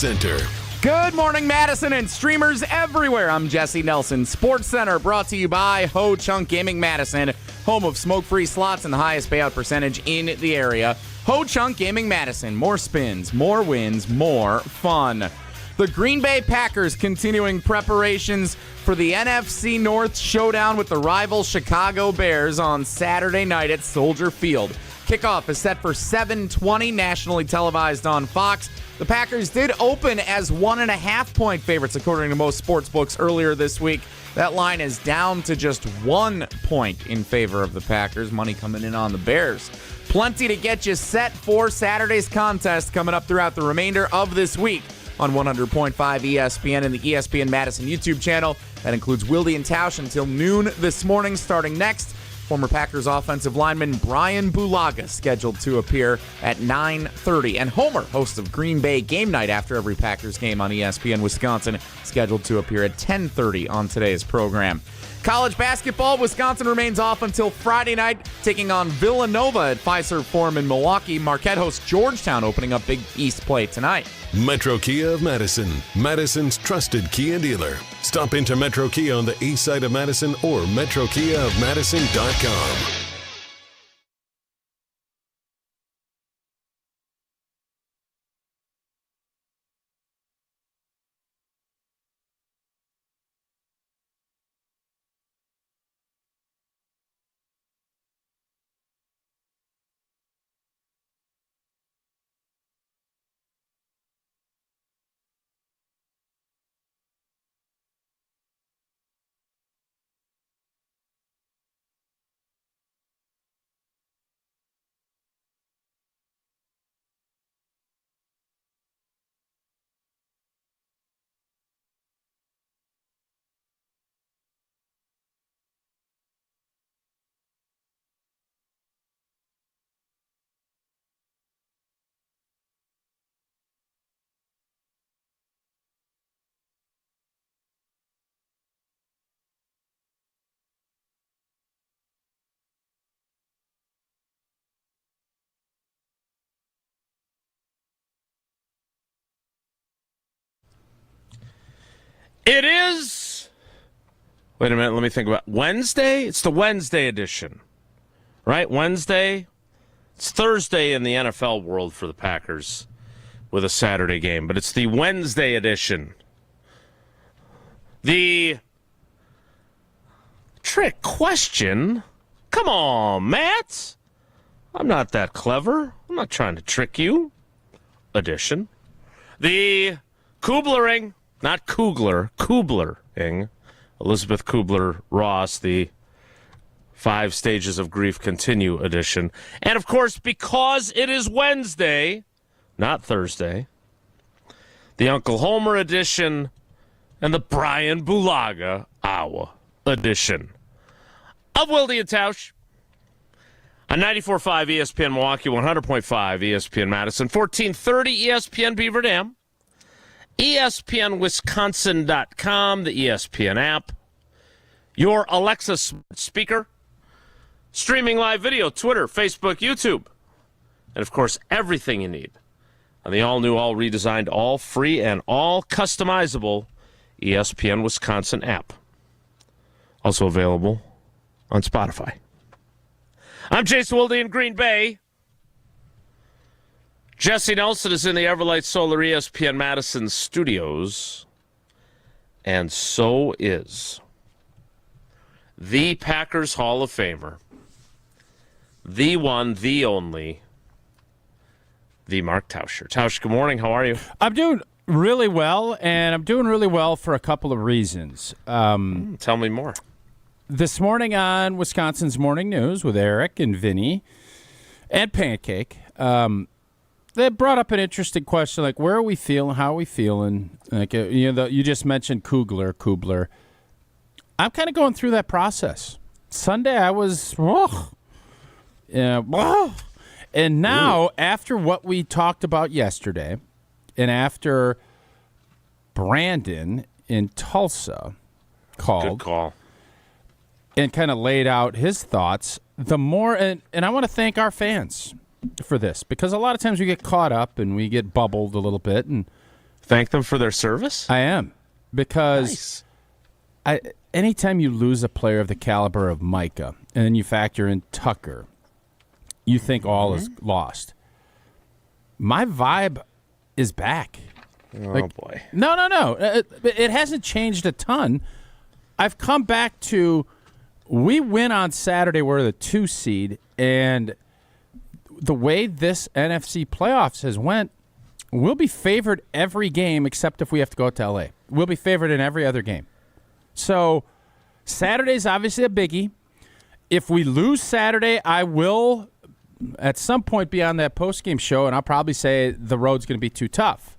Center. Good morning, Madison and streamers everywhere. I'm Jesse Nelson. Sports Center brought to you by Ho Chunk Gaming Madison, home of smoke-free slots and the highest payout percentage in the area. Ho Chunk Gaming Madison. More spins, more wins, more fun. The Green Bay Packers continuing preparations for the NFC North Showdown with the rival Chicago Bears on Saturday night at Soldier Field. Kickoff is set for 7:20, nationally televised on Fox. The Packers did open as 1.5-point favorites, according to most sports books earlier this week. That line is down to just 1 point in favor of the Packers. Money coming in on the Bears. Plenty to get you set for Saturday's contest coming up throughout the remainder of this week on 100.5 ESPN and the ESPN Madison YouTube channel. That includes Wilde and Tausch until noon this morning. Starting next, former Packers offensive lineman Bryan Bulaga scheduled to appear at 9:30. And Homer, host of Green Bay Game Night after every Packers game on ESPN Wisconsin, scheduled to appear at 10:30 on today's program. College basketball, Wisconsin remains off until Friday night, taking on Villanova at Fiserv Forum in Milwaukee. Marquette hosts Georgetown, opening up Big East play tonight. Metro Kia of Madison, Madison's trusted Kia dealer. Stop into Metro Kia on the east side of Madison or metrokiaofmadison.com. It is, wait a minute, let me think about Wednesday? It's the Wednesday edition, right? Wednesday? It's Thursday in the NFL world for the Packers with a Saturday game, but it's the Wednesday edition. The trick question? Come on, Matt. I'm not that clever. I'm not trying to trick you. Edition. The Kublering. Not Kugler, Kublering. Elizabeth Kubler-Ross, the 5 Stages of Grief Continue edition. And, of course, because it is Wednesday, not Thursday, the Uncle Homer edition and the Bryan Bulaga Hour edition of Wilde and Tausch on 94.5 ESPN Milwaukee, 100.5 ESPN Madison, 1430 ESPN Beaver Dam. ESPNWisconsin.com, the ESPN app, your Alexa speaker, streaming live video, Twitter, Facebook, YouTube, and, of course, everything you need on the all-new, all-redesigned, all-free, and all-customizable ESPN Wisconsin app. Also available on Spotify. I'm Jason Wilde in Green Bay. Jesse Nelson is in the Everlight Solar ESPN Madison studios, and so is the Packers Hall of Famer, the one, the only, the Mark Tauscher. Tausch, good morning. How are you? I'm doing really well, and I'm doing really well for a couple of reasons. Tell me more. This morning on Wisconsin's Morning News with Eric and Vinny and Pancake, they brought up an interesting question, like, where are we feeling? How are we feeling? Like, you just mentioned Kubler. I'm kind of going through that process. Sunday, I was, and now, after what we talked about yesterday, and after Brandon in Tulsa called, good call, and kind of laid out his thoughts, the more, and I want to thank our fans for this, because a lot of times we get caught up and we get bubbled a little bit and Thank them for their service? I am. Because anytime you lose a player of the caliber of Micah, and then you factor in Tucker, you think all is lost. My vibe is back. Oh, boy. No. It hasn't changed a ton. I've come back to, we win on Saturday, we're the 2 seed, and the way this NFC playoffs has went, we'll be favored every game except if we have to go out to L.A. We'll be favored in every other game. So Saturday's obviously a biggie. If we lose Saturday, I will at some point be on that postgame show, and I'll probably say the road's going to be too tough,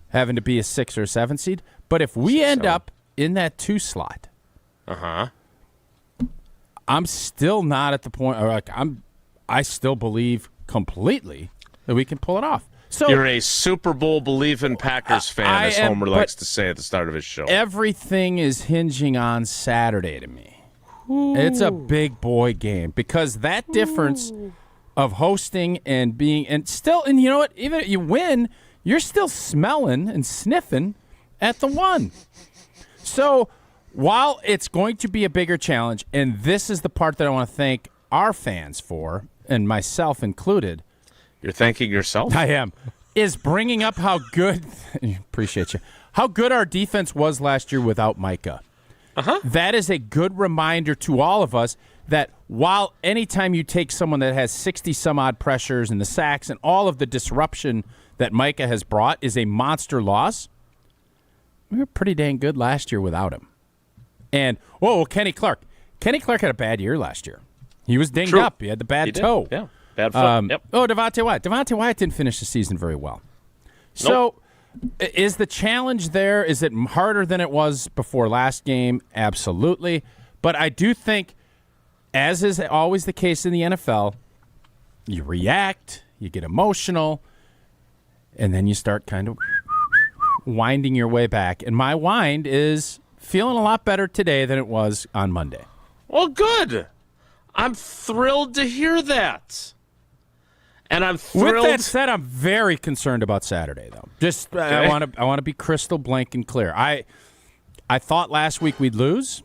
having to be a 6 or a 7 seed. But if we end up in that 2 slot, I'm still not at the point, or I still believe completely that we can pull it off. So you're a Super Bowl believing Packers fan, as Homer likes to say at the start of his show. Everything is hinging on Saturday to me. Ooh. It's a big boy game because that difference of hosting and being and you know what? Even if you win, you're still smelling and sniffing at the 1. So while it's going to be a bigger challenge, and this is the part that I want to thank our fans for, and myself included. You're thanking yourself? I am. Is bringing up how good, appreciate you, how good our defense was last year without Micah. That is a good reminder to all of us that while anytime you take someone that has 60-some-odd pressures and the sacks and all of the disruption that Micah has brought is a monster loss, we were pretty dang good last year without him. And, Kenny Clark. Kenny Clark had a bad year last year. He was dinged up. He had the bad toe. Yeah, bad foot. Yep. Devontae Wyatt. Devontae Wyatt didn't finish the season very well. So is the challenge there? Is it harder than it was before last game? Absolutely. But I do think, as is always the case in the NFL, you react, you get emotional, and then you start kind of winding your way back. And my wind is feeling a lot better today than it was on Monday. Well, good. I'm thrilled to hear that. And I'm thrilled. With that said, I'm very concerned about Saturday, though. Just okay. I want to be crystal blank and clear. I thought last week we'd lose.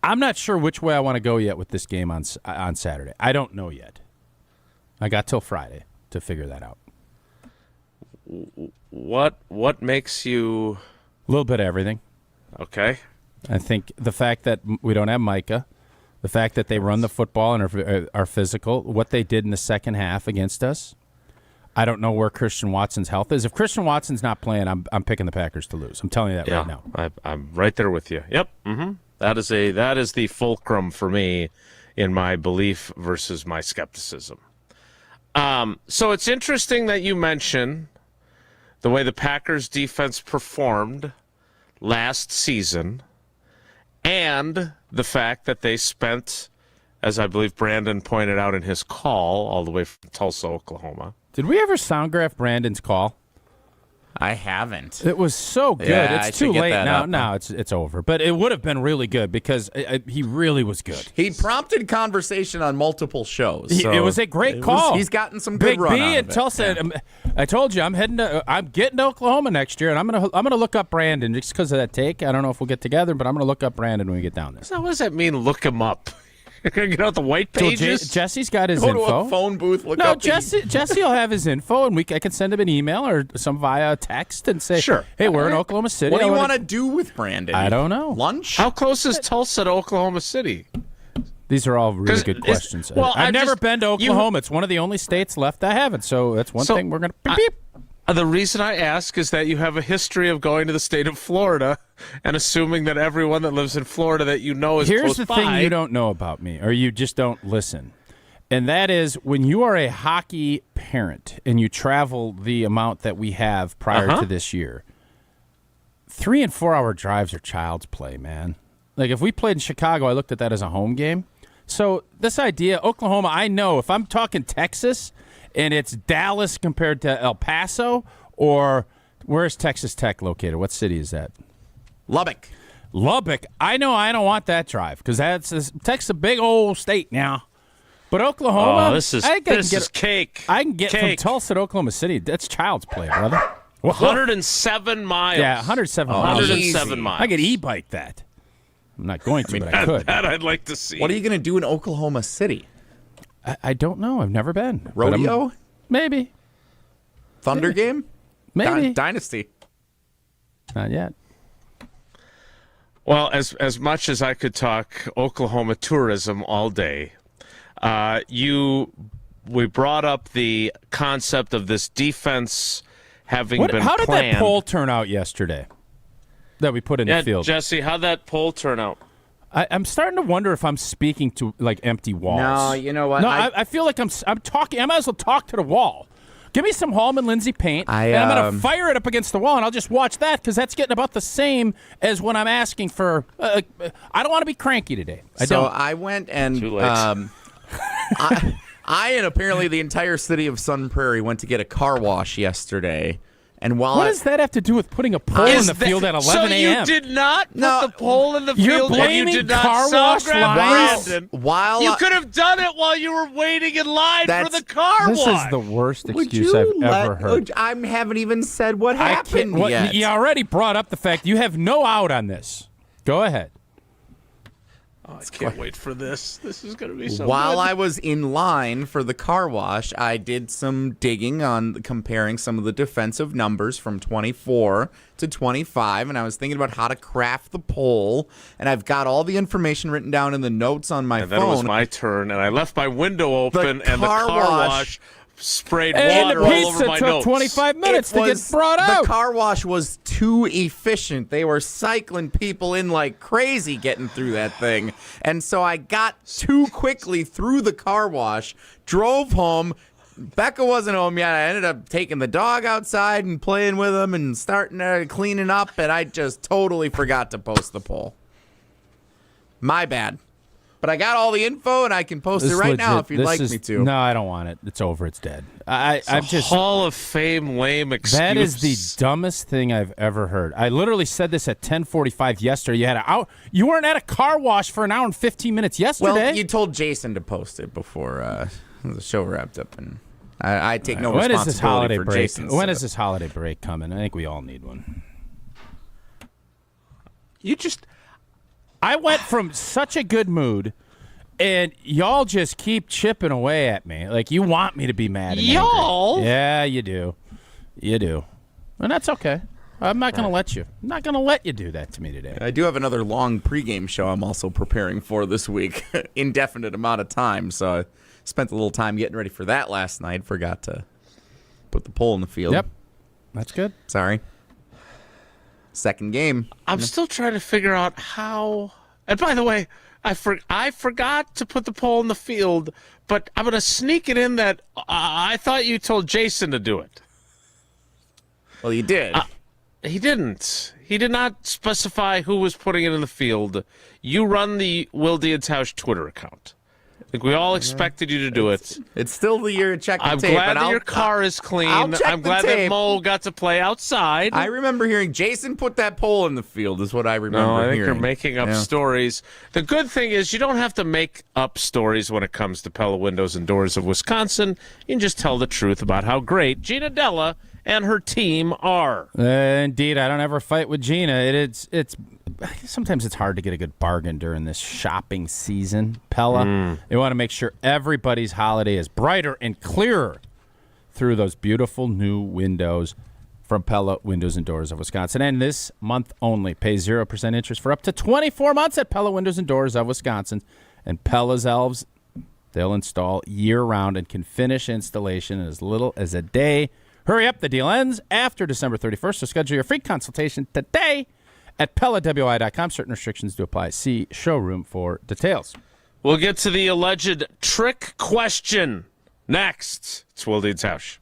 I'm not sure which way I want to go yet with this game on Saturday. I don't know yet. I got till Friday to figure that out. What makes you? A little bit of everything. Okay. I think the fact that we don't have Micah, the fact that they run the football and are physical, what they did in the second half against us. I don't know where Christian Watson's health is. If Christian Watson's not playing, I'm picking the Packers to lose. I'm telling you that right now. I'm right there with you. Yep. Mm-hmm. That is the fulcrum for me in my belief versus my skepticism. So it's interesting that you mention the way the Packers defense performed last season and the fact that they spent, as I believe Brandon pointed out in his call, all the way from Tulsa, Oklahoma. Did we ever soundgraph Brandon's call? I haven't. It was so good. Yeah, it's too late now. Now it's over. But it would have been really good because he really was good. He prompted conversation on multiple shows. It was a great call. He's gotten some good run Big B out and of it. Tulsa. Yeah. I told you I'm getting to Oklahoma next year, and I'm gonna look up Brandon just because of that take. I don't know if we'll get together, but I'm gonna look up Brandon when we get down there. So what does that mean? Look him up. You're going to get out the white pages? So Jesse's got his Go info. to a phone booth, look up. Jesse will have his info, and I can send him an email or some via text and say, sure. Hey, we're in Oklahoma City. What do you want to do with Brandon? I don't know. Lunch? How close is Tulsa to Oklahoma City? These are all really good questions. I've never been to Oklahoma. It's one of the only states left I haven't, so that's one thing we're going to beep. The reason I ask is that you have a history of going to the state of Florida and assuming that everyone that lives in Florida that you know is close by. Here's the thing you don't know about me, or you just don't listen, and that is when you are a hockey parent and you travel the amount that we have prior to this year, 3 and 4 hour drives are child's play, man. Like if we played in Chicago, I looked at that as a home game. So this idea, Oklahoma, I know if I'm talking Texas and it's Dallas compared to El Paso, or where's Texas Tech located? What city is that? Lubbock. I know I don't want that drive because Texas a big old state now. But Oklahoma, this is cake. I can get from Tulsa to Oklahoma City. That's child's play, brother. 107 miles. Yeah, 107 miles. 107 miles. I could e-bike that. I'm not going to, but I could. That I'd like to see. What are you going to do in Oklahoma City? I don't know. I've never been. Rodeo? Maybe. Thunder game? Maybe. Dynasty. Not yet. Well, as much as I could talk Oklahoma tourism all day, we brought up the concept of this defense having been How did planned. that poll turn out yesterday that we put in the field? Jesse, how'd that poll turn out? I'm starting to wonder if I'm speaking to like empty walls. No, you know what? No, I feel like I'm talking. I might as well talk to the wall. Give me some Hallman Lindsay paint, and I'm going to fire it up against the wall, and I'll just watch that because that's getting about the same as when I'm asking for. I don't want to be cranky today. I went and Too late. I and apparently the entire city of Sun Prairie went to get a car wash yesterday. And while what does that have to do with putting a pole in the field at 11 a.m.? So you did not put the pole in the You're field and blaming you did not car wash lines? Brandon. While You could have done it while you were waiting in line for the car This wash. is the worst Would excuse you I've ever heard. I haven't even said what happened yet. You already brought up the fact you have no out on this. Go ahead. I can't wait for this. This is going to be so While good. I was in line for the car wash, I did some digging on comparing some of the defensive numbers from 24 to 25, and I was thinking about how to craft the poll, and I've got all the information written down in the notes on my and phone. then it was my turn, and I left my window open, and the car car wash sprayed And water the all pizza over my took notes. 25 minutes to get brought The out. car wash was too efficient. They were cycling people in like crazy getting through that thing. And so I got too quickly through the car wash, drove home. Becca wasn't home yet. I ended up taking the dog outside and playing with him and starting cleaning up, and I just totally forgot to post the poll. My bad. But I got all the info, and I can post it right now if you'd like me to. No, I don't want it. It's over. It's dead. I'm just Hall of Fame lame excuse. That is the dumbest thing I've ever heard. I literally said this at 10:45 yesterday. You weren't at a car wash for an hour and 15 minutes yesterday. Well, you told Jason to post it before the show wrapped up, and I take no responsibility for Jason's. When is this holiday break coming? I think we all need one. I went from such a good mood, and y'all just keep chipping away at me. Like, you want me to be mad and Y'all? angry. Yeah, you do. You do. And that's okay. I'm not going to let you. I'm not going to let you do that to me today. I do have another long pregame show I'm also preparing for this week. Indefinite amount of time, so I spent a little time getting ready for that last night. Forgot to put the poll in the field. Yep. That's good. Sorry. Second game. I'm still trying to figure out how. And by the way, I forgot to put the poll in the field, but I'm going to sneak it in that I thought you told Jason to do it. Well, you did. He didn't. He did not specify who was putting it in the field. You run the Wilde and Tausch Twitter account. I think we all expected you to do it. It's still the year to check the I'm tape. glad and that your car is clean. I'll check I'm the glad that tape. Mo got to play outside. I remember hearing Jason put that poll in the field is what I remember No, I think hearing. you're making up stories. The good thing is you don't have to make up stories when it comes to Pella Windows and Doors of Wisconsin. You can just tell the truth about how great Gina Della and her team are. Indeed, I don't ever fight with Gina. It's sometimes it's hard to get a good bargain during this shopping season. Pella, they want to make sure everybody's holiday is brighter and clearer through those beautiful new windows from Pella Windows and Doors of Wisconsin. And this month only, pay 0% interest for up to 24 months at Pella Windows and Doors of Wisconsin. And Pella's elves, they'll install year-round and can finish installation in as little as a day. Hurry up, the deal ends after December 31st, so schedule your free consultation today at PellaWI.com. Certain restrictions do apply. See showroom for details. We'll get to the alleged trick question next. It's Wilde and Tausch.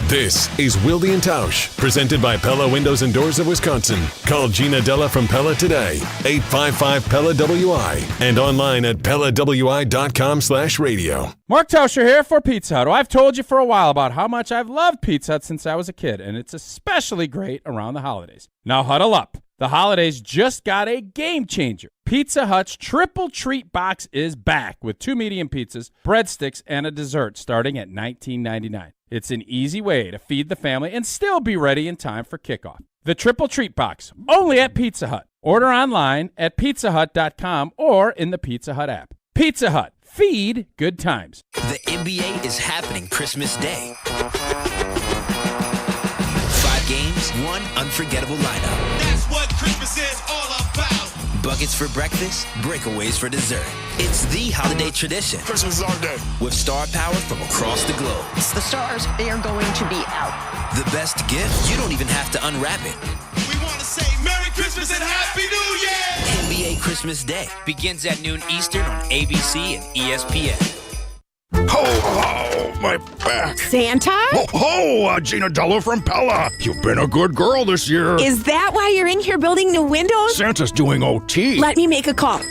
This is Wilde and Tausch, presented by Pella Windows and Doors of Wisconsin. Call Gina Della from Pella today, 855-PELLA-WI, and online at PellaWI.com/radio. Mark Tauscher here for Pizza Hut. I've told you for a while about how much I've loved Pizza Hut since I was a kid, and it's especially great around the holidays. Now huddle up. The holidays just got a game changer. Pizza Hut's Triple Treat Box is back with 2 medium pizzas, breadsticks, and a dessert starting at $19.99. It's an easy way to feed the family and still be ready in time for kickoff. The Triple Treat Box, only at Pizza Hut. Order online at pizzahut.com or in the Pizza Hut app. Pizza Hut, feed good times. The NBA is happening Christmas Day. 5 games, 1 unforgettable lineup. That's what Christmas is all about. Buckets for breakfast, breakaways for dessert. It's the holiday tradition. Christmas is our day. With star power from across the globe. The stars, they are going to be out. The best gift, you don't even have to unwrap it. We want to say Merry Christmas and Happy New Year! NBA Christmas Day begins at noon Eastern on ABC and ESPN. Ho, my back. Santa? Ho, Gina Della from Pella. You've been a good girl this year. Is that why you're in here building new windows? Santa's doing OT. Let me make a call.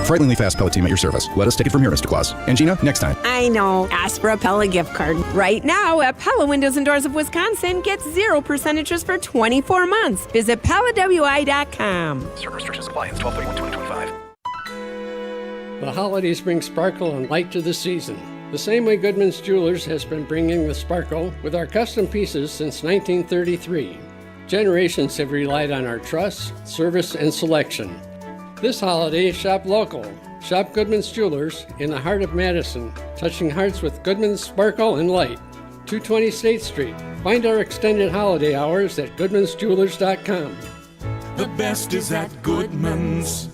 Frighteningly fast Pella team at your service. Let us take it from here, Mr. Claus. And Gina, next time. I know. Ask for a Pella gift card. Right now at Pella Windows and Doors of Wisconsin, get 0% interest for 24 months. Visit PellaWI.com. Certain restrictions apply. It's 12/31/2025. The holidays bring sparkle and light to the season. The same way Goodman's Jewelers has been bringing the sparkle with our custom pieces since 1933. Generations have relied on our trust, service, and selection. This holiday, shop local. Shop Goodman's Jewelers in the heart of Madison, touching hearts with Goodman's sparkle and light. 220 State Street. Find our extended holiday hours at goodmansjewelers.com. The best is at Goodman's.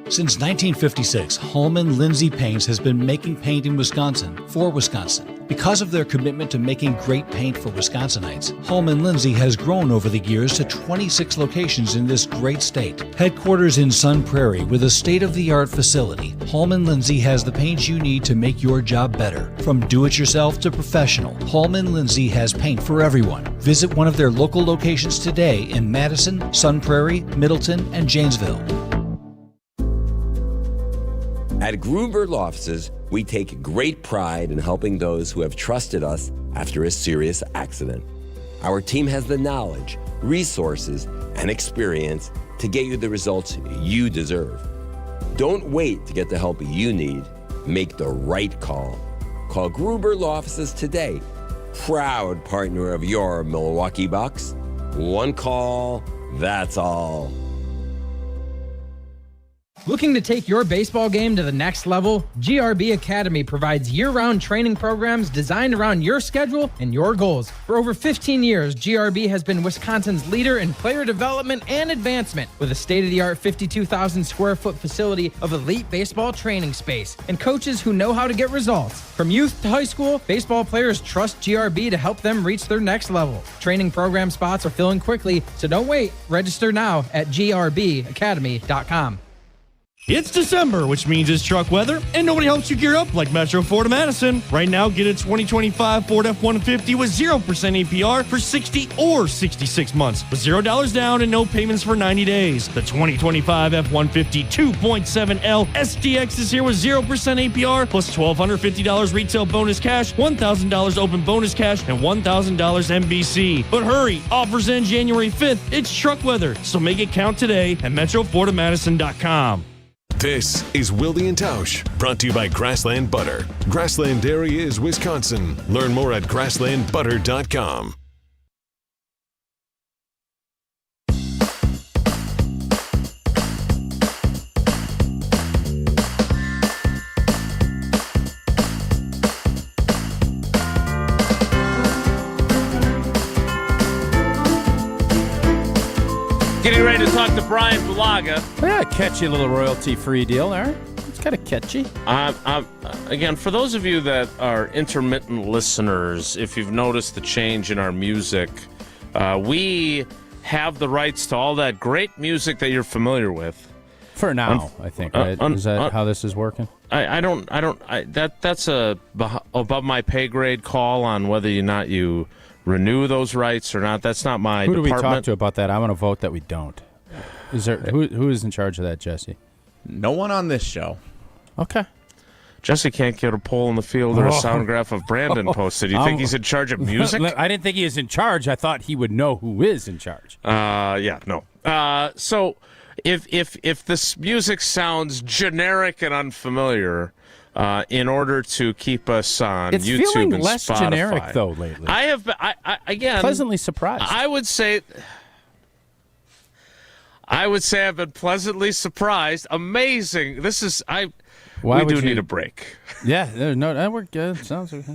Since 1956, Holman Lindsay Paints has been making paint in Wisconsin for Wisconsin. Because of their commitment to making great paint for Wisconsinites, Holman Lindsay has grown over the years to 26 locations in this great state. Headquarters in Sun Prairie with a state-of-the-art facility, Holman Lindsay has the paint you need to make your job better. From do-it-yourself to professional, Holman Lindsay has paint for everyone. Visit one of their local locations today in Madison, Sun Prairie, Middleton, and Janesville. At Gruber Law Offices, we take great pride in helping those who have trusted us after a serious accident. Our team has the knowledge, resources, and experience to get you the results you deserve. Don't wait to get the help you need. Make the right call. Call Gruber Law Offices today. Proud partner of your Milwaukee Bucks. One call, that's all. Looking to take your baseball game to the next level? GRB Academy provides year-round training programs designed around your schedule and your goals. For over 15 years, GRB has been Wisconsin's leader in player development and advancement with a state-of-the-art 52,000 square foot facility of elite baseball training space and coaches who know how to get results. From youth to high school, baseball players trust GRB to help them reach their next level. Training program spots are filling quickly, so don't wait. Register now at grbacademy.com. It's December, which means it's truck weather, and nobody helps you gear up like Metro Ford of Madison. Right now, get a 2025 Ford F-150 with 0% APR for 60 or 66 months, with $0 down and no payments for 90 days. The 2025 F-150 2.7L SDX is here with 0% APR, plus $1,250 retail bonus cash, $1,000 open bonus cash, and $1,000 MBC. But hurry, offers end January 5th. It's truck weather, so make it count today at MetroFordofMadison.com. This is Wilde and Tausch, brought to you by Grassland Butter. Grassland Dairy is Wisconsin. Learn more at grasslandbutter.com. Getting ready to talk to Bryan Bulaga. Yeah, catchy little royalty-free deal there. It's kind of catchy. Again, for those of you that are intermittent listeners, if you've noticed the change in our music, we have the rights to all that great music that you're familiar with. For now, I think, right? Is that how this is working? That's above my pay grade call on whether or not you renew those rights or not. That's not my department. Who do we talk to about that? I want to vote that we don't. Is there who is in charge of that, Jesse? No one on this show. Okay. Jesse can't get a pole in the field or a sound graph of Brandon posted. You think he's in charge of music? I didn't think he was in charge. I thought he would know who is in charge. No. So if this music sounds generic and unfamiliar, in order to keep us on it's YouTube feeling and less Spotify. generic though lately. I have again pleasantly surprised. I would say I've been pleasantly surprised. Amazing. This is we do need a break. Yeah, we're good. Sounds like.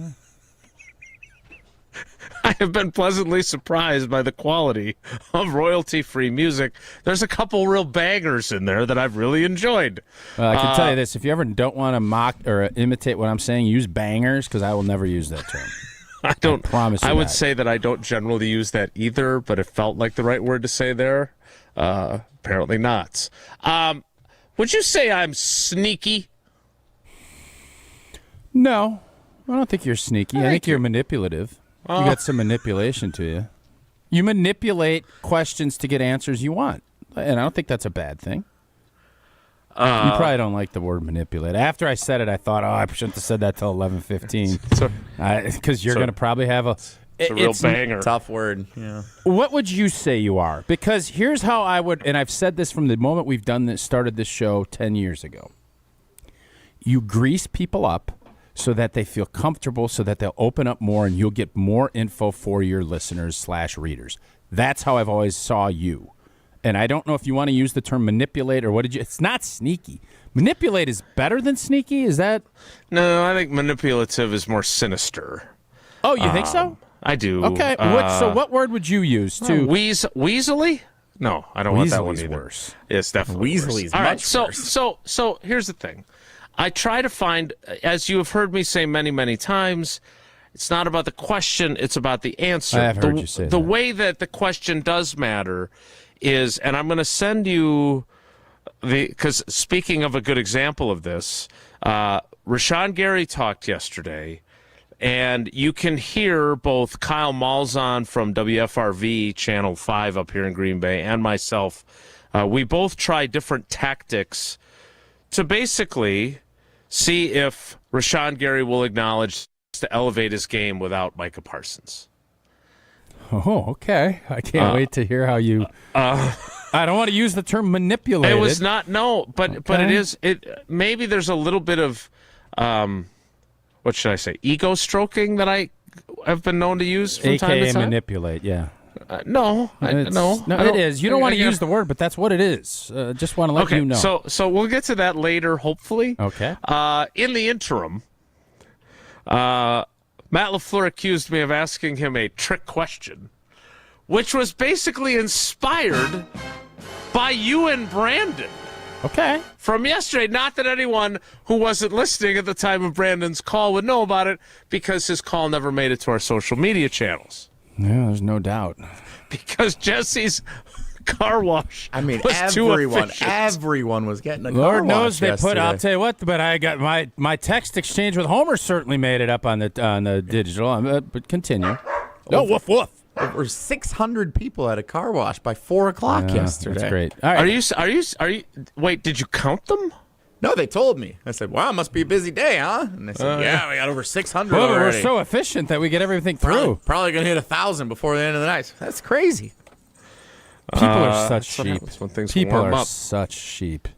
I have been pleasantly surprised by the quality of royalty-free music. There's a couple real bangers in there that I've really enjoyed. Well, I can tell you this: if you ever don't want to mock or imitate what I'm saying, use bangers, because I will never use that term. I promise you I would that. say that I don't generally use that either, but it felt like the right word to say there. Apparently not. Would you say I'm sneaky? No, I don't think you're sneaky. I think you're manipulative. You got some manipulation to you. You manipulate questions to get answers you want, and I don't think that's a bad thing. You probably don't like the word manipulate. After I said it, I thought, I shouldn't have said that till 11:15, because you're going to probably have it's a real banger. Tough word. Yeah. What would you say you are? Because here's how I would, and I've said this from the moment we've started this show 10 years ago. You grease people up so that they feel comfortable, so that they'll open up more, and you'll get more info for your listeners/readers. That's how I've always saw you. And I don't know if you want to use the term manipulate or what did you... It's not sneaky. Manipulate is better than sneaky? Is that... No, I think manipulative is more sinister. Oh, you think so? I do. Okay. So what word would you use to... Weaselly? No, I don't want that one either. Worse. It's definitely Weaselly's worse. much worse. So here's the thing. I try to find, as you have heard me say many, many times, it's not about the question, it's about the answer. I have heard you say the that. way that the question does matter is, and I'm going to send you because speaking of a good example of this, Rashan Gary talked yesterday, and you can hear both Kyle Malzahn from WFRV Channel 5 up here in Green Bay and myself. We both try different tactics to basically see if Rashan Gary will acknowledge to elevate his game without Micah Parsons. Oh, okay. I can't wait to hear how you... I don't want to use the term manipulated. It was not, but it is... Maybe there's a little bit of, what should I say, ego stroking that I have been known to use from time to time. Manipulate, yeah. No, it is. You don't want to use the word, but that's what it is. Just want to let you know. So we'll get to that later, hopefully. Okay. In the interim, Matt LaFleur accused me of asking him a trick question, which was basically inspired by you and Brandon. Okay. From yesterday. Not that anyone who wasn't listening at the time of Brandon's call would know about it, because his call never made it to our social media channels. Yeah, there's no doubt. Because Jesse's car wash. I mean, was everyone was getting a car Lord wash knows they yesterday. put. I'll tell you what. But I got my text exchange with Homer certainly made it up on the digital. But continue. No, woof woof. Over 600 people at a car wash by 4 o'clock yesterday. That's great. All right. Are you? Wait, did you count them? No, they told me. I said, "Wow, must be a busy day, huh?" And they said, "Yeah, we got over 600 well, already." We're so efficient that we get everything through. Probably gonna hit 1,000 before the end of the night. That's crazy. People are such sheep. People warm are up. such sheep.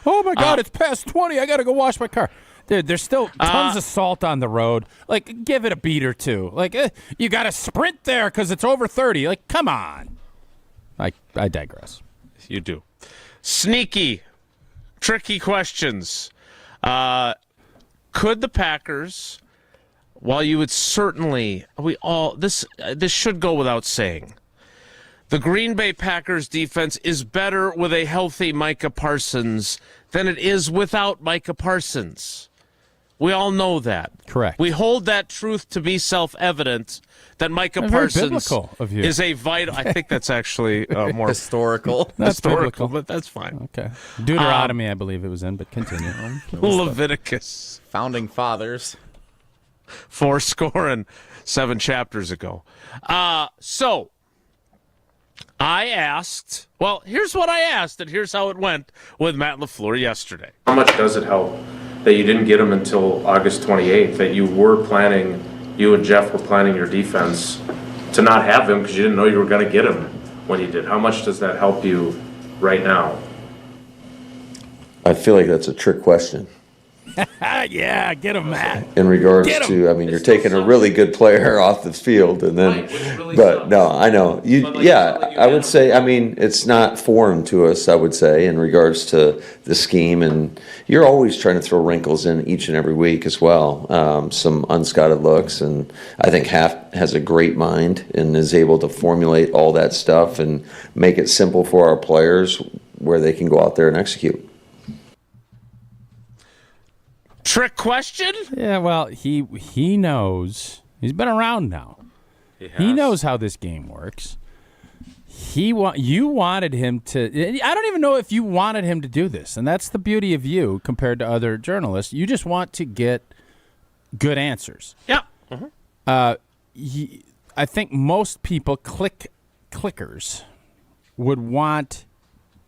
Oh my God, it's past 20. I gotta go wash my car. Dude, there's still tons of salt on the road. Like, give it a beat or two. Like, you got to sprint there because it's over 30. Like, come on. I digress. You do. Sneaky, tricky questions. Could the Packers, while you would certainly, this should go without saying, the Green Bay Packers defense is better with a healthy Micah Parsons than it is without Micah Parsons. We all know that. Correct. We hold that truth to be self-evident that Micah Parsons of you. is a vital. I think that's actually more historical. That's historical, biblical. but that's fine. Okay. Deuteronomy, I believe it was in, but continue. Leviticus. Founding fathers. 407 chapters ago. So I asked, well, here's what I asked, and here's how it went with Matt LaFleur yesterday. How much does it help that you didn't get him until August 28th, that you and Jeff were planning your defense to not have him because you didn't know you were going to get him when you did? How much does that help you right now? I feel like that's a trick question. Yeah, get him, Matt. In regards to, I mean, you're taking a really good player off the field, and then, but no, I know you. Yeah, I would say, I mean, it's not foreign to us. I would say in regards to the scheme, and you're always trying to throw wrinkles in each and every week as well. Some unscouted looks, and I think Half has a great mind and is able to formulate all that stuff and make it simple for our players where they can go out there and execute. Trick question? Yeah, well, he knows. He's been around now. He knows how this game works. You wanted him to. I don't even know if you wanted him to do this, and that's the beauty of you compared to other journalists. You just want to get good answers. Yeah. I think most people clickers would want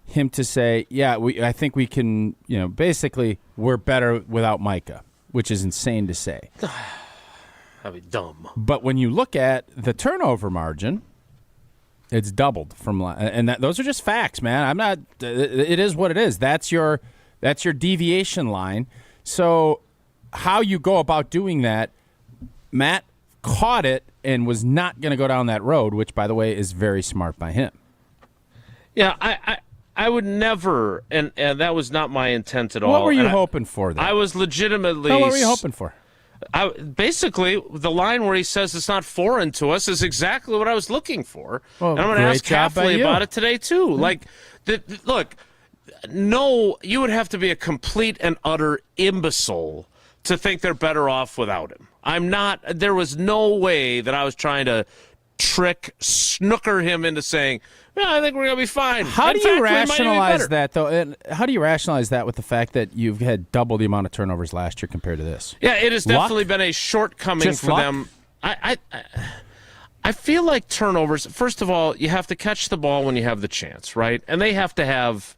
him to say, yeah, I think we can, basically we're better without Micah, which is insane to say. That'd be dumb. But when you look at the turnover margin, it's doubled from, and those are just facts, man. I'm not. It is what it is. That's your deviation line. So how you go about doing that, Matt caught it and was not going to go down that road, which, by the way, is very smart by him. Yeah, I would never, and that was not my intent at all. What were you hoping for, then? I was legitimately... what were you hoping for? Basically, the line where he says it's not foreign to us is exactly what I was looking for. Well, and I'm going to ask Halfley about it today, too. Mm-hmm. Like, look, no, you would have to be a complete and utter imbecile to think they're better off without him. There was no way that I was trying to snooker him into saying, I think we're going to be fine. How do you rationalize that, though? And how do you rationalize that with the fact that you've had double the amount of turnovers last year compared to this? Yeah, it has definitely been a shortcoming for them. I feel like turnovers, first of all, you have to catch the ball when you have the chance, right? And they have to have,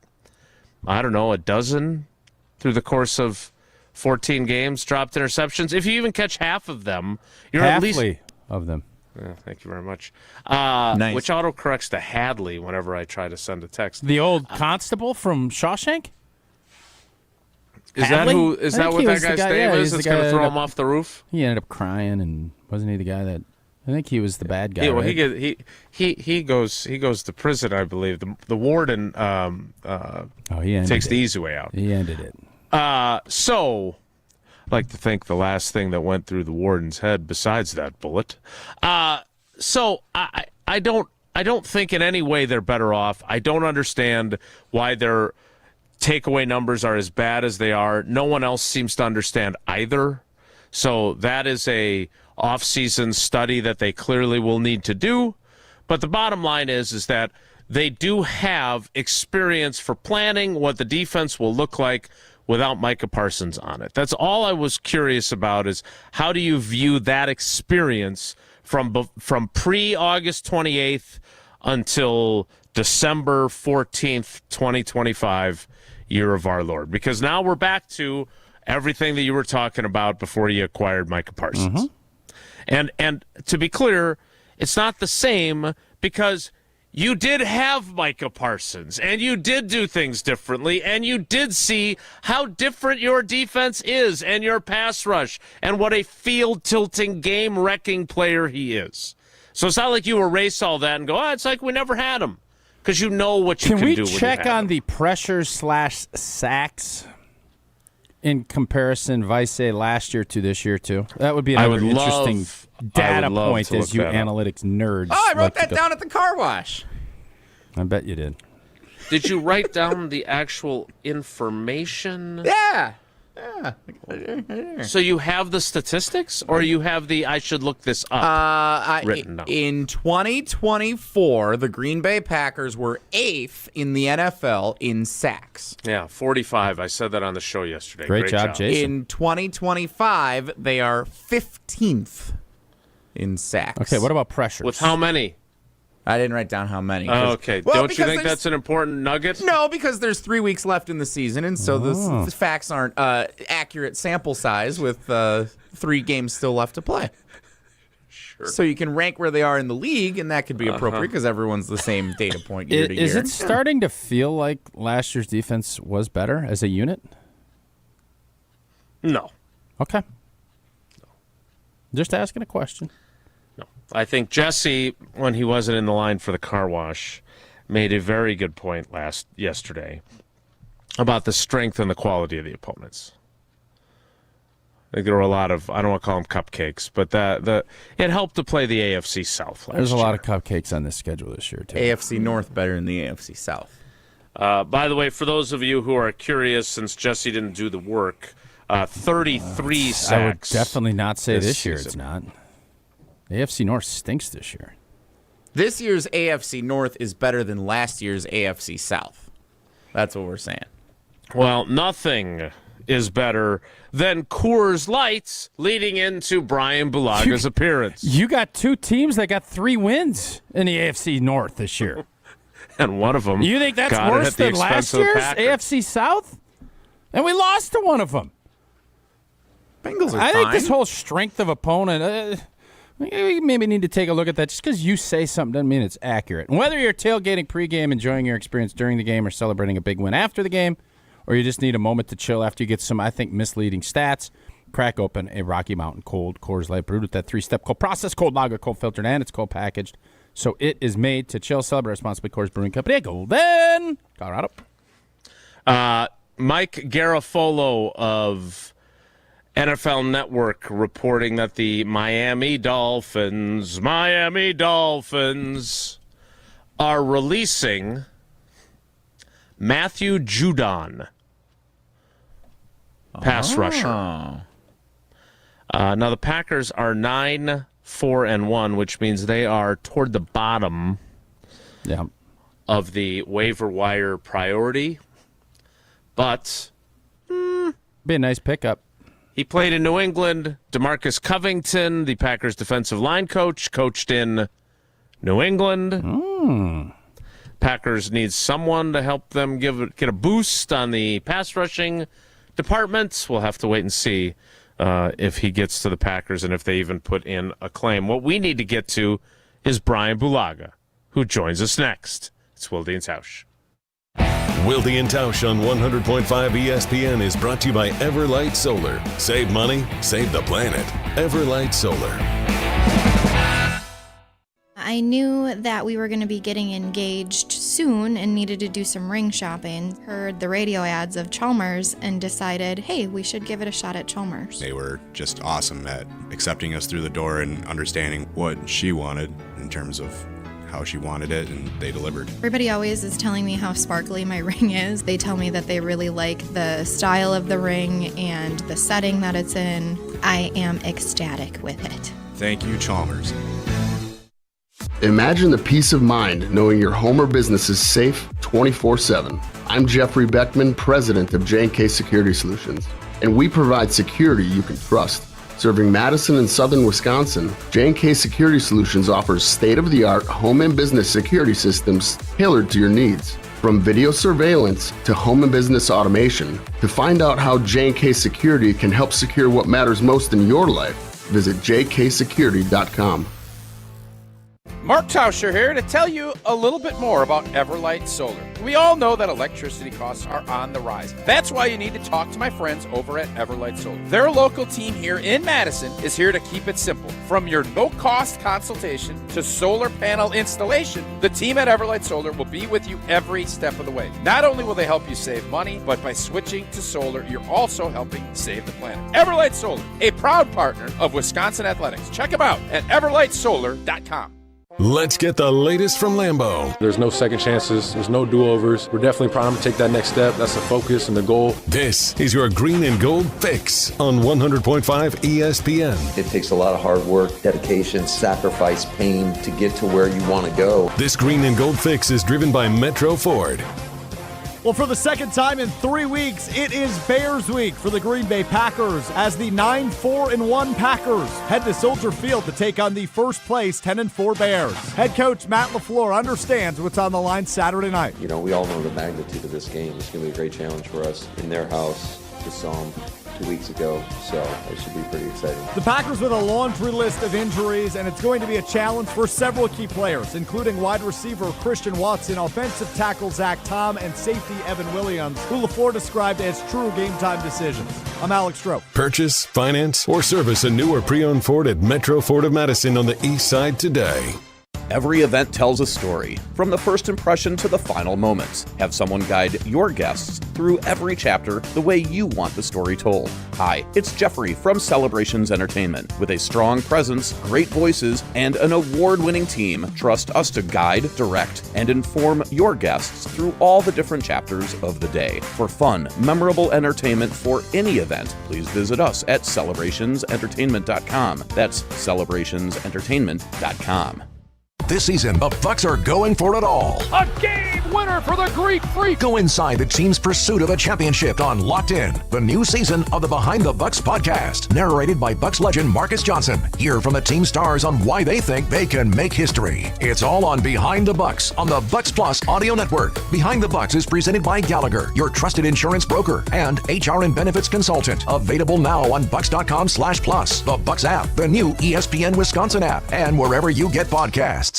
I don't know, a dozen through the course of 14 games, dropped interceptions. If you even catch half of them, you're at least... of them. Yeah, thank you very much. Nice. Which autocorrects to Hadley whenever I try to send a text. The old constable from Shawshank? Is that what that guy's name is that's going to throw him off the roof? He ended up crying, and wasn't he the guy that... I think he was the bad guy. Yeah, well, right? he goes to prison, I believe. The warden takes the easy way out. He ended it. So... I'd like to think the last thing that went through the warden's head besides that bullet. So I don't think in any way they're better off. I don't understand why their takeaway numbers are as bad as they are. No one else seems to understand either. So that is a off-season study that they clearly will need to do. But the bottom line is that they do have experience for planning what the defense will look like without Micah Parsons on it. That's all I was curious about, is how do you view that experience from pre-August 28th until December 14th, 2025, year of our Lord? Because now we're back to everything that you were talking about before you acquired Micah Parsons. Mm-hmm. And to be clear, it's not the same, because you did have Micah Parsons, and you did do things differently, and you did see how different your defense is and your pass rush and what a field-tilting, game-wrecking player he is. So it's not like you erase all that and go, it's like we never had him, because you know what you can do when you have him. Can we check on the pressure/sacks in comparison, Vice last year to this year, too? That would be another interesting data point as you analytics nerds. Oh, I wrote that down at the car wash. I bet you did. Did you write down the actual information? Yeah. So you have the statistics, or you have the I should look this up written down? In 2024, the Green Bay Packers were 8th in the NFL in sacks. Yeah, 45. I said that on the show yesterday. Great job, Jason. In 2025, they are 15th in sacks. Okay, what about pressures? With how many? I didn't write down how many. Okay. Don't you think that's an important nugget? No, because there's 3 weeks left in the season, and so the facts aren't accurate sample size with 3 games still left to play. Sure. So you can rank where they are in the league, and that could be appropriate because everyone's the same data point year to year. Is it starting to feel like last year's defense was better as a unit? No. Okay. No. Just asking a question. No. I think Jesse, when he wasn't in the line for the car wash, made a very good point yesterday about the strength and the quality of the opponents. I think there were a lot of, I don't want to call them cupcakes, but it helped to play the AFC South last year. There's a lot of cupcakes on this schedule this year, too. AFC North better than the AFC South. By the way, for those of you who are curious, since Jesse didn't do the work, 33 sacks. I would definitely not say this year season. it's not. AFC North stinks this year. This year's AFC North is better than last year's AFC South. That's what we're saying. Well, nothing is better than Coors Lights leading into Bryan Bulaga's appearance. You got two teams that got 3 wins in the AFC North this year. And one of them. You think that's worse than last year's AFC South? And we lost to one of them. Bengals are I fine. think this whole strength of opponent, we maybe need to take a look at that. Just because you say something doesn't mean it's accurate. And whether you're tailgating pregame, enjoying your experience during the game, or celebrating a big win after the game, or you just need a moment to chill after you get some, I think, misleading stats, crack open a Rocky Mountain Cold Coors Light brewed with that 3-step cold process, cold lager, cold filtered, and it's cold packaged. So it is made to chill, celebrate responsibly. Coors Brewing Company, Golden, Colorado. Mike Garafolo of NFL Network reporting that the Miami Dolphins are releasing Matthew Judon, pass rusher. Now the Packers are 9-4-1, which means they are toward the bottom of the waiver wire priority. But be a nice pickup. He played in New England. DeMarcus Covington, the Packers defensive line coach, coached in New England. Packers need someone to help them get a boost on the pass rushing department. We'll have to wait and see if he gets to the Packers and if they even put in a claim. What we need to get to is Bryan Bulaga, who joins us next. It's Wilde and Tausch. Wilde and Tausch on 100.5 ESPN is brought to you by Everlight Solar. Save money, save the planet. Everlight Solar. I knew that we were going to be getting engaged soon and needed to do some ring shopping. Heard the radio ads of Chalmers and decided, hey, we should give it a shot at Chalmers. They were just awesome at accepting us through the door and understanding what she wanted in terms of how she wanted it, and they delivered. Everybody always is telling me how sparkly my ring is. They tell me that they really like the style of the ring and the setting that it's in. I am ecstatic with it. Thank you, Chalmers. Imagine the peace of mind knowing your home or business is safe 24/7. I'm Jeffrey Beckman, president of J&K Security Solutions, and we provide security you can trust. Serving Madison and southern Wisconsin, J&K Security Solutions offers state-of-the-art home and business security systems tailored to your needs. From video surveillance to home and business automation, to find out how J&K Security can help secure what matters most in your life, visit jksecurity.com. Mark Tauscher here to tell you a little bit more about Everlight Solar. We all know that electricity costs are on the rise. That's why you need to talk to my friends over at Everlight Solar. Their local team here in Madison is here to keep it simple. From your no-cost consultation to solar panel installation, the team at Everlight Solar will be with you every step of the way. Not only will they help you save money, but by switching to solar, you're also helping save the planet. Everlight Solar, a proud partner of Wisconsin Athletics. Check them out at everlightsolar.com. Let's get the latest from Lambeau. There's no second chances. There's no do-overs. We're definitely primed to take that next step. That's the focus and the goal. This is your green and gold fix on 100.5 ESPN. It takes a lot of hard work, dedication, sacrifice, pain to get to where you want to go. This green and gold fix is driven by Metro Ford. Well, for the second time in 3 weeks, it is Bears Week for the Green Bay Packers as the 9-4-1 Packers head to Soldier Field to take on the first place 10-4 Bears. Head coach Matt LaFleur understands what's on the line Saturday night. You know, we all know the magnitude of this game. It's going to be a great challenge for us in their house to 2 weeks ago, so it should be pretty exciting. The Packers with a laundry list of injuries, and it's going to be a challenge for several key players, including wide receiver Christian Watson, offensive tackle Zach Tom, and safety Evan Williams, who LaFleur described as true game-time decisions. I'm Alex Stroh. Purchase, finance, or service a new or pre-owned Ford at Metro Ford of Madison on the east side today. Every event tells a story, from the first impression to the final moments. Have someone guide your guests through every chapter the way you want the story told. Hi, it's Jeffrey from Celebrations Entertainment. With a strong presence, great voices, and an award-winning team, trust us to guide, direct, and inform your guests through all the different chapters of the day. For fun, memorable entertainment for any event, please visit us at celebrationsentertainment.com. That's celebrationsentertainment.com. This season, the Bucks are going for it all. A game winner for the Greek Freak. Go inside the team's pursuit of a championship on Locked In, the new season of the Behind the Bucks podcast, narrated by Bucks legend Marcus Johnson. Hear from the team stars on why they think they can make history. It's all on Behind the Bucks on the Bucks Plus audio network. Behind the Bucks is presented by Gallagher, your trusted insurance broker and HR and benefits consultant. Available now on bucks.com/plus, the Bucks app, the new ESPN Wisconsin app, and wherever you get podcasts.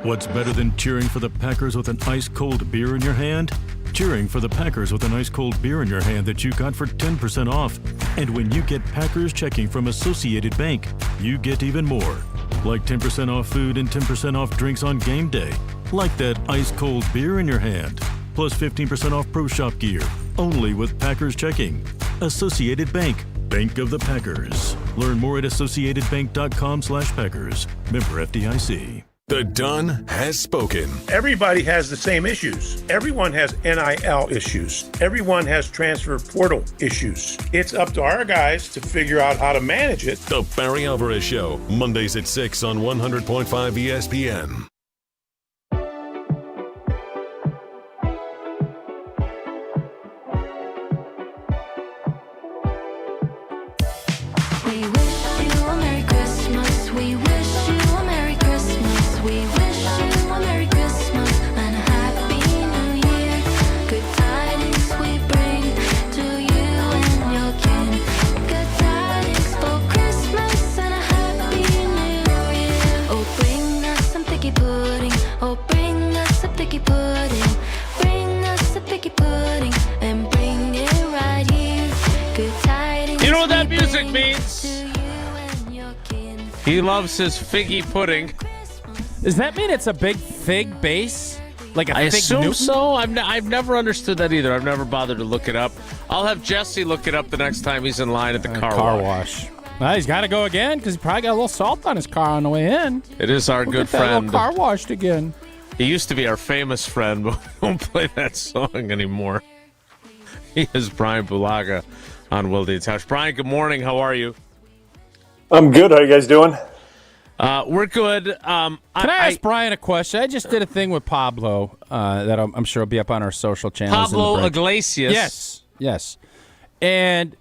What's better than cheering for the Packers with an ice-cold beer in your hand? Cheering for the Packers with an ice-cold beer in your hand that you got for 10% off. And when you get Packers checking from Associated Bank, you get even more. Like 10% off food and 10% off drinks on game day. Like that ice-cold beer in your hand. Plus 15% off Pro Shop gear. Only with Packers checking. Associated Bank. Bank of the Packers. Learn more at associatedbank.com/Packers. Member FDIC. The Don has spoken. Everybody has the same issues. Everyone has NIL issues. Everyone has transfer portal issues. It's up to our guys to figure out how to manage it. The Barry Alvarez Show, Mondays at 6 on 100.5 ESPN. Means he loves his figgy pudding. Does that mean it's a big fig base? Like a I fig assume Newton? so. I've never understood that either. I've never bothered to look it up. I'll have Jesse look it up the next time he's in line at the car wash. Well, he's got to go again because he probably got a little salt on his car on the way in. It is our good get that friend. little car washed again. He used to be our famous friend, but we don't play that song anymore. He is Bryan Bulaga on Wilde and Tausch. Bryan, good morning. How are you? I'm good. How you guys doing? We're good. Can I ask Bryan a question? I just did a thing with Pablo that I'm sure will be up on our social channels. Pablo Iglesias. Yes. And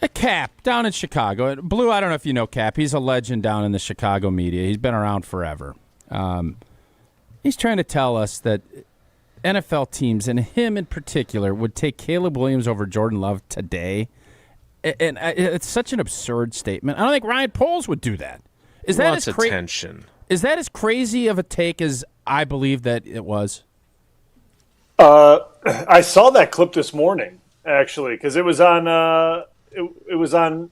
a Cap down in Chicago. Blue, I don't know if you know Cap. He's a legend down in the Chicago media. He's been around forever. He's trying to tell us that NFL teams, and him in particular, would take Caleb Williams over Jordan Love today. And it's such an absurd statement. I don't think Ryan Poles would do that. Is that as attention? Is that as crazy of a take as I believe that it was? I saw that clip this morning, actually, because it was on. It was on.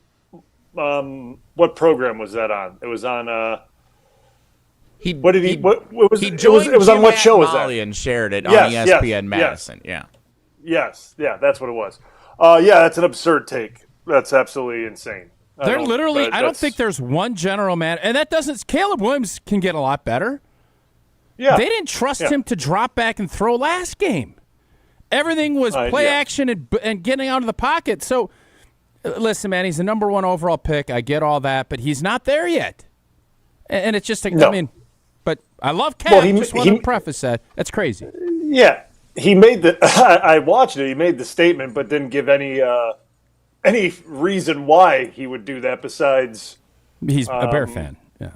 What program was that on? It was on. What did he? What was it? It was on what show was that? And shared it on ESPN Madison. Yes. Yes, that's what it was. Yeah, that's an absurd take. That's absolutely insane. They're literally. I don't think there's one general man, and that doesn't. Caleb Williams can get a lot better. Yeah, they didn't trust him to drop back and throw last game. Everything was play action and getting out of the pocket. So, listen, man, he's the number 1 overall pick. I get all that, but he's not there yet. And it's just, I mean, but I love Cap. Just want to preface that. That's crazy. Yeah, he made the. I watched it. He made the statement, but didn't give any reason why he would do that besides he's a Bear fan. Yeah,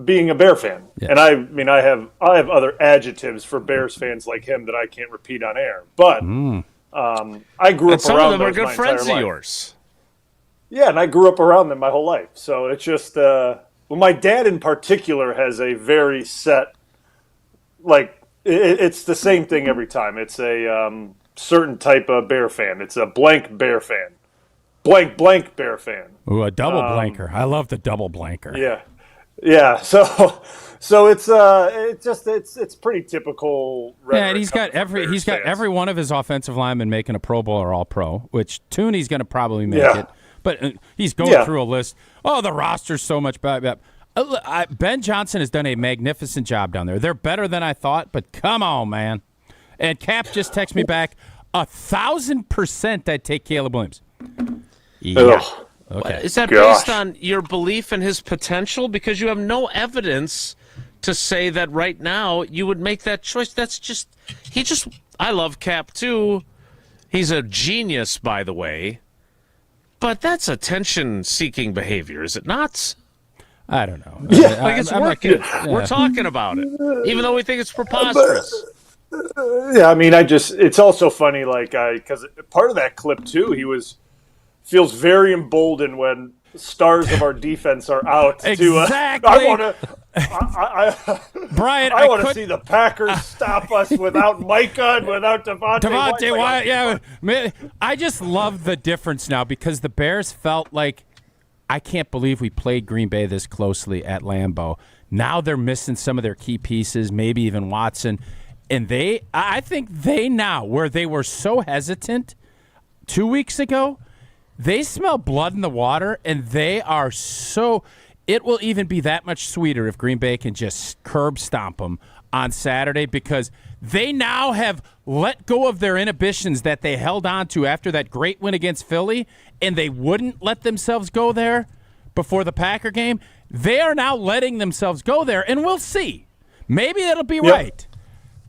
being a Bear fan. Yeah. And I mean, I have other adjectives for Bears fans like him that I can't repeat on air. But I grew up some around of them are those good my friends entire of life. yours. Yeah, and I grew up around them my whole life. So it's just, well, my dad in particular has a very set, like, it's the same thing every time. It's a certain type of Bear fan. It's a blank Bear fan. Blank Bear fan. Ooh, a double blanker. I love the double blanker. Yeah. Yeah, so it's pretty typical. Yeah, and he's got Bears fans. every one of his offensive linemen making a Pro Bowl or All Pro, which Tooney's going to probably make Yeah. it. But he's going Yeah. through a list. Oh, the roster's so much better. Ben Johnson has done a magnificent job down there. They're better than I thought, but come on, man. And Cap just texted me back, 1,000% I'd take Caleb Williams. Yeah. Okay. Is that based on your belief in his potential? Because you have no evidence to say that right now you would make that choice. That's just I love Cap too. He's a genius, by the way. But that's attention-seeking behavior, is it not? I don't know. Yeah. Like it's I'm not working. gonna- We're talking about it, even though we think it's preposterous. Yeah, I mean, it's also funny, like, because part of that clip too, feels very emboldened when stars of our defense are out. Exactly. I want to, Brian, I want to see the Packers stop us without Micah and without Devontae Wyatt. Yeah, man, I just love the difference now because the Bears felt like, I can't believe we played Green Bay this closely at Lambeau. Now they're missing some of their key pieces, maybe even Watson. And I think now, where they were so hesitant 2 weeks ago, they smell blood in the water, and they are so – it will even be that much sweeter if Green Bay can just curb stomp them on Saturday because they now have let go of their inhibitions that they held on to after that great win against Philly, and they wouldn't let themselves go there before the Packer game. They are now letting themselves go there, and we'll see. Maybe it'll be right.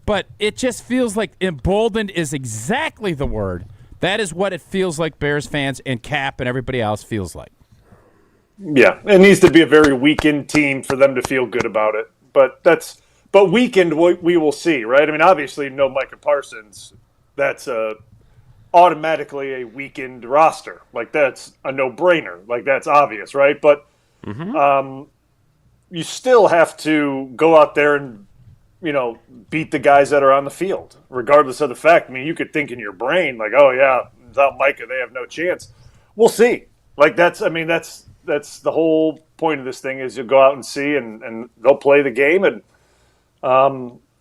But it just feels like emboldened is exactly the word. That is what it feels like Bears fans and Cap and everybody else feels like. Yeah, it needs to be a very weakened team for them to feel good about it. But weakened, we will see, right? I mean, obviously, no Micah Parsons. That's automatically a weakened roster. Like, that's a no-brainer. Like, that's obvious, right? But you still have to go out there and, beat the guys that are on the field, regardless of the fact. I mean, you could think in your brain, like, oh, yeah, without Micah, they have no chance. We'll see. Like, that's the whole point of this thing is you go out and see, and they'll play the game, and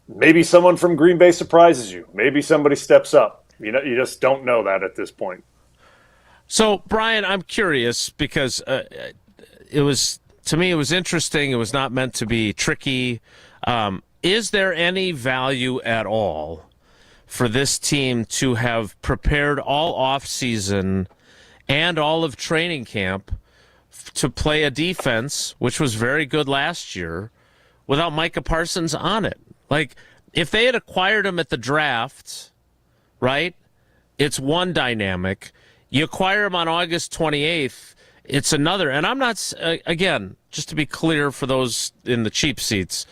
maybe someone from Green Bay surprises you. Maybe somebody steps up. You just don't know that at this point. So, Brian, I'm curious because it was interesting. It was not meant to be tricky. Is there any value at all for this team to have prepared all offseason and all of training camp to play a defense, which was very good last year, without Micah Parsons on it? Like, if they had acquired him at the draft, right, it's one dynamic. You acquire him on August 28th, it's another. And I'm not, again, just to be clear for those in the cheap seats,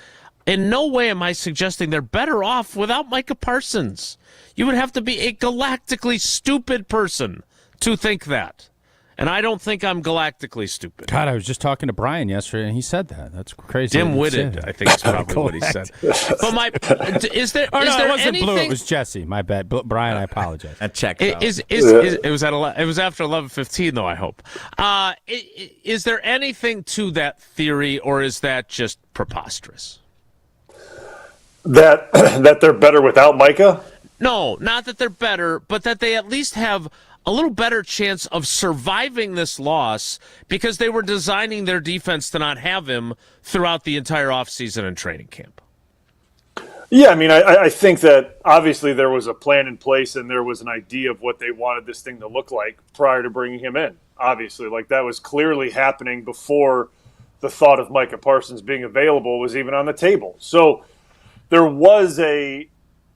in no way am I suggesting they're better off without Micah Parsons. You would have to be a galactically stupid person to think that. And I don't think I'm galactically stupid. God, I was just talking to Brian yesterday, and he said that. That's crazy. Dim-witted, I think is probably what he said. But is there it wasn't anything... Blue. It was Jesse. My bad. Brian, I apologize. That checks out. It was after 11:15, though, I hope. Is there anything to that theory, or is that just preposterous? That they're better without Micah? No, not that they're better, but that they at least have a little better chance of surviving this loss because they were designing their defense to not have him throughout the entire offseason and training camp. Yeah, I mean, I think that obviously there was a plan in place and there was an idea of what they wanted this thing to look like prior to bringing him in. Obviously, like that was clearly happening before the thought of Micah Parsons being available was even on the table. So there was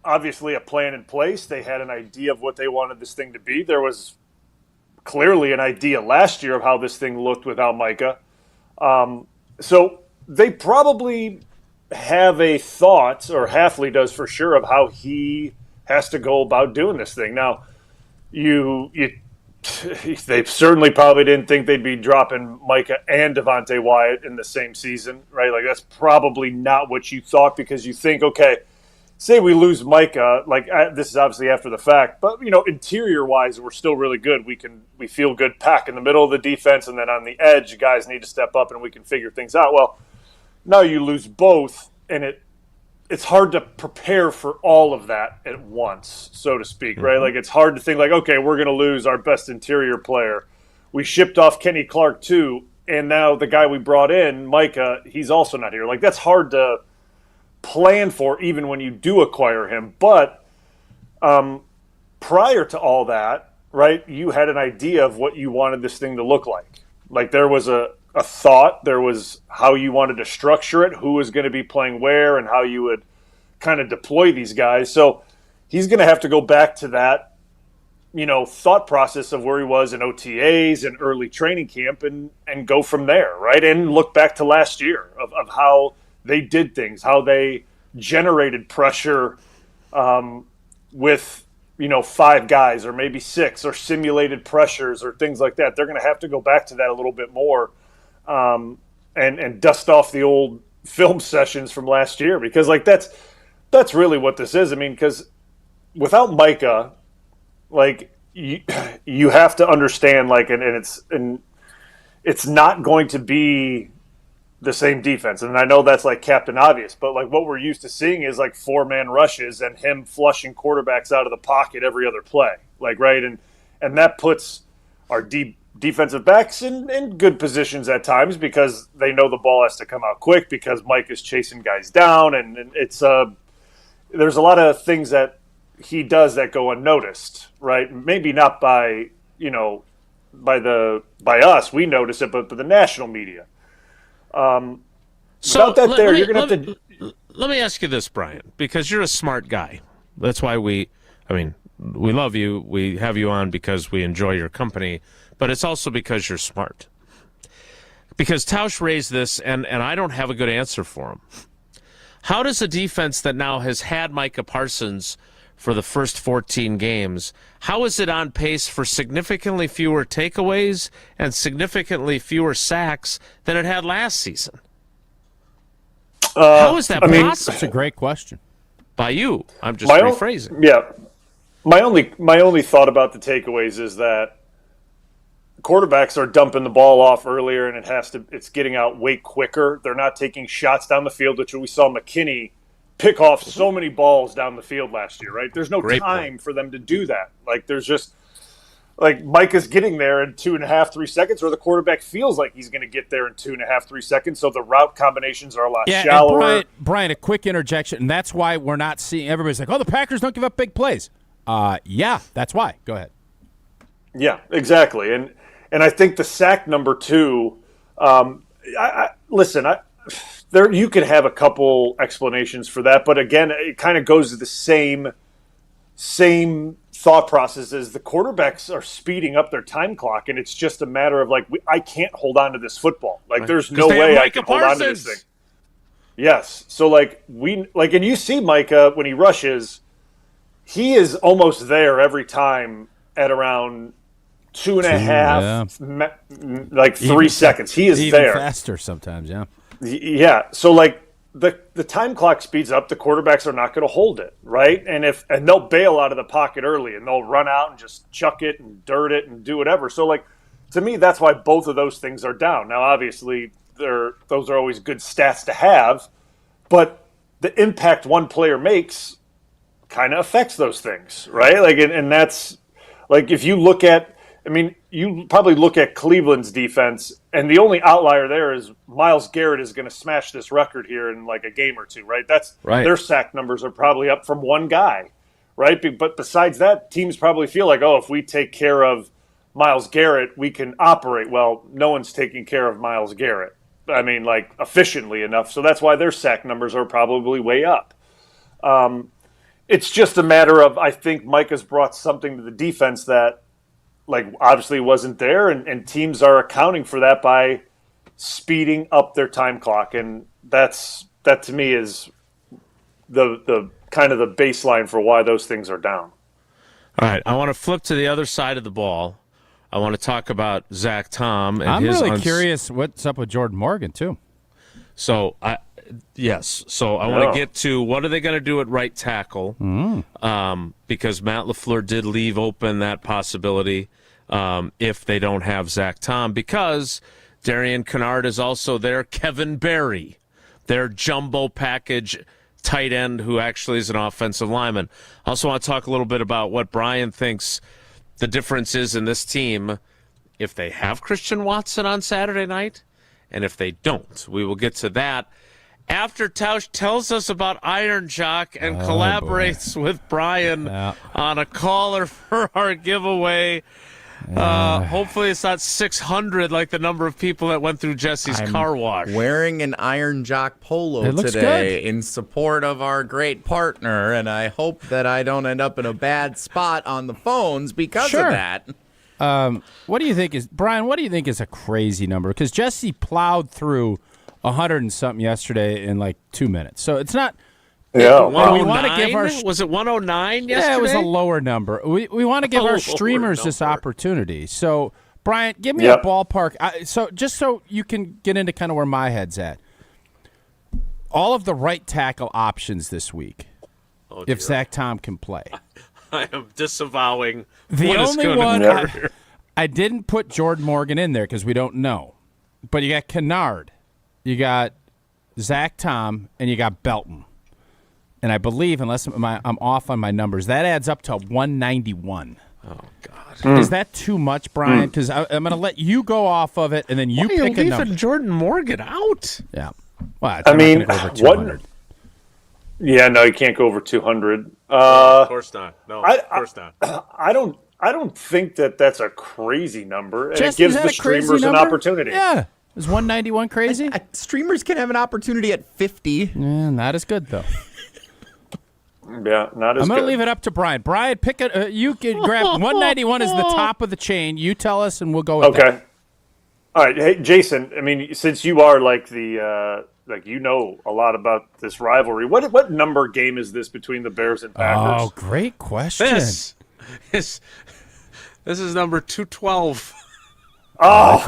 obviously a plan in place. They had an idea of what they wanted this thing to be. There was clearly an idea last year of how this thing looked without Micah. So they probably have a thought, or Hafley does for sure, of how he has to go about doing this thing. Now, they certainly probably didn't think they'd be dropping Micah and Devontae Wyatt in the same season, right? Like, that's probably not what you thought, because you think, okay, say we lose Micah, this is obviously after the fact, but interior wise, we're still really good. We feel good pack in the middle of the defense, and then on the edge, guys need to step up and we can figure things out. Well, now you lose both, and it's hard to prepare for all of that at once, so to speak, right? Like, it's hard to think okay, we're going to lose our best interior player. We shipped off Kenny Clark too, and now the guy we brought in, Micah, he's also not here. Like, that's hard to plan for even when you do acquire him. But prior to all that, right, you had an idea of what you wanted this thing to look like. Like, there was a thought, there was how you wanted to structure it, who was going to be playing where, and how you would kind of deploy these guys. So he's going to have to go back to that, thought process of where he was in OTAs and early training camp and go from there, right? And look back to last year of how they did things, how they generated pressure with, 5 guys or maybe 6, or simulated pressures or things like that. They're going to have to go back to that a little bit more and dust off the old film sessions from last year, because that's really what this is. I mean, because without Micah, you have to understand, and it's not going to be the same defense. And I know that's Captain Obvious, but what we're used to seeing is 4-man rushes and him flushing quarterbacks out of the pocket every other play, right? And that puts our defensive backs in good positions at times, because they know the ball has to come out quick, because Mike is chasing guys down, and it's there's a lot of things that he does that go unnoticed, right? Maybe not by us, we notice it, but the national media. So without that, you're going to have to. Let me ask you this, Brian, because you're a smart guy. That's why we love you. We have you on because we enjoy your company, but it's also because you're smart. Because Tausch raised this, and I don't have a good answer for him. How does a defense that now has had Micah Parsons for the first 14 games, how is it on pace for significantly fewer takeaways and significantly fewer sacks than it had last season? How is that possible? That's a great question. By you. I'm just rephrasing. My only thought about the takeaways is that quarterbacks are dumping the ball off earlier, and it's getting out way quicker. They're not taking shots down the field, which we saw McKinney pick off so many balls down the field last year, right? There's no time for them to do that. There's just Micah's getting there in 2.5, 3 seconds, or the quarterback feels like he's going to get there in 2.5, 3 seconds. So the route combinations are a lot shallower. Brian, a quick interjection, and that's why we're not seeing everybody's like, oh, the Packers don't give up big plays. Yeah, that's why. Go ahead. Yeah, exactly. And I think the sack number 2, there you could have a couple explanations for that, but again, it kind of goes to the same thought process as the quarterbacks are speeding up their time clock, and it's just a matter of I can't hold on to this football. There's no way I can hold on to this thing. Yes, so and you see Micah when he rushes, he is almost there every time at around 2.5, 3 seconds. He is even there faster sometimes. Yeah. Yeah, so the time clock speeds up, the quarterbacks are not going to hold it, right? And they'll bail out of the pocket early, and they'll run out and just chuck it and dirt it and do whatever. So to me, that's why both of those things are down. Now, obviously, those are always good stats to have, but the impact one player makes kind of affects those things, right? And that's if you look at. You probably look at Cleveland's defense, and the only outlier there is Myles Garrett is going to smash this record here in a game or two, right? That's right. Their sack numbers are probably up from one guy, right? But besides that, teams probably feel if we take care of Myles Garrett, we can operate. Well, no one's taking care of Myles Garrett. Efficiently enough. So that's why their sack numbers are probably way up. It's just a matter of, I think Micah's brought something to the defense that obviously wasn't there, and teams are accounting for that by speeding up their time clock, and that to me is the kind of the baseline for why those things are down. All right, I want to flip to the other side of the ball. I want to talk about Zach Tom. And I'm his really curious what's up with Jordan Morgan, too. So, I want to get to what are they going to do at right tackle, because Matt LaFleur did leave open that possibility if they don't have Zach Tom, because Darian Kennard is also there. Kevin Berry, their jumbo package tight end who actually is an offensive lineman. I also want to talk a little bit about what Bryan thinks the difference is in this team if they have Christian Watson on Saturday night and if they don't. We will get to that after Tausch tells us about Iron Jock and collaborates with Bryan on a caller for our giveaway. Hopefully it's not 600 like the number of people that went through Jesse's car wash. Wearing an Iron Jock polo today in support of our great partner, and I hope that I don't end up in a bad spot on the phones because of that. What do you think Bryan, what do you think is a crazy number? Because Jesse plowed through 100 and something yesterday in like 2 minutes. So it's not... Yeah, we want to give our was it 109 yesterday? Yeah, it was a lower number. We want to give our streamers this opportunity. So, Bryan, give me a ballpark. So you can get into kind of where my head's at. All of the right tackle options this week, if Zach Tom can play. I am disavowing. The only one I didn't put Jordan Morgan in there because we don't know, but you got Kennard, you got Zach Tom, and you got Belton. And I believe, unless I'm off on my numbers, that adds up to 191. Oh, God. Is that too much, Bryan? Because I'm going to let you go off of it, and then you pick a number. Jordan Morgan out? Yeah. Well, I mean, go over 200. Yeah, no, you can't go over 200. Of course not. No, of course not. I don't think that's a crazy number, and Jesse, it gives the streamers an opportunity. Yeah. Is 191 crazy? Streamers can have an opportunity at 50. Yeah, not as good, though. Yeah, not as I'm going good. to leave it up to Bryan. Bryan, pick it. You can grab 191 is the top of the chain. You tell us, and we'll go with that. Okay. All right. Hey, Jason, I mean, since you are like the you know a lot about this rivalry, what number game is this between the Bears and Packers? Oh, great question. This is number 212. Oh,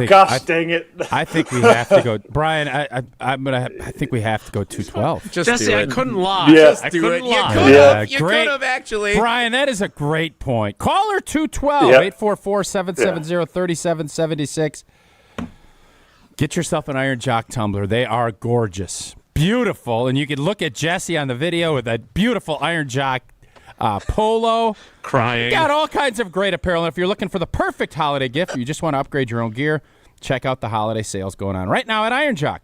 dang it! I think we have to go, Bryan. I think we have to go 212. Jesse, I couldn't lie. Yeah. I couldn't lie. You could have actually. Bryan, that is a great point. Caller 212 844-770-3776. Get yourself an Iron Jock tumbler. They are gorgeous, beautiful, and you can look at Jesse on the video with that beautiful Iron Jock polo. Crying. You got all kinds of great apparel. And if you're looking for the perfect holiday gift, or you just want to upgrade your own gear, check out the holiday sales going on right now at Iron Jock.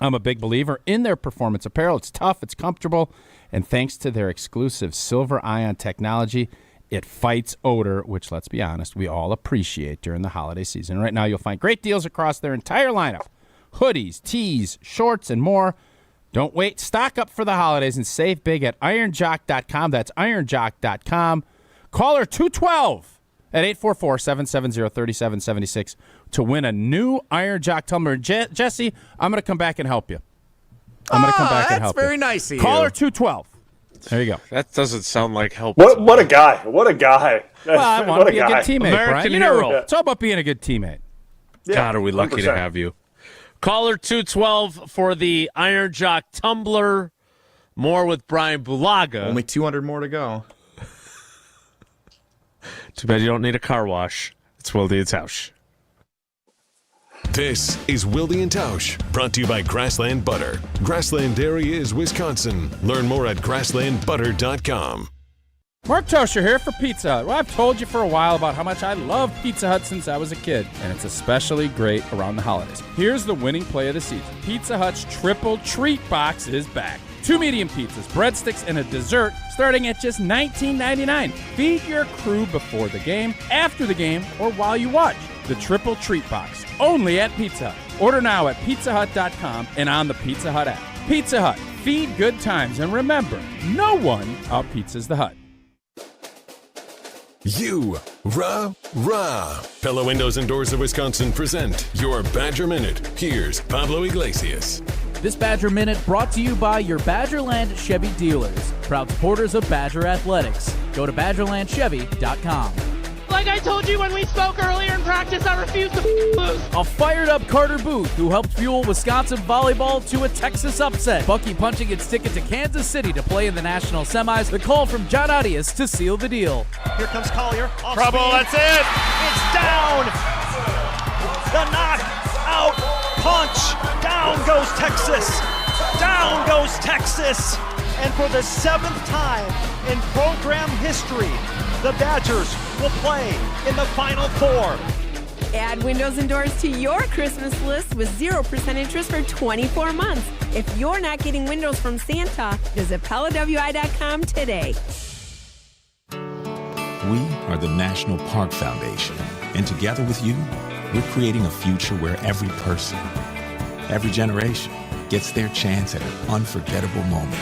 I'm a big believer in their performance apparel. It's tough, it's comfortable, and thanks to their exclusive silver ion technology, it fights odor, which, let's be honest, we all appreciate during the holiday season. Right now, you'll find great deals across their entire lineup. Hoodies, tees, shorts, and more. Don't wait. Stock up for the holidays and save big at ironjock.com. That's ironjock.com. Caller 212 at 844-770-3776 to win a new Iron Jock tumbler. Jesse, I'm going to come back and help you. That's very nice of you. Caller 212. There you go. That doesn't sound like help. What a guy! What a guy! Well, I want to be a good teammate, American Bryan. hero. It's all about being a good teammate. Yeah, God, are we lucky 100%. to have you. Caller 212 for the Iron Jock tumbler. More with Bryan Bulaga. Only 200 more to go. Too bad you don't need a car wash. It's Wilde and Tausch. This is Wilde and Tausch, brought to you by Grassland Butter. Grassland Dairy is Wisconsin. Learn more at grasslandbutter.com. Mark Tosher here for Pizza Hut. Well, I've told you for a while about how much I love Pizza Hut since I was a kid, and it's especially great around the holidays. Here's the winning play of the season. Pizza Hut's Triple Treat Box is back. 2 medium pizzas, breadsticks, and a dessert starting at just $19.99. Feed your crew before the game, after the game, or while you watch. The Triple Treat Box, only at Pizza Hut. Order now at pizzahut.com and on the Pizza Hut app. Pizza Hut, feed good times, and remember, no one out-pizzas the Hut. Pella Windows and Doors of Wisconsin present your Badger Minute. Here's Pablo Iglesias. This Badger Minute brought to you by your Badgerland Chevy dealers, proud supporters of Badger Athletics. Go to BadgerlandChevy.com. Like I told you when we spoke earlier in practice, I refuse to lose. A fired-up Carter Booth, who helped fuel Wisconsin volleyball to a Texas upset. Bucky punching its ticket to Kansas City to play in the national semis. The call from John Arias to seal the deal. Here comes Collier. Trouble, that's it. It's down. The knock-out punch. Down goes Texas. Down goes Texas. And for the 7th time in program history, the Badgers will play in the Final Four. Add windows and doors to your Christmas list with 0% interest for 24 months. If you're not getting windows from Santa, visit PellaWI.com today. We are the National Park Foundation, and together with you, we're creating a future where every person, every generation gets their chance at an unforgettable moment.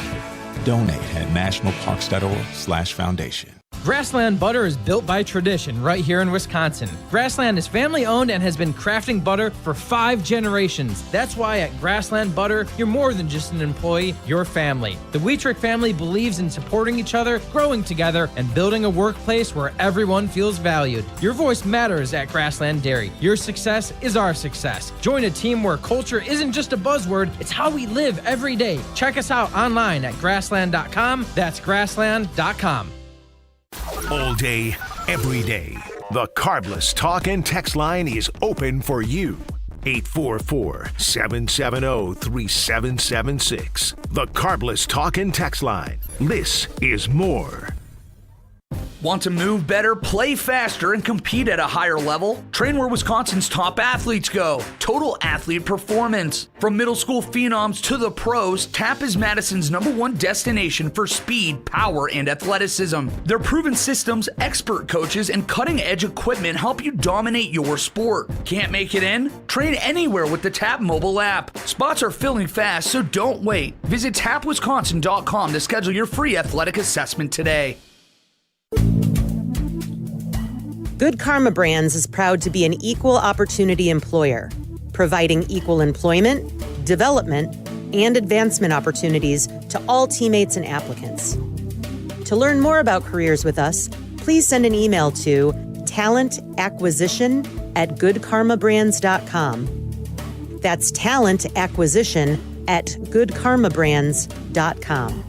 Donate at nationalparks.org/foundation. Grassland butter is built by tradition right here in Wisconsin. Grassland is family owned and has been crafting butter for 5 generations. That's why at Grassland Butter, you're more than just an employee, you're family. The Wietrich family believes in supporting each other, growing together, and building a workplace where everyone feels valued. Your voice matters at Grassland Dairy. Your success is our success. Join a team where culture isn't just a buzzword, it's how we live every day. Check us out online at grassland.com. That's grassland.com. All day, every day, the Carbless Talk and Text line is open for you. 844-770-3776. The Carbless Talk and Text line. This is more. Want to move better, play faster, and compete at a higher level? Train where Wisconsin's top athletes go. Total Athlete Performance. From middle school phenoms to the pros, TAP is Madison's #1 destination for speed, power, and athleticism. Their proven systems, expert coaches, and cutting-edge equipment help you dominate your sport. Can't make it in? Train anywhere with the TAP mobile app. Spots are filling fast, so don't wait. Visit tapwisconsin.com to schedule your free athletic assessment today. Good Karma Brands is proud to be an equal opportunity employer, providing equal employment, development, and advancement opportunities to all teammates and applicants. To learn more about careers with us, please send an email to talentacquisition@goodkarmabrands.com. That's talentacquisition@goodkarmabrands.com.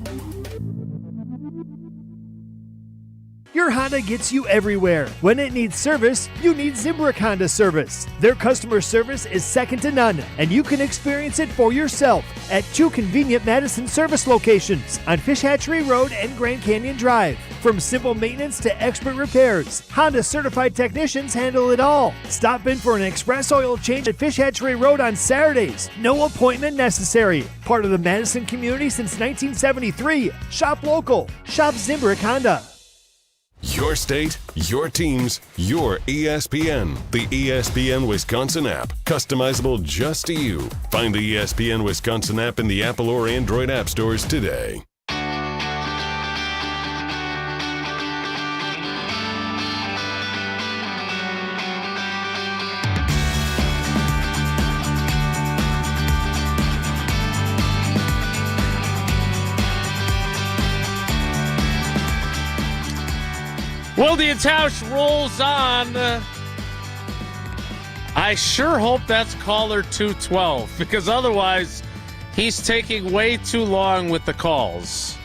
Your Honda gets you everywhere. When it needs service, you need Zimbrick Honda service. Their customer service is second to none, and you can experience it for yourself at 2 convenient Madison service locations on Fish Hatchery Road and Grand Canyon Drive. From simple maintenance to expert repairs, Honda certified technicians handle it all. Stop in for an express oil change at Fish Hatchery Road on Saturdays. No appointment necessary. Part of the Madison community since 1973. Shop local. Shop Zimbrick Honda. Your state, your teams, your ESPN. The ESPN Wisconsin app. Customizable just to you. Find the ESPN Wisconsin app in the Apple or Android app stores today. Wilde and Tausch rolls on. I sure hope that's caller 212, because otherwise he's taking way too long with the calls.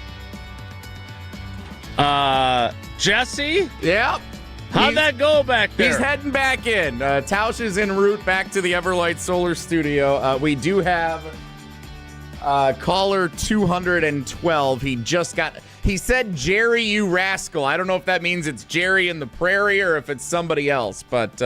Jesse? Yep. How'd that go back there? He's heading back in. Tausch is en route back to the Everlight Solar Studio. We do have caller 212. He said, Jerry, you rascal. I don't know if that means it's Jerry in the prairie or if it's somebody else, but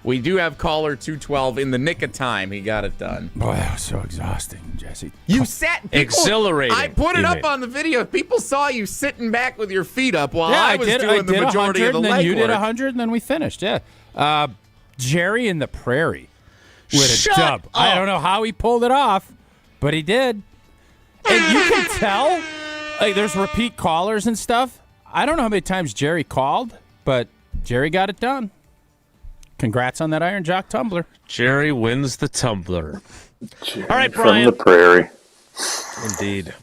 we do have caller 212 in the nick of time. He got it done. Boy, that was so exhausting, Jesse. You sat... Exhilarating. I put it up on the video. People saw you sitting back with your feet up while I was doing the majority of the legwork. You did 100, and then we finished, yeah. Jerry in the prairie with a dub. Up. I don't know how he pulled it off, but he did. And you can tell... Like, there's repeat callers and stuff. I don't know how many times Jerry called, but Jerry got it done. Congrats on that Iron Jock tumbler. Jerry wins the tumbler. Jerry All right, from Brian. the prairie. Indeed.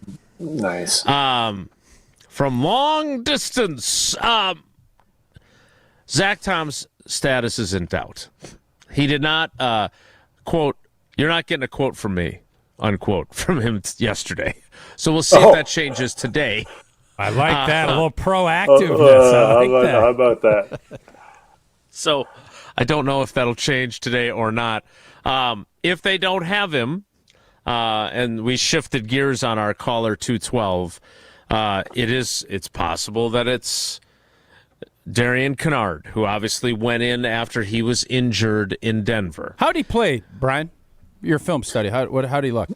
Nice. From long distance, Zach Tom's status is in doubt. He did not quote, "You're not getting a quote from me," unquote, from him yesterday. So we'll see if that changes today. I like that. A little proactiveness. How about that? So I don't know if that'll change today or not. If they don't have him, and we shifted gears on our caller 212, it's possible that it's Darian Kennard, who obviously went in after he was injured in Denver. How'd he play, Brian? Your film study. How'd he look?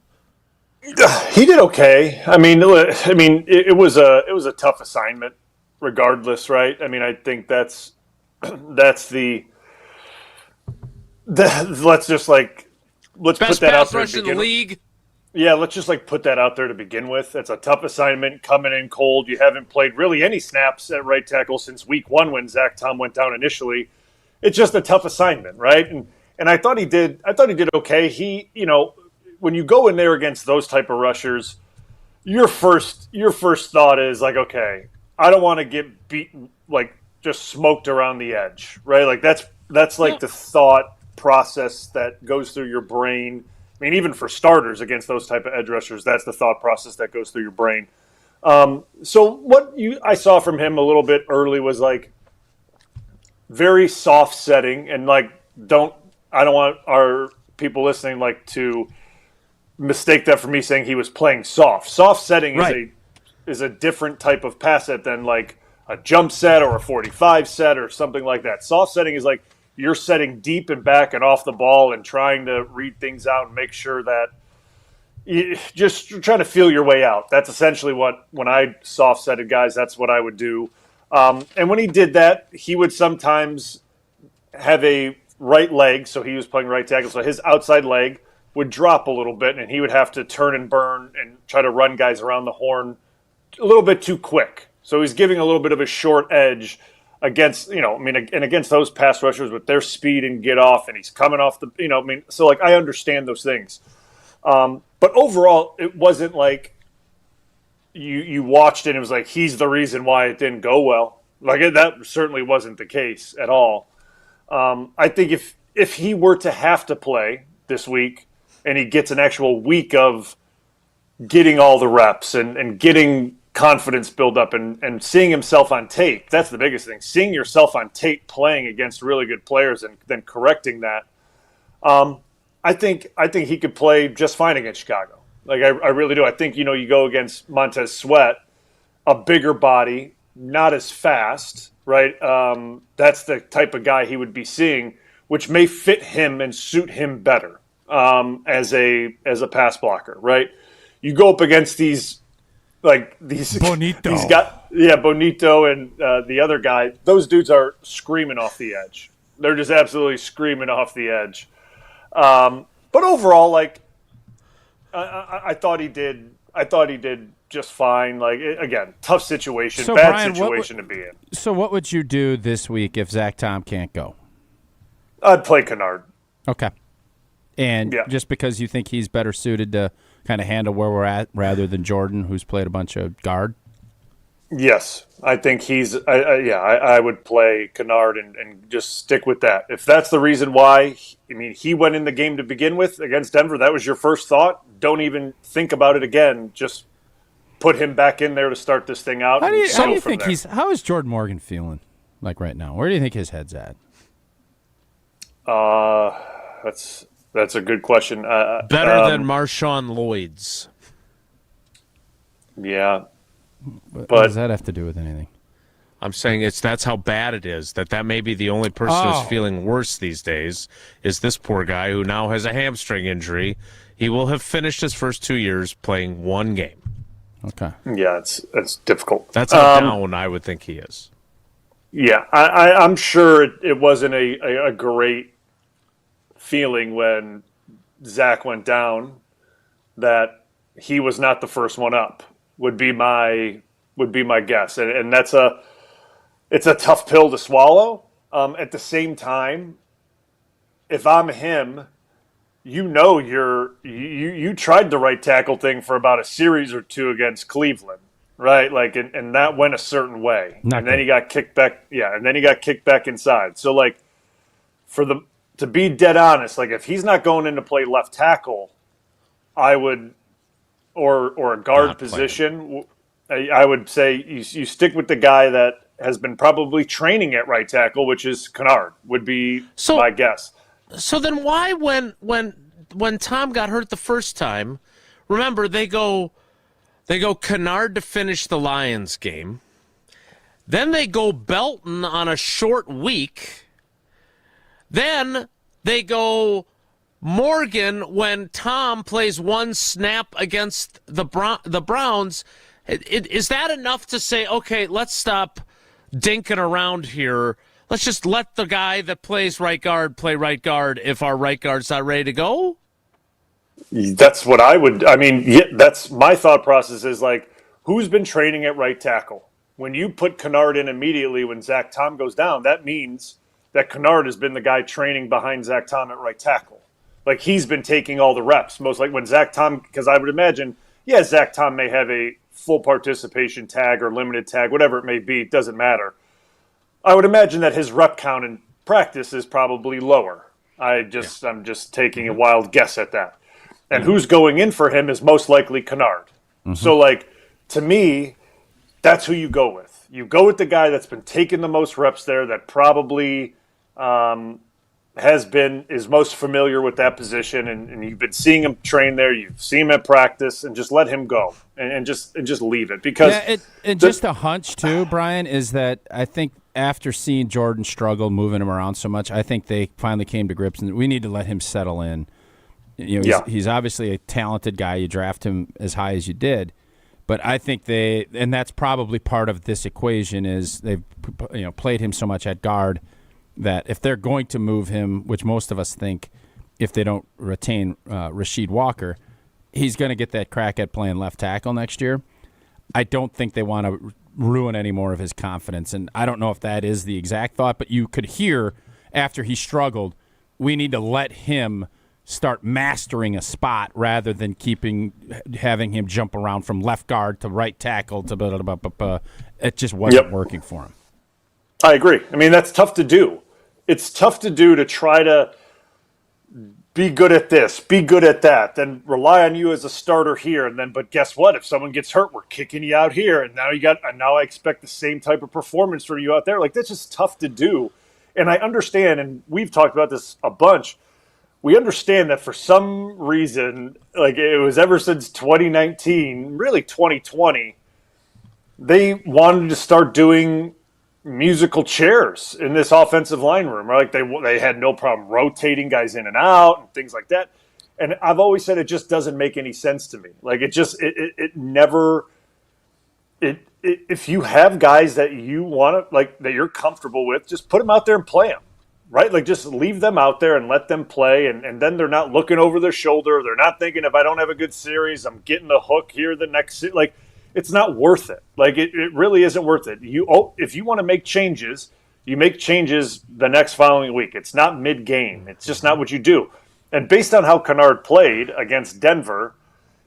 He did okay. I mean, it was a tough assignment, regardless, right? I mean, I think let's Best put that out pass there rush in the league. Yeah, let's just put that out there to begin with. It's a tough assignment, coming in cold. You haven't played really any snaps at right tackle since week 1 when Zach Tom went down initially. It's just a tough assignment, right? And I thought he did okay. He, when you go in there against those type of rushers, your first thought is okay, I don't want to get beaten, just smoked around the edge, right? That's the thought process that goes through your brain. I mean, even for starters against those type of edge rushers, that's the thought process that goes through your brain. So what I saw from him a little bit early was very soft setting, and I don't want our people listening to mistake that for me saying he was playing soft. Soft setting is a different type of pass set than a jump set or a 45 set or something like that. Soft setting is you're setting deep and back and off the ball and trying to read things out and make sure that you're trying to feel your way out. That's essentially when I soft setted guys, that's what I would do. And when he did that, he would sometimes have a right leg, so he was playing right tackle, so his outside leg would drop a little bit, and he would have to turn and burn and try to run guys around the horn a little bit too quick. So he's giving a little bit of a short edge against, and against those pass rushers with their speed and get off, and he's coming off the, so I understand those things. But overall, it wasn't you watched it and it was he's the reason why it didn't go well. That certainly wasn't the case at all. I think if he were to have to play this week and he gets an actual week of getting all the reps and getting confidence build up and seeing himself on tape, that's the biggest thing. Seeing yourself on tape playing against really good players and then correcting that. I think he could play just fine against Chicago. I really do. I think, you go against Montez Sweat, a bigger body, not as fast, right? That's the type of guy he would be seeing, which may fit him and suit him better as a pass blocker, right? You go up against these Bonito. Bonito and the other guy. Those dudes are screaming off the edge. They're just absolutely screaming off the edge. But overall, I thought he did. I thought he did just fine. Again, tough situation, so bad Brian, situation to be in. So what would you do this week if Zach Tom can't go? I'd play Kennard. Okay. And just because you think he's better suited to kind of handle where we're at rather than Jordan, who's played a bunch of guard? Yes, I think he's I would play Kennard and just stick with that. If that's the reason why, he went in the game to begin with against Denver, that was your first thought, don't even think about it again. Just put him back in there to start this thing out. How do you think how is Jordan Morgan feeling right now? Where do you think his head's at? That's a good question. Better than Marshawn Lloyd's. Yeah. What does that have to do with anything? I'm saying that's how bad it is. That may be the only person who's feeling worse these days is this poor guy who now has a hamstring injury. He will have finished his first 2 years playing one game. Okay. Yeah, it's difficult. That's how down I would think he is. Yeah, I'm sure it wasn't a great feeling when Zach went down that he was not the first one up. Would be my guess, and it's a tough pill to swallow. At the same time, if I'm him, you tried the right tackle thing for about a series or two against Cleveland, right? Like, and that went a certain way, and then he got kicked back. Yeah, and then he got kicked back inside. So, like, to be dead honest, like, if he's not going in to play left tackle, I would, or a guard position, I would say you stick with the guy that has been probably training at right tackle, which is Kennard, would be my guess. So then why, when Tom got hurt the first time, remember they go Kennard to finish the Lions game. Then they go Belton on a short week. Then they go Morgan when Tom plays one snap against the Browns. Is that enough to say, okay, let's stop dinking around here? Let's just let the guy that plays right guard play right guard if our right guard's not ready to go? That's what I would – I mean, that's my thought process is, like, who's been training at right tackle? When you put Kennard in immediately when Zach Tom goes down, that means that Kennard has been the guy training behind Zach Tom at right tackle. Like, he's been taking all the reps. Most like when Zach Tom – because I would imagine, Zach Tom may have a full participation tag or limited tag, whatever it may be. It doesn't matter. I would imagine that his rep count in practice is probably lower. I'm just taking a wild guess at that. And who's going in for him is most likely Kennard. Mm-hmm. So, like, to me, that's who you go with. You go with the guy that's been taking the most reps there, that probably is most familiar with that position, and you've been seeing him train there. You've seen him at practice, and just let him go and just leave it. Because just a hunch too, Brian, is that I think after seeing Jordan struggle moving him around so much, I think they finally came to grips, and we need to let him settle in. He's obviously a talented guy. You draft him as high as you did, but I think and that's probably part of this equation is they've played him so much at guard that if they're going to move him, which most of us think if they don't retain Rasheed Walker, he's going to get that crack at playing left tackle next year. I don't think they want to ruin any more of his confidence, and I don't know if that is the exact thought, but you could hear after he struggled, we need to let him start mastering a spot rather than having him jump around from left guard to right tackle to blah, blah, blah, blah. It just wasn't working for him. I agree. I mean, that's tough to do. It's tough to do to try to be good at this, be good at that, then rely on you as a starter here, but guess what? If someone gets hurt, we're kicking you out here, and now I expect the same type of performance from you out there. Like, that's just tough to do. And I understand, and we've talked about this a bunch. We understand that for some reason, like it was ever since 2019, really 2020, they wanted to start doing musical chairs in this offensive line room. Right? Like they had no problem rotating guys in and out and things like that. And I've always said it just doesn't make any sense to me. Like it never. If you have guys that you want to that you're comfortable with, just put them out there and play them. Right? Like, just leave them out there and let them play, and then they're not looking over their shoulder. They're not thinking, if I don't have a good series, I'm getting a hook here the next – like, it's not worth it. Like, it really isn't worth it. If you want to make changes, you make changes the next following week. It's not mid-game. It's just not what you do. And based on how Kennard played against Denver,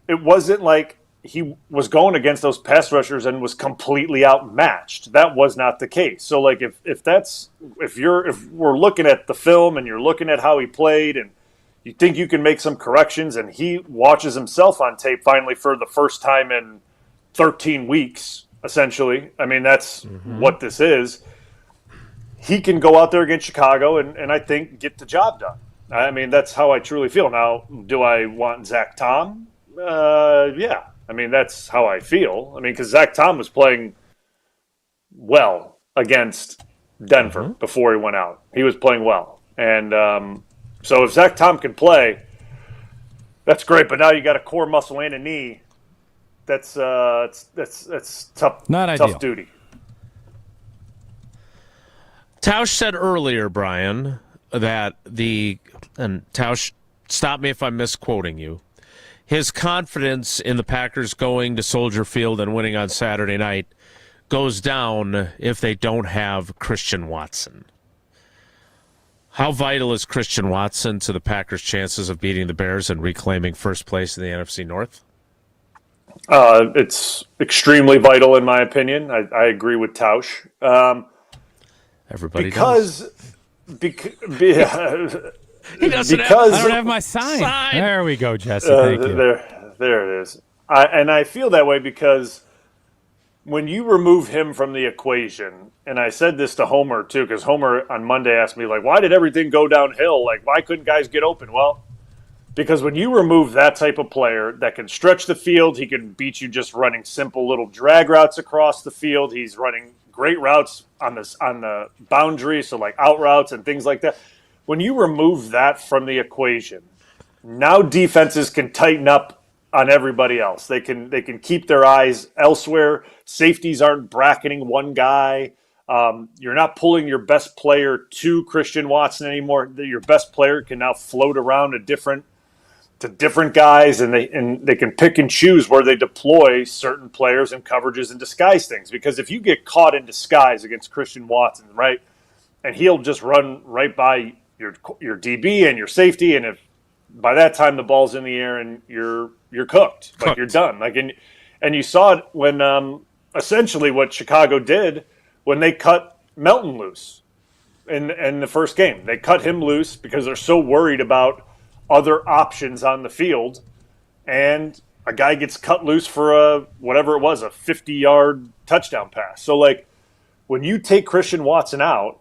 it wasn't like he was going against those pass rushers and was completely outmatched. That was not the case. So, like, if we're looking at the film and you're looking at how he played and you think you can make some corrections, and he watches himself on tape finally for the first time in 13 weeks, essentially. I mean, that's what this is. He can go out there against Chicago and I think get the job done. I mean, that's how I truly feel. Now, do I want Zach Tom? Yeah. I mean, that's how I feel. I mean, because Zach Tom was playing well against Denver before he went out. He was playing well. And so if Zach Tom can play, that's great. But now you got a core muscle and a knee. That's tough. Not ideal. Tough duty. Tausch said earlier, Brian, that and Tausch, stop me if I'm misquoting you, his confidence in the Packers going to Soldier Field and winning on Saturday night goes down if they don't have Christian Watson. How vital is Christian Watson to the Packers' chances of beating the Bears and reclaiming first place in the NFC North? It's extremely vital, in my opinion. I agree with Tausch. Everybody does. Because he doesn't I don't have my sign. There we go, Jesse. Thank you. There it is. And I feel that way because when you remove him from the equation, and I said this to Homer too, because Homer on Monday asked me, like, why did everything go downhill? Like, why couldn't guys get open? Well, because when you remove that type of player that can stretch the field, he can beat you just running simple little drag routes across the field. He's running great routes on the boundary, so like out routes and things like that. When you remove that from the equation, now defenses can tighten up on everybody else. They can keep their eyes elsewhere. Safeties aren't bracketing one guy. You're not pulling your best player to Christian Watson anymore. Your best player can now float around to different guys, and they can pick and choose where they deploy certain players and coverages and disguise things. Because if you get caught in disguise against Christian Watson, right, and he'll just run right by your DB and your safety, and if by that time the ball's in the air and you're cooked. Like you're done. Like and you saw it when essentially what Chicago did when they cut Melton loose in the first game. They cut him loose because they're so worried about other options on the field, and a guy gets cut loose for a 50-yard touchdown pass. So like when you take Christian Watson out,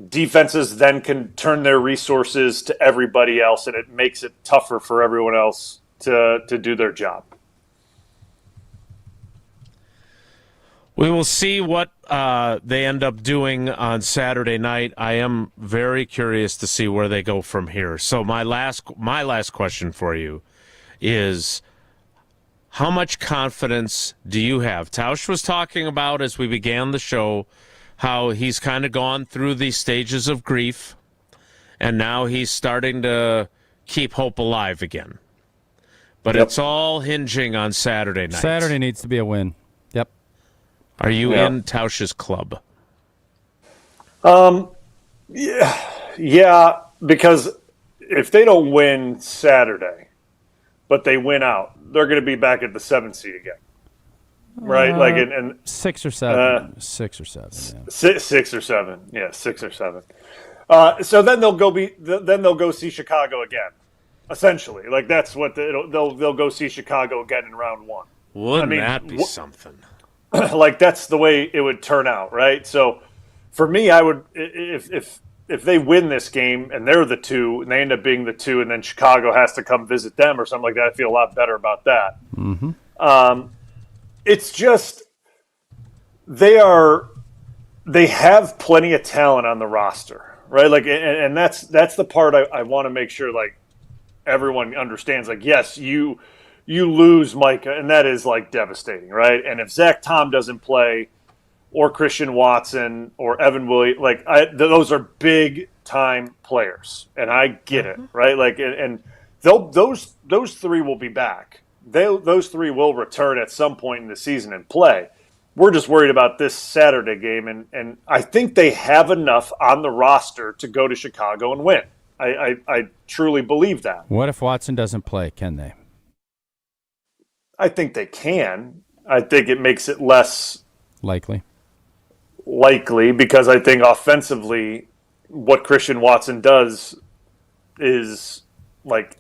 defenses then can turn their resources to everybody else, and it makes it tougher for everyone else to do their job. We will see what they end up doing on Saturday night. I am very curious to see where they go from here. So my last question for you is, how much confidence do you have? Tausch was talking about, as we began the show, how he's kind of gone through these stages of grief, and now he's starting to keep hope alive again. But it's all hinging on Saturday night. Saturday needs to be a win. Yep. Are you in Tausch's club? Yeah, because if they don't win Saturday, but they win out, they're going to be back at the 7th seed again. Right, like and 6 or 7, 6 or 7, yeah. 6 or 7, yeah, 6 or 7. So then they'll go see Chicago again, essentially. Like that's what they'll go see Chicago again in round 1. Wouldn't that be something? Like that's the way it would turn out, right? So for me, I would if they win this game and they're the 2 and they end up being the 2, and then Chicago has to come visit them or something like that, I feel a lot better about that. Mm-hmm. It's just they have plenty of talent on the roster, right? Like, and that's the part I want to make sure like everyone understands. Like, yes, you lose Micah, and that is like devastating, right? And if Zach Tom doesn't play, or Christian Watson, or Evan Williams, like those are big time players, and I get it, right? Like, and those 3 will be back. Those 3 will return at some point in the season and play. We're just worried about this Saturday game, and I think they have enough on the roster to go to Chicago and win. I truly believe that. What if Watson doesn't play? Can they? I think they can. I think it makes it less likely because I think offensively what Christian Watson does is like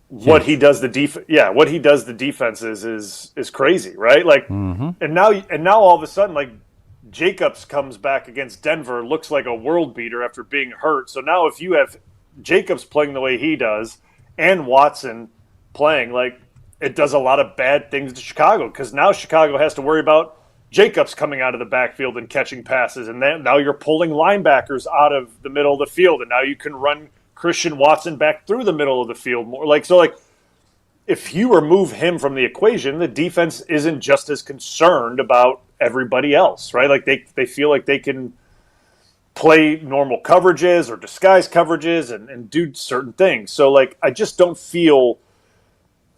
what he does the defense is crazy, right? Like, and now all of a sudden, like Jacobs comes back against Denver, looks like a world beater after being hurt. So now if you have Jacobs playing the way he does and Watson playing, like it does a lot of bad things to Chicago, because now Chicago has to worry about Jacobs coming out of the backfield and catching passes, and then now you're pulling linebackers out of the middle of the field, and now you can run Christian Watson back through the middle of the field more. Like, so like if you remove him from the equation, the defense isn't just as concerned about everybody else, right? Like they feel like they can play normal coverages or disguise coverages and do certain things. So like I just don't feel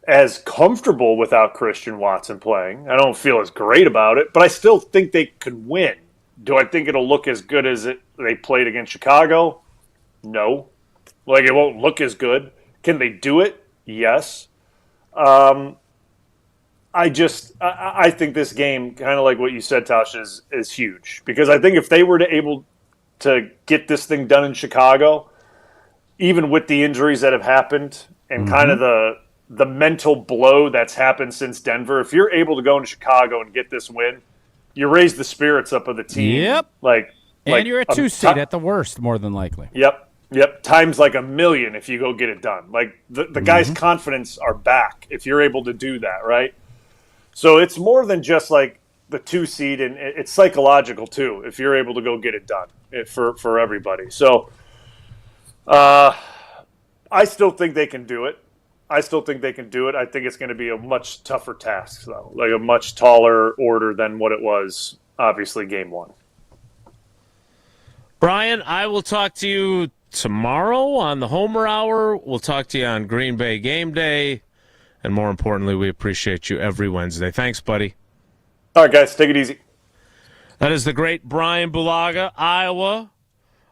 as comfortable without Christian Watson playing. I don't feel as great about it, but I still think they could win. Do I think it'll look as good as they played against Chicago? No. Like, it won't look as good. Can they do it? Yes. I think this game, kind of like what you said, Tausch, is huge. Because I think if they were able to get this thing done in Chicago, even with the injuries that have happened and kind of the mental blow that's happened since Denver, if you're able to go into Chicago and get this win, you raise the spirits up of the team. Yep. And you're a 2 seed at the worst, more than likely. Yep. Times like 1,000,000 if you go get it done. Like, the guys' confidence are back if you're able to do that, right? So it's more than just like the 2 seed, and it's psychological too if you're able to go get it done for everybody. So I still think they can do it. I think it's going to be a much tougher task, though, like a much taller order than what it was, obviously, game 1. Bryan, I will talk to you tomorrow on the Homer Hour. We'll talk to you on Green Bay game day. And more importantly, we appreciate you every Wednesday. Thanks, buddy. All right, guys, take it easy. That is the great Bryan Bulaga, Iowa,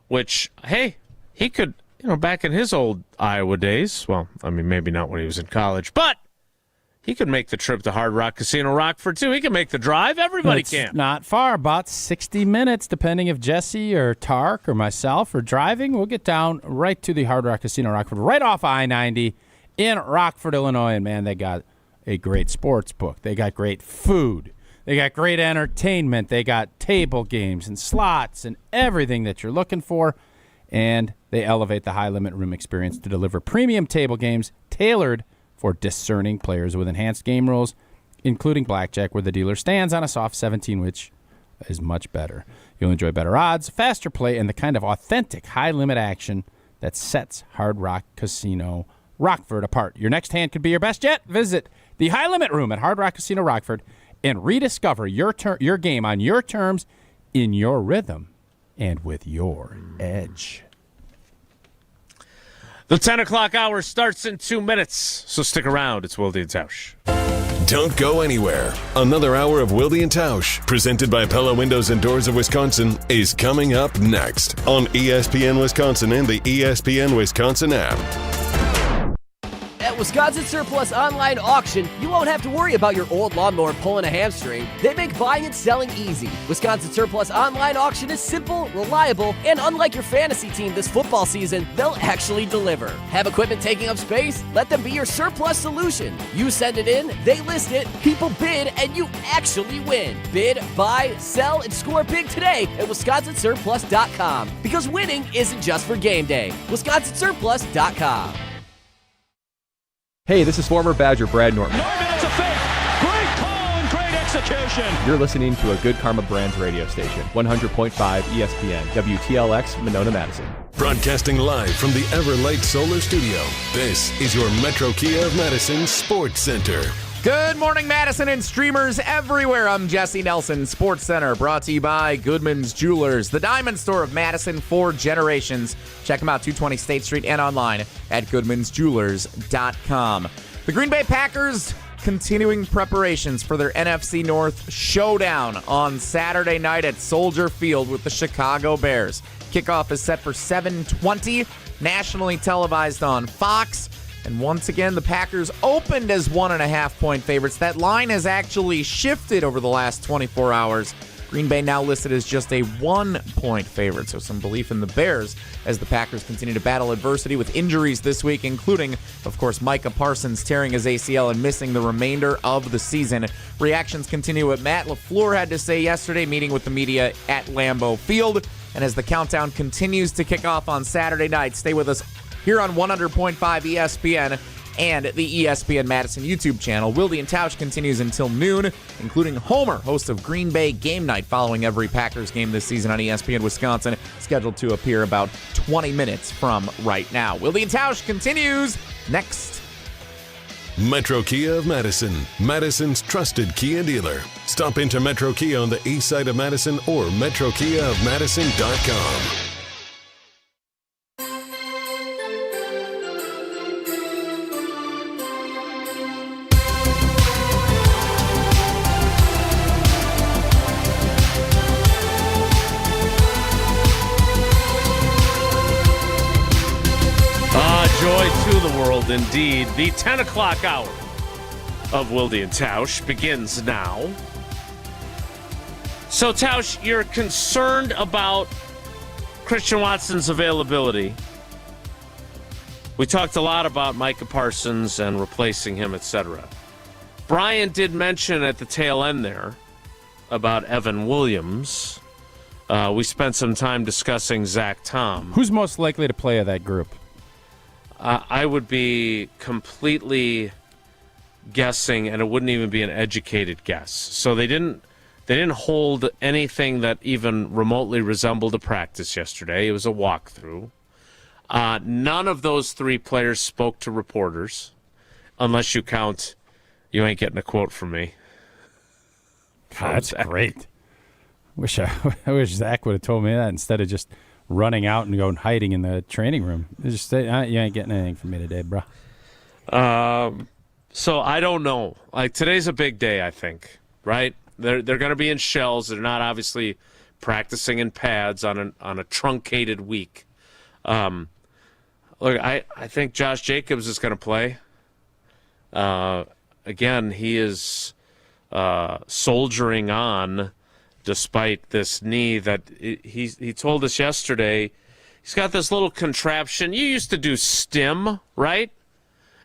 which, hey, he could, back in his old Iowa days, well, I mean, maybe not when he was in college, but he could make the trip to Hard Rock Casino Rockford, too. He can make the drive. Everybody can. Not far, about 60 minutes, depending if Jesse or Tark or myself are driving. We'll get down right to the Hard Rock Casino Rockford, right off I-90 in Rockford, Illinois. And, man, they got a great sports book. They got great food. They got great entertainment. They got table games and slots and everything that you're looking for. And they elevate the high-limit room experience to deliver premium table games tailored for discerning players with enhanced game rules, including blackjack, where the dealer stands on a soft 17, which is much better. You'll enjoy better odds, faster play, and the kind of authentic high-limit action that sets Hard Rock Casino Rockford apart. Your next hand could be your best yet. Visit the high-limit room at Hard Rock Casino Rockford and rediscover your game on your terms, in your rhythm, and with your edge. The 10 o'clock hour starts in 2 minutes, so stick around. It's Wilde and Tausch. Don't go anywhere. Another hour of Wilde and Tausch, presented by Pella Windows and Doors of Wisconsin, is coming up next on ESPN Wisconsin and the ESPN Wisconsin app. At Wisconsin Surplus Online Auction, you won't have to worry about your old lawnmower pulling a hamstring. They make buying and selling easy. Wisconsin Surplus Online Auction is simple, reliable, and unlike your fantasy team this football season, they'll actually deliver. Have equipment taking up space? Let them be your surplus solution. You send it in, they list it, people bid, and you actually win. Bid, buy, sell, and score big today at WisconsinSurplus.com. Because winning isn't just for game day. WisconsinSurplus.com. Hey, this is former Badger Brad Norton. It's a fake. Great call and great execution. You're listening to a Good Karma Brands radio station, 100.5 ESPN, WTLX, Monona, Madison. Broadcasting live from the Everlight Solar Studio, this is your Metro Kia of Madison Sports Center. Good morning, Madison and streamers everywhere. I'm Jesse Nelson, Sports Center, brought to you by Goodman's Jewelers, the diamond store of Madison for generations. Check them out, 220 State Street and online at goodmansjewelers.com. The Green Bay Packers continuing preparations for their NFC North Showdown on Saturday night at Soldier Field with the Chicago Bears. Kickoff is set for 7:20, nationally televised on Fox. And once again, the Packers opened as 1.5-point favorites. That line has actually shifted over the last 24 hours. Green Bay now listed as just a 1-point favorite. So some belief in the Bears as the Packers continue to battle adversity with injuries this week, including, of course, Micah Parsons tearing his ACL and missing the remainder of the season. Reactions continue what Matt LaFleur had to say yesterday, meeting with the media at Lambeau Field. And as the countdown continues to kick off on Saturday night, stay with us here on 100.5 ESPN and the ESPN Madison YouTube channel. Wilde and Tausch continues until noon, including Homer, host of Green Bay Game Night, following every Packers game this season on ESPN Wisconsin, scheduled to appear about 20 minutes from right now. Wilde and Tausch continues next. Metro Kia of Madison, Madison's trusted Kia dealer. Stop into Metro Kia on the east side of Madison or metrokiaofmadison.com. the world indeed. The 10 o'clock hour of Wilde and Tausch begins now. So, Tausch, you're concerned about Christian Watson's availability. We talked a lot about Micah Parsons and replacing him, etc. Bryan did mention at the tail end there about Evan Williams. We spent some time discussing Zach Tom. Who's most likely to play of that group? I would be completely guessing, and it wouldn't even be an educated guess. So they didn't hold anything that even remotely resembled a practice yesterday. It was a walkthrough. None of those three players spoke to reporters, unless you count. You ain't getting a quote from me. That's great. I wish Zach would have told me that instead of just running out and going hiding in the training room. Just say, you ain't getting anything from me today, bro. So I don't know. Like, today's a big day, I think, right? They're going to be in shells. They're not obviously practicing in pads on a truncated week. Look, I think Josh Jacobs is going to play. Again, he is soldiering on despite this knee that he told us yesterday. He's got this little contraption. You used to do stim, right?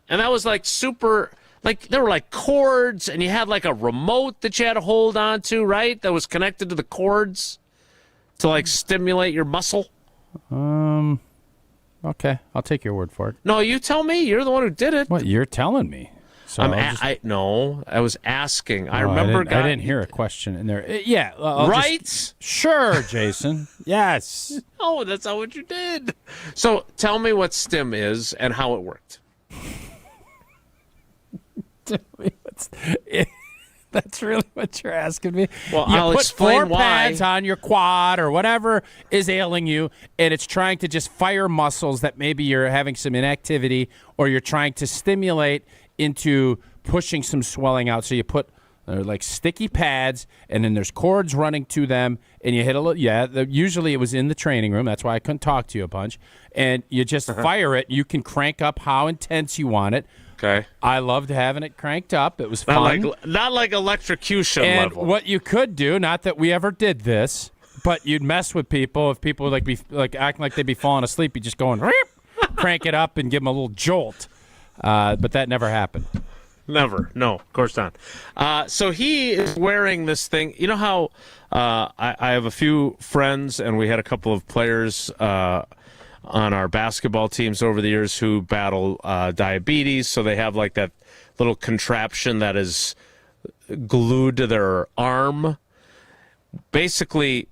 And that was like super, like there were like cords, and you had like a remote that you had to hold on to, right? That was connected to the cords to like stimulate your muscle. Okay, I'll take your word for it. No, you tell me. You're the one who did it. What, you're telling me? So No, I was asking. I didn't hear a question in there. Yeah. Right? Sure, Jason. Yes. Oh, that's not what you did. So tell me what stim is and how it worked. That's really what you're asking me. Well, I'll put explain four why. pads on your quad or whatever is ailing you, and it's trying to just fire muscles that maybe you're having some inactivity, or you're trying to stimulate into pushing some swelling out. So you put like sticky pads, and then there's cords running to them, and you hit a little. Yeah, usually it was in the training room. That's why I couldn't talk to you a bunch. And you just fire it. You can crank up how intense you want it. Okay. I loved having it cranked up. It was fun. Not like electrocution and level. What you could do, not that we ever did this, but you'd mess with people. If people would be acting like they'd be falling asleep, you just go and crank it up and give them a little jolt. But that never happened. Never. No, of course not. So he is wearing this thing. You know how I have a few friends, and we had a couple of players on our basketball teams over the years who battle diabetes. So they have like that little contraption that is glued to their arm. Basically,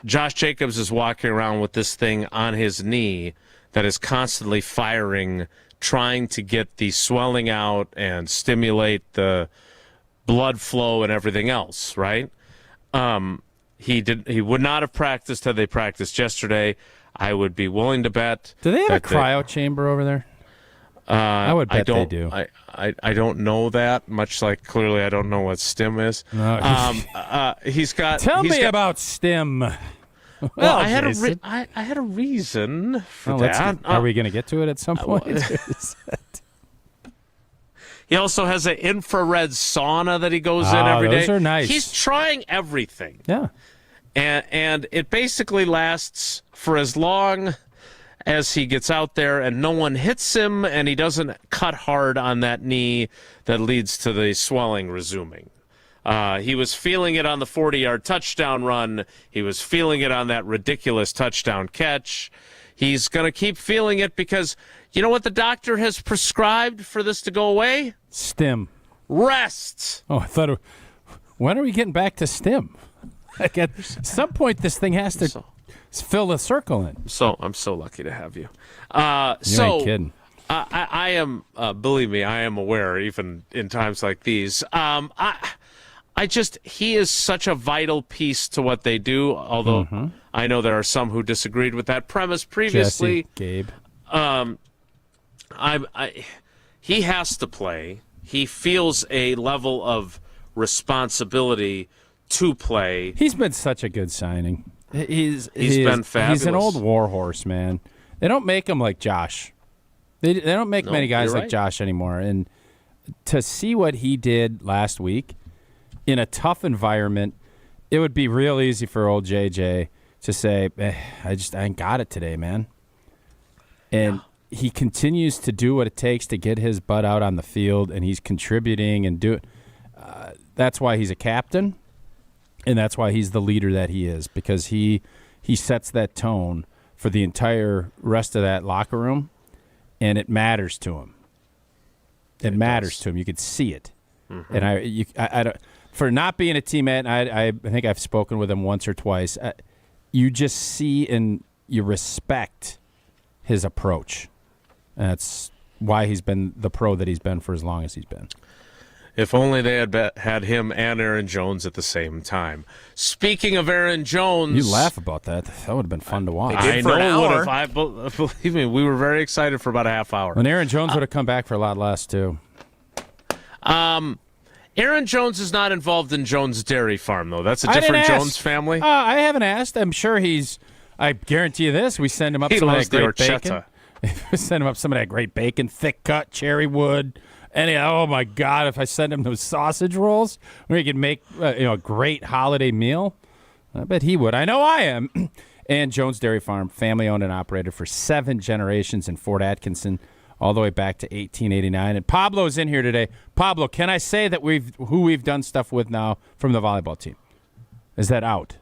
Josh Jacobs is walking around with this thing on his knee that is constantly firing, trying to get the swelling out and stimulate the blood flow and everything else, right? He would not have practiced had they practiced yesterday. I would be willing to bet. Do they have a cryo chamber over there? I would bet they do. I don't know that, much like clearly I don't know what stim is. He's got. Tell me about stim. Well, I had a reason for that. Are we going to get to it at some point? He also has an infrared sauna that he goes in every day. Those are nice. He's trying everything. Yeah. And it basically lasts for as long as he gets out there and no one hits him and he doesn't cut hard on that knee that leads to the swelling resuming. He was feeling it on the 40-yard touchdown run. He was feeling it on that ridiculous touchdown catch. He's going to keep feeling it because you know what the doctor has prescribed for this to go away? Stim. Rest. Oh, I thought, when are we getting back to stim? Like at some point, this thing has to fill the circle in. So I'm so lucky to have you. You ain't kidding. I am, believe me, I am aware, even in times like these. He is such a vital piece to what they do, although I know there are some who disagreed with that premise previously. Jesse, Gabe. He has to play. He feels a level of responsibility to play. He's been such a good signing. He's been fabulous. He's an old war horse, man. They don't make him like Josh. They don't make many guys you're like right. Josh anymore. And to see what he did last week in a tough environment, it would be real easy for old JJ to say, I ain't got it today, man. And he continues to do what it takes to get his butt out on the field, and he's contributing and do it. That's why he's a captain, and that's why he's the leader that he is, because he sets that tone for the entire rest of that locker room, and it matters to him. It matters to him. You could see it. Mm-hmm. And I don't, for not being a teammate, I think I've spoken with him once or twice. You just see and you respect his approach. And that's why he's been the pro that he's been for as long as he's been. If only they had him and Aaron Jones at the same time. Speaking of Aaron Jones, you laugh about that. That would have been fun to watch. I know. Believe me, we were very excited for about a half hour. And Aaron Jones would have come back for a lot less too. Aaron Jones is not involved in Jones Dairy Farm, though. That's a different Jones family. I haven't asked. I'm sure he's. I guarantee you this: we send him up some of that great bacon. We send him up some of that great bacon, thick cut, cherry wood. And oh my God, if I send him those sausage rolls, where he could make a great holiday meal, I bet he would. I know I am. And Jones Dairy Farm, family owned and operated for 7 generations in Fort Atkinson, all the way back to 1889. And Pablo's in here today. Pablo, can I say that who we've done stuff with now from the volleyball team? Is that out?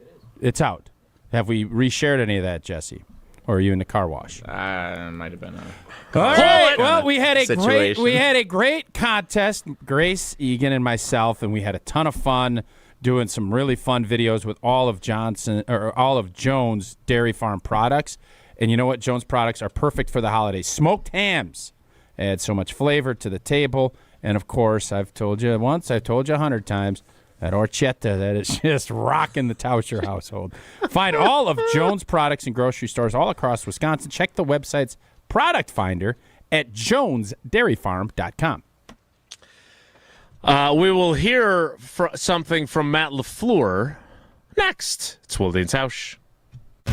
It is. It's out. Have we reshared any of that, Jesse? Or are you in the car wash? Might have been. All right. Well, we had a great contest, Grace, Egan, and myself, and we had a ton of fun doing some really fun videos with all of Jones Dairy Farm products. And you know what? Jones products are perfect for the holidays. Smoked hams add so much flavor to the table, and of course, I've told you once, I've told you 100 times. That horchata that is just rocking the Tauscher household. Find all of Jones products in grocery stores all across Wisconsin. Check the website's product finder at jonesdairyfarm.com. We will hear something from Matt LaFleur next. It's Wilde and Tausch.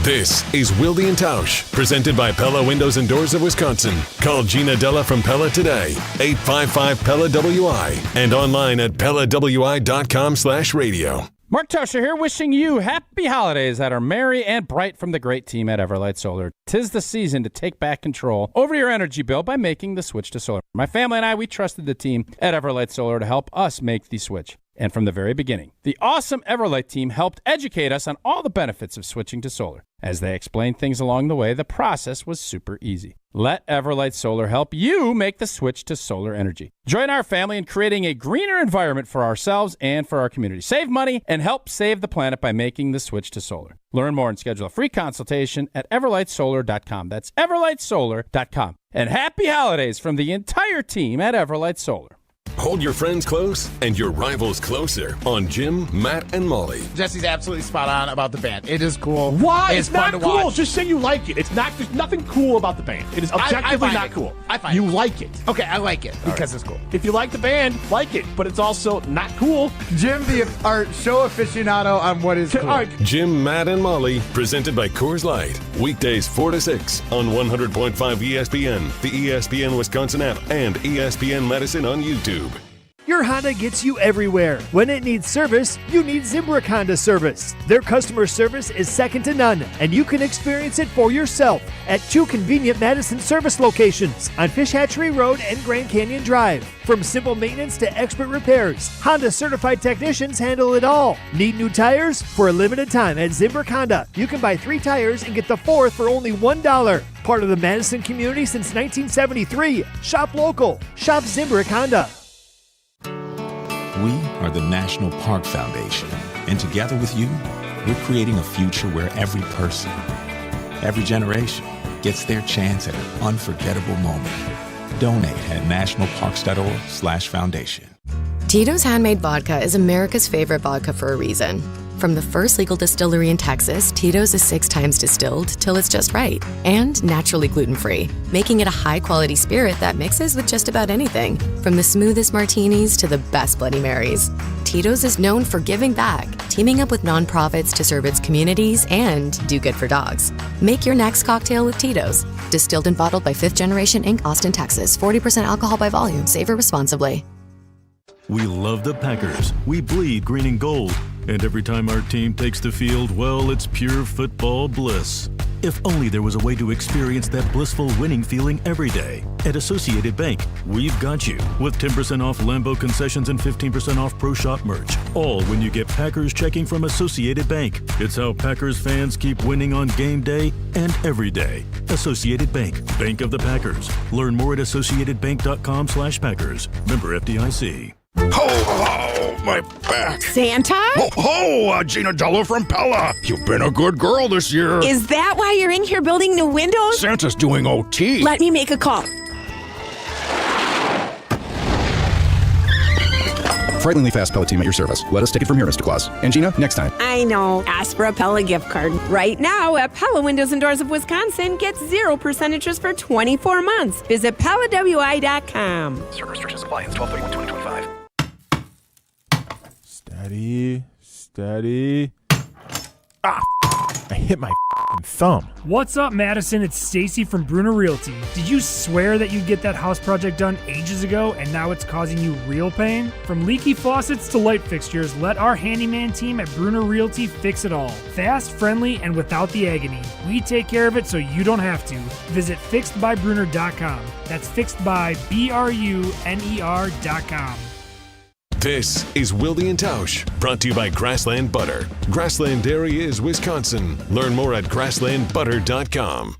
This is Wilde and Tausch, presented by Pella Windows and Doors of Wisconsin. Call Gina Della from Pella today, 855-PELLA-WI, and online at PellaWI.com/radio. Mark Tauscher here, wishing you happy holidays that are merry and bright from the great team at Everlight Solar. 'Tis the season to take back control over your energy bill by making the switch to solar. My family and I, we trusted the team at Everlight Solar to help us make the switch. And from the very beginning, the awesome Everlight team helped educate us on all the benefits of switching to solar. As they explained things along the way, the process was super easy. Let Everlight Solar help you make the switch to solar energy. Join our family in creating a greener environment for ourselves and for our community. Save money and help save the planet by making the switch to solar. Learn more and schedule a free consultation at everlightsolar.com. That's everlightsolar.com. And happy holidays from the entire team at Everlight Solar. Hold your friends close and your rivals closer on Jim, Matt, and Molly. Jesse's absolutely spot on about the band. It is cool. Why? It's not fun to cool. watch. Just say you like it. It's not. There's nothing cool about the band. It is objectively I not it. cool. I find you it. like it. Okay, I like it because it's cool. If you like the band, like it, but it's also not cool. Jim, our show aficionado on what is cool. All right. Jim, Matt, and Molly, presented by Coors Light. Weekdays 4 to 6 on 100.5 ESPN, the ESPN Wisconsin app, and ESPN Madison on YouTube. Your Honda gets you everywhere. When it needs service, you need Zimbrick Honda service. Their customer service is second to none, and you can experience it for yourself at 2 convenient Madison service locations on Fish Hatchery Road and Grand Canyon Drive. From simple maintenance to expert repairs, Honda certified technicians handle it all. Need new tires? For a limited time at Zimbrick Honda, you can buy 3 tires and get the 4th for only $1. Part of the Madison community since 1973. Shop local. Shop Zimbrick Honda. We are the National Park Foundation, and together with you, we're creating a future where every person, every generation gets their chance at an unforgettable moment. Donate at nationalparks.org/foundation. Tito's Handmade Vodka is America's favorite vodka for a reason. From the first legal distillery in Texas, Tito's is 6 times distilled till it's just right and naturally gluten-free, making it a high-quality spirit that mixes with just about anything, from the smoothest martinis to the best Bloody Marys. Tito's is known for giving back, teaming up with nonprofits to serve its communities and do good for dogs. Make your next cocktail with Tito's. Distilled and bottled by 5th Generation Inc., Austin, Texas. 40% alcohol by volume. Savor responsibly. We love the Packers. We bleed green and gold. And every time our team takes the field, well, it's pure football bliss. If only there was a way to experience that blissful winning feeling every day. At Associated Bank, we've got you with 10% off Lambeau concessions and 15% off Pro Shop merch. All when you get Packers checking from Associated Bank. It's how Packers fans keep winning on game day and every day. Associated Bank, Bank of the Packers. Learn more at associatedbank.com/Packers. Member FDIC. Ho, ho, my back. Santa? Ho, ho, Gina Dello from Pella. You've been a good girl this year. Is that why you're in here building new windows? Santa's doing OT. Let me make a call. Frighteningly fast Pella team at your service. Let us take it from here, Mr. Claus. And Gina, next time. I know. Ask for a Pella gift card. Right now at Pella Windows and Doors of Wisconsin, get 0% interest for 24 months. Visit PellaWI.com. Certain restrictions apply. It's 12/31/2025. Steady. I hit my thumb. What's up, Madison? It's Stacy from Bruner Realty. Did you swear that you'd get that house project done ages ago and now it's causing you real pain? From leaky faucets to light fixtures, let our handyman team at Bruner Realty fix it all. Fast, friendly, and without the agony. We take care of it so you don't have to. Visit fixedbybruner.com. That's fixedbybruner.com. This is Wilde and Tausch, brought to you by Grassland Butter. Grassland Dairy is Wisconsin. Learn more at grasslandbutter.com.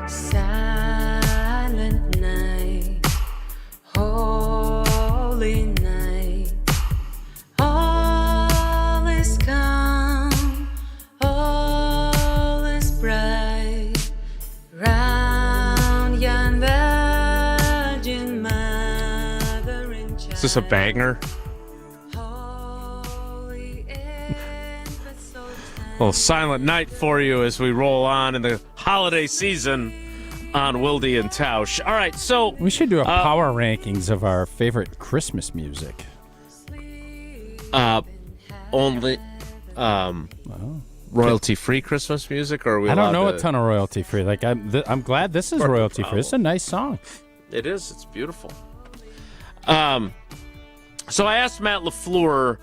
Silent night, holy night, all is calm, all is bright, round yon virgin mother and child. Is this a banger? Well, silent night for you as we roll on in the holiday season on Wilde and Tausch. All right, so we should do a power rankings of our favorite Christmas music. Only royalty-free Christmas music, or are we? I don't know a ton of royalty-free. Like I'm glad this is royalty-free. It's a nice song. It is. It's beautiful. So I asked Matt LaFleur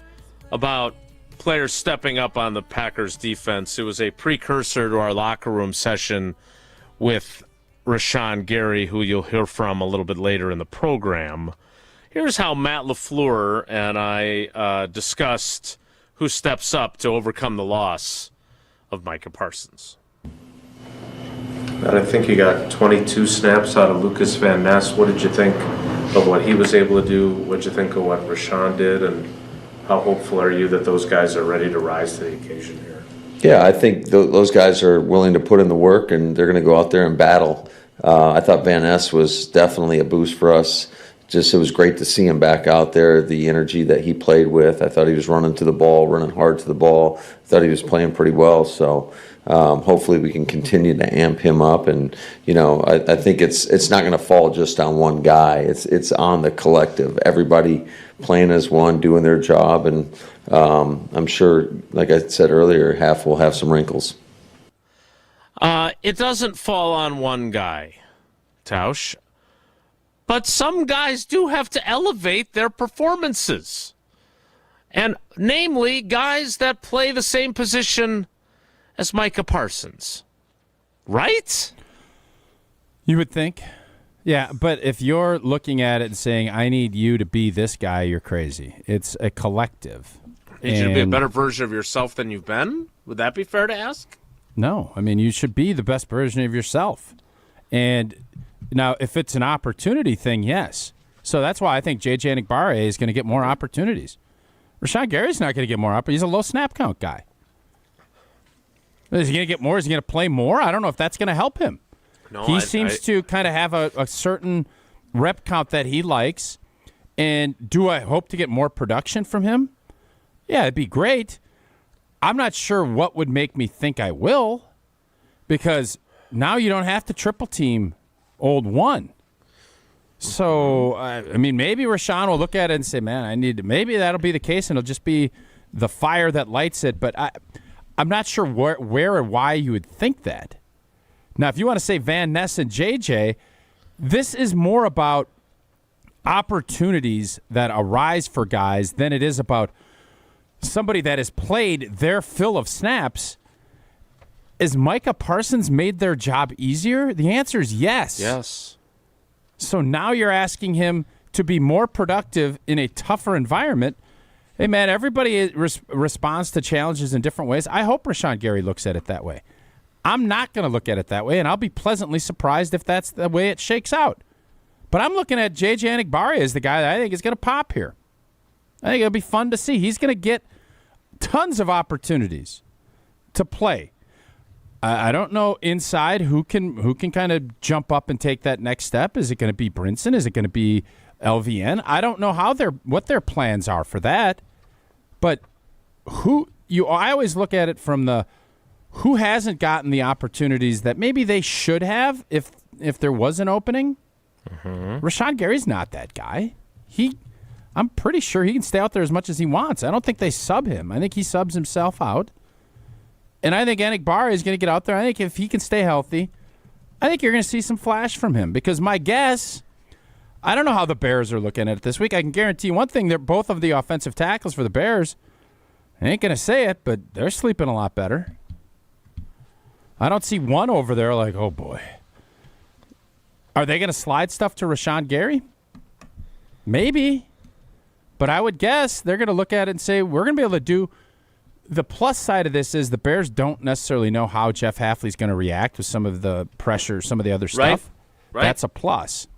about players stepping up on the Packers defense. It was a precursor to our locker room session with Rashan Gary, who you'll hear from a little bit later in the program. Here's how Matt LaFleur and I discussed who steps up to overcome the loss of Micah Parsons. I think you got 22 snaps out of Lucas Van Ness. What did you think of what he was able to do? What did you think of what Rashan did? And how hopeful are you that those guys are ready to rise to the occasion here? Yeah, I think those guys are willing to put in the work, and they're going to go out there and battle. I thought Van Ness was definitely a boost for us. It was great to see him back out there, the energy that he played with. I thought he was running to the ball, running hard to the ball. I thought he was playing pretty well. So hopefully we can continue to amp him up. And, I think it's not going to fall just on one guy. It's on the collective. Everybody playing as one, doing their job. And I'm sure, like I said earlier, half will have some wrinkles. It doesn't fall on one guy, Tausch. But some guys do have to elevate their performances. And namely, guys that play the same position as Micah Parsons. Right? You would think. Yeah, but if you're looking at it and saying, I need you to be this guy, you're crazy. It's a collective. Need you to be a better version of yourself than you've been? Would that be fair to ask? No. I mean, you should be the best version of yourself. And now, if it's an opportunity thing, yes. So that's why I think J.J. Enagbare is going to get more opportunities. Rashan Gary's not going to get more opportunities. He's a low snap count guy. Is he going to get more? Is he going to play more? I don't know if that's going to help him. No, he seems to kind of have a certain rep count that he likes. And do I hope to get more production from him? Yeah, it'd be great. I'm not sure what would make me think I will, because now you don't have to triple team old one. So, I mean, maybe Rashan will look at it and say, man, maybe that'll be the case, and it'll just be the fire that lights it. But I'm not sure where or why you would think that. Now, if you want to say Van Ness and JJ, this is more about opportunities that arise for guys than it is about somebody that has played their fill of snaps. Is Micah Parsons made their job easier? The answer is yes. Yes. So now you're asking him to be more productive in a tougher environment. Hey, man, everybody responds to challenges in different ways. I hope Rashan Gary looks at it that way. I'm not going to look at it that way, and I'll be pleasantly surprised if that's the way it shakes out. But I'm looking at J.J. Anigbari as the guy that I think is going to pop here. I think it'll be fun to see. He's going to get tons of opportunities to play. I don't know inside who can kind of jump up and take that next step. Is it going to be Brinson? Is it going to be LVN? I don't know what their plans are for that. But I always look at it from the who hasn't gotten the opportunities that maybe they should have if there was an opening. Mm-hmm. Rashan Gary's not that guy. I'm pretty sure he can stay out there as much as he wants. I don't think they sub him. I think he subs himself out. And I think Anigbari is going to get out there. I think if he can stay healthy, I think you're going to see some flash from him. Because my guess, I don't know how the Bears are looking at it this week. I can guarantee you one thing, they're both of the offensive tackles for the Bears. I ain't going to say it, but they're sleeping a lot better. I don't see one over there like, oh, boy. Are they going to slide stuff to Rashan Gary? Maybe. But I would guess they're going to look at it and say, we're going to be able to do. The plus side of this is the Bears don't necessarily know how Jeff Hafley's going to react with some of the pressure, some of the other stuff. Right. That's a plus.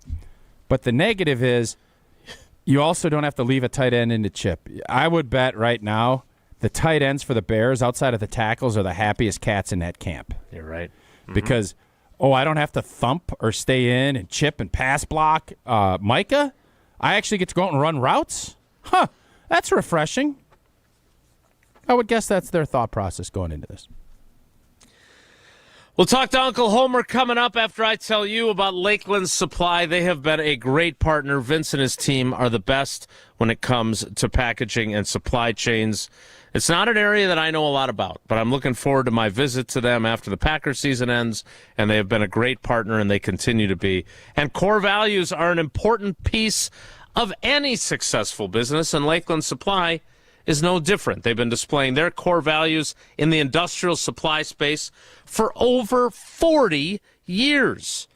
But the negative is you also don't have to leave a tight end in the chip. I would bet right now the tight ends for the Bears outside of the tackles are the happiest cats in that camp. You're right. Mm-hmm. Because, I don't have to thump or stay in and chip and pass block Micah. I actually get to go out and run routes? Huh, that's refreshing. I would guess that's their thought process going into this. We'll talk to Uncle Homer coming up after I tell you about Lakeland Supply. They have been a great partner. Vince and his team are the best when it comes to packaging and supply chains. It's not an area that I know a lot about, but I'm looking forward to my visit to them after the Packers season ends, and they have been a great partner, and they continue to be. And core values are an important piece of any successful business, and Lakeland Supply is no different. They've been displaying their core values in the industrial supply space for over 40 years.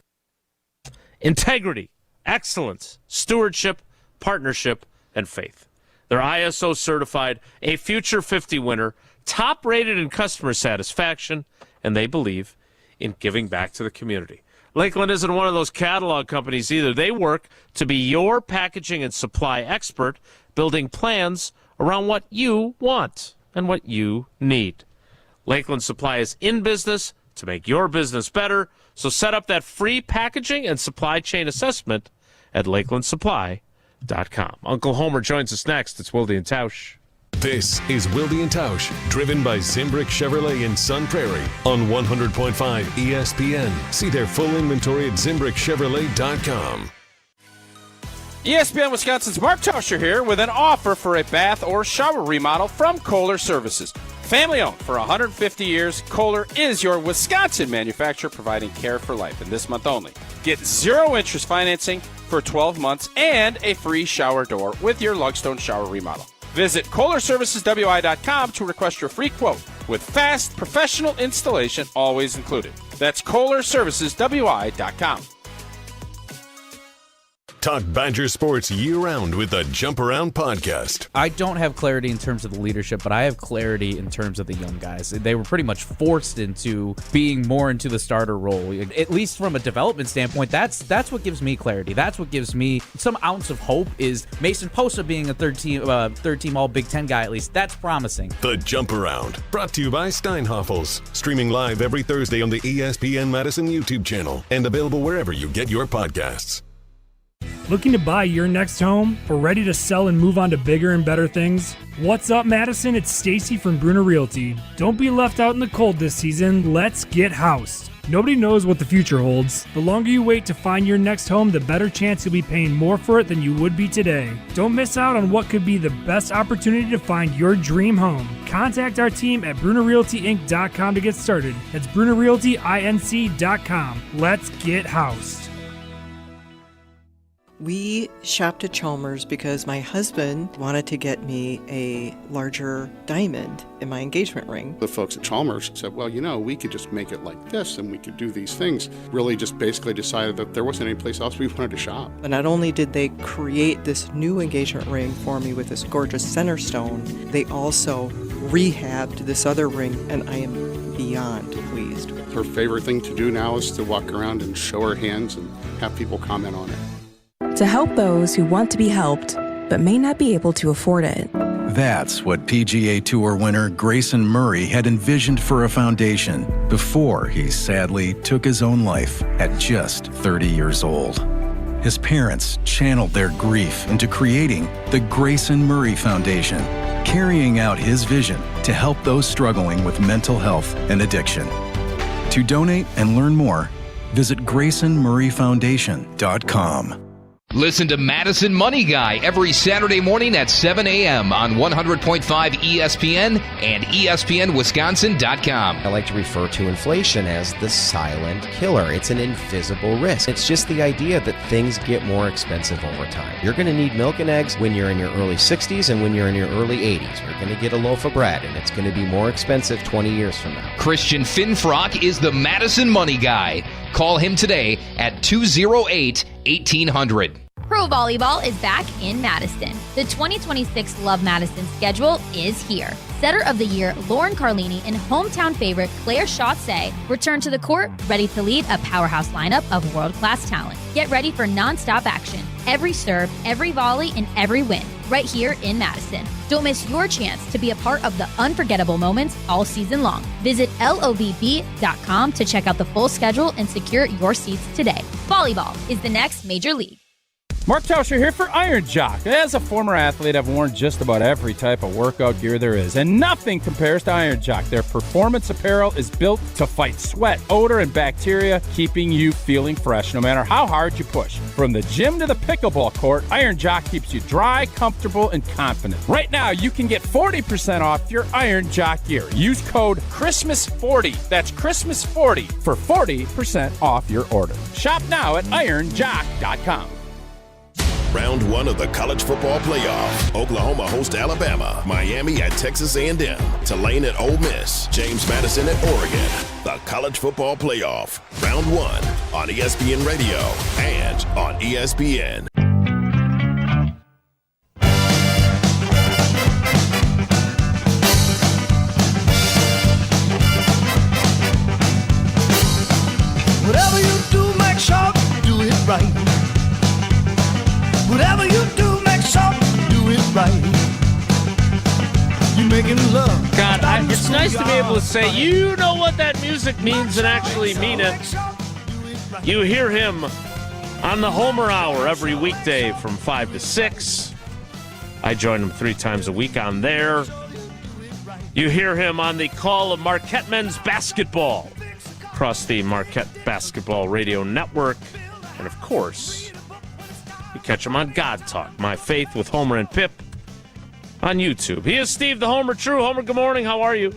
Integrity, excellence, stewardship, partnership, and faith. They're ISO certified, a Future 50 winner, top rated in customer satisfaction, and they believe in giving back to the community. Lakeland isn't one of those catalog companies either. They work to be your packaging and supply expert, building plans around what you want and what you need. Lakeland Supply is in business to make your business better, so set up that free packaging and supply chain assessment at lakelandsupply.com. Uncle Homer joins us next. It's Wilde and Tausch. This is Wilde and Tausch, driven by Zimbrick Chevrolet in Sun Prairie on 100.5 ESPN. See their full inventory at ZimbrickChevrolet.com. ESPN Wisconsin's Mark Tauscher here with an offer for a bath or shower remodel from Kohler Services. Family owned for 150 years, Kohler is your Wisconsin manufacturer providing care for life. And this month only, get 0 interest financing for 12 months and a free shower door with your Lugstone shower remodel. Visit KohlerServicesWI.com to request your free quote with fast, professional installation always included. That's KohlerServicesWI.com. Talk Badger sports year-round with the Jump Around podcast. I don't have clarity in terms of the leadership, but I have clarity in terms of the young guys. They were pretty much forced into being more into the starter role, at least from a development standpoint. That's what gives me clarity. That's what gives me some ounce of hope is Mason Posa being a third team All Big Ten guy, at least. That's promising. The Jump Around, brought to you by Steinhoffels. Streaming live every Thursday on the ESPN Madison YouTube channel and available wherever you get your podcasts. Looking to buy your next home or ready to sell and move on to bigger and better things? What's up, Madison? It's Stacy from Bruner Realty. Don't be left out in the cold this season. Let's get housed. Nobody knows what the future holds. The longer you wait to find your next home, the better chance you'll be paying more for it than you would be today. Don't miss out on what could be the best opportunity to find your dream home. Contact our team at BrunerRealtyInc.com to get started. That's BrunerRealtyInc.com. Let's get housed. We shopped at Chalmers because my husband wanted to get me a larger diamond in my engagement ring. The folks at Chalmers said, well, we could just make it like this and we could do these things. Really just basically decided that there wasn't any place else we wanted to shop. But not only did they create this new engagement ring for me with this gorgeous center stone, they also rehabbed this other ring, and I am beyond pleased. Her favorite thing to do now is to walk around and show her hands and have people comment on it. To help those who want to be helped, but may not be able to afford it. That's what PGA Tour winner Grayson Murray had envisioned for a foundation before he sadly took his own life at just 30 years old. His parents channeled their grief into creating the Grayson Murray Foundation, carrying out his vision to help those struggling with mental health and addiction. To donate and learn more, visit GraysonMurrayFoundation.com. Listen to Madison Money Guy every Saturday morning at 7 a.m. on 100.5 ESPN and ESPNWisconsin.com. I like to refer to inflation as the silent killer. It's an invisible risk. It's just the idea that things get more expensive over time. You're going to need milk and eggs when you're in your early 60s and when you're in your early 80s. You're going to get a loaf of bread, and it's going to be more expensive 20 years from now. Christian Finfrock is the Madison Money Guy. Call him today at 208-1800. Pro Volleyball is back in Madison. The 2026 Love Madison schedule is here. Setter of the Year Lauren Carlini and hometown favorite Claire Chaussee return to the court, ready to lead a powerhouse lineup of world-class talent. Get ready for non-stop action. Every serve, every volley, and every win, right here in Madison. Don't miss your chance to be a part of the unforgettable moments all season long. Visit LOVB.com to check out the full schedule and secure your seats today. Volleyball is the next major league. Mark Tauscher here for Iron Jock. As a former athlete, I've worn just about every type of workout gear there is, and nothing compares to Iron Jock. Their performance apparel is built to fight sweat, odor, and bacteria, keeping you feeling fresh no matter how hard you push. From the gym to the pickleball court, Iron Jock keeps you dry, comfortable, and confident. Right now, you can get 40% off your Iron Jock gear. Use code CHRISTMAS40. That's CHRISTMAS40 for 40% off your order. Shop now at ironjock.com. Round one of the college football playoff. Oklahoma hosts Alabama. Miami at Texas A&M. Tulane at Ole Miss. James Madison at Oregon. The college football playoff. Round one on ESPN Radio and on ESPN. Whatever you do, make sure you do it right. Whatever you do, make sure you do it right. You're making love. God, it's nice to be able to say, you know what that music means and actually mean it. You hear him on the Homer Hour every weekday from 5 to 6. I join him 3 times a week on there. You hear him on the call of Marquette men's basketball across the Marquette Basketball Radio Network. And, of course, you catch him on God Talk, My Faith with Homer and Pip on YouTube. He is Steve the Homer True. Homer, good morning. How are you?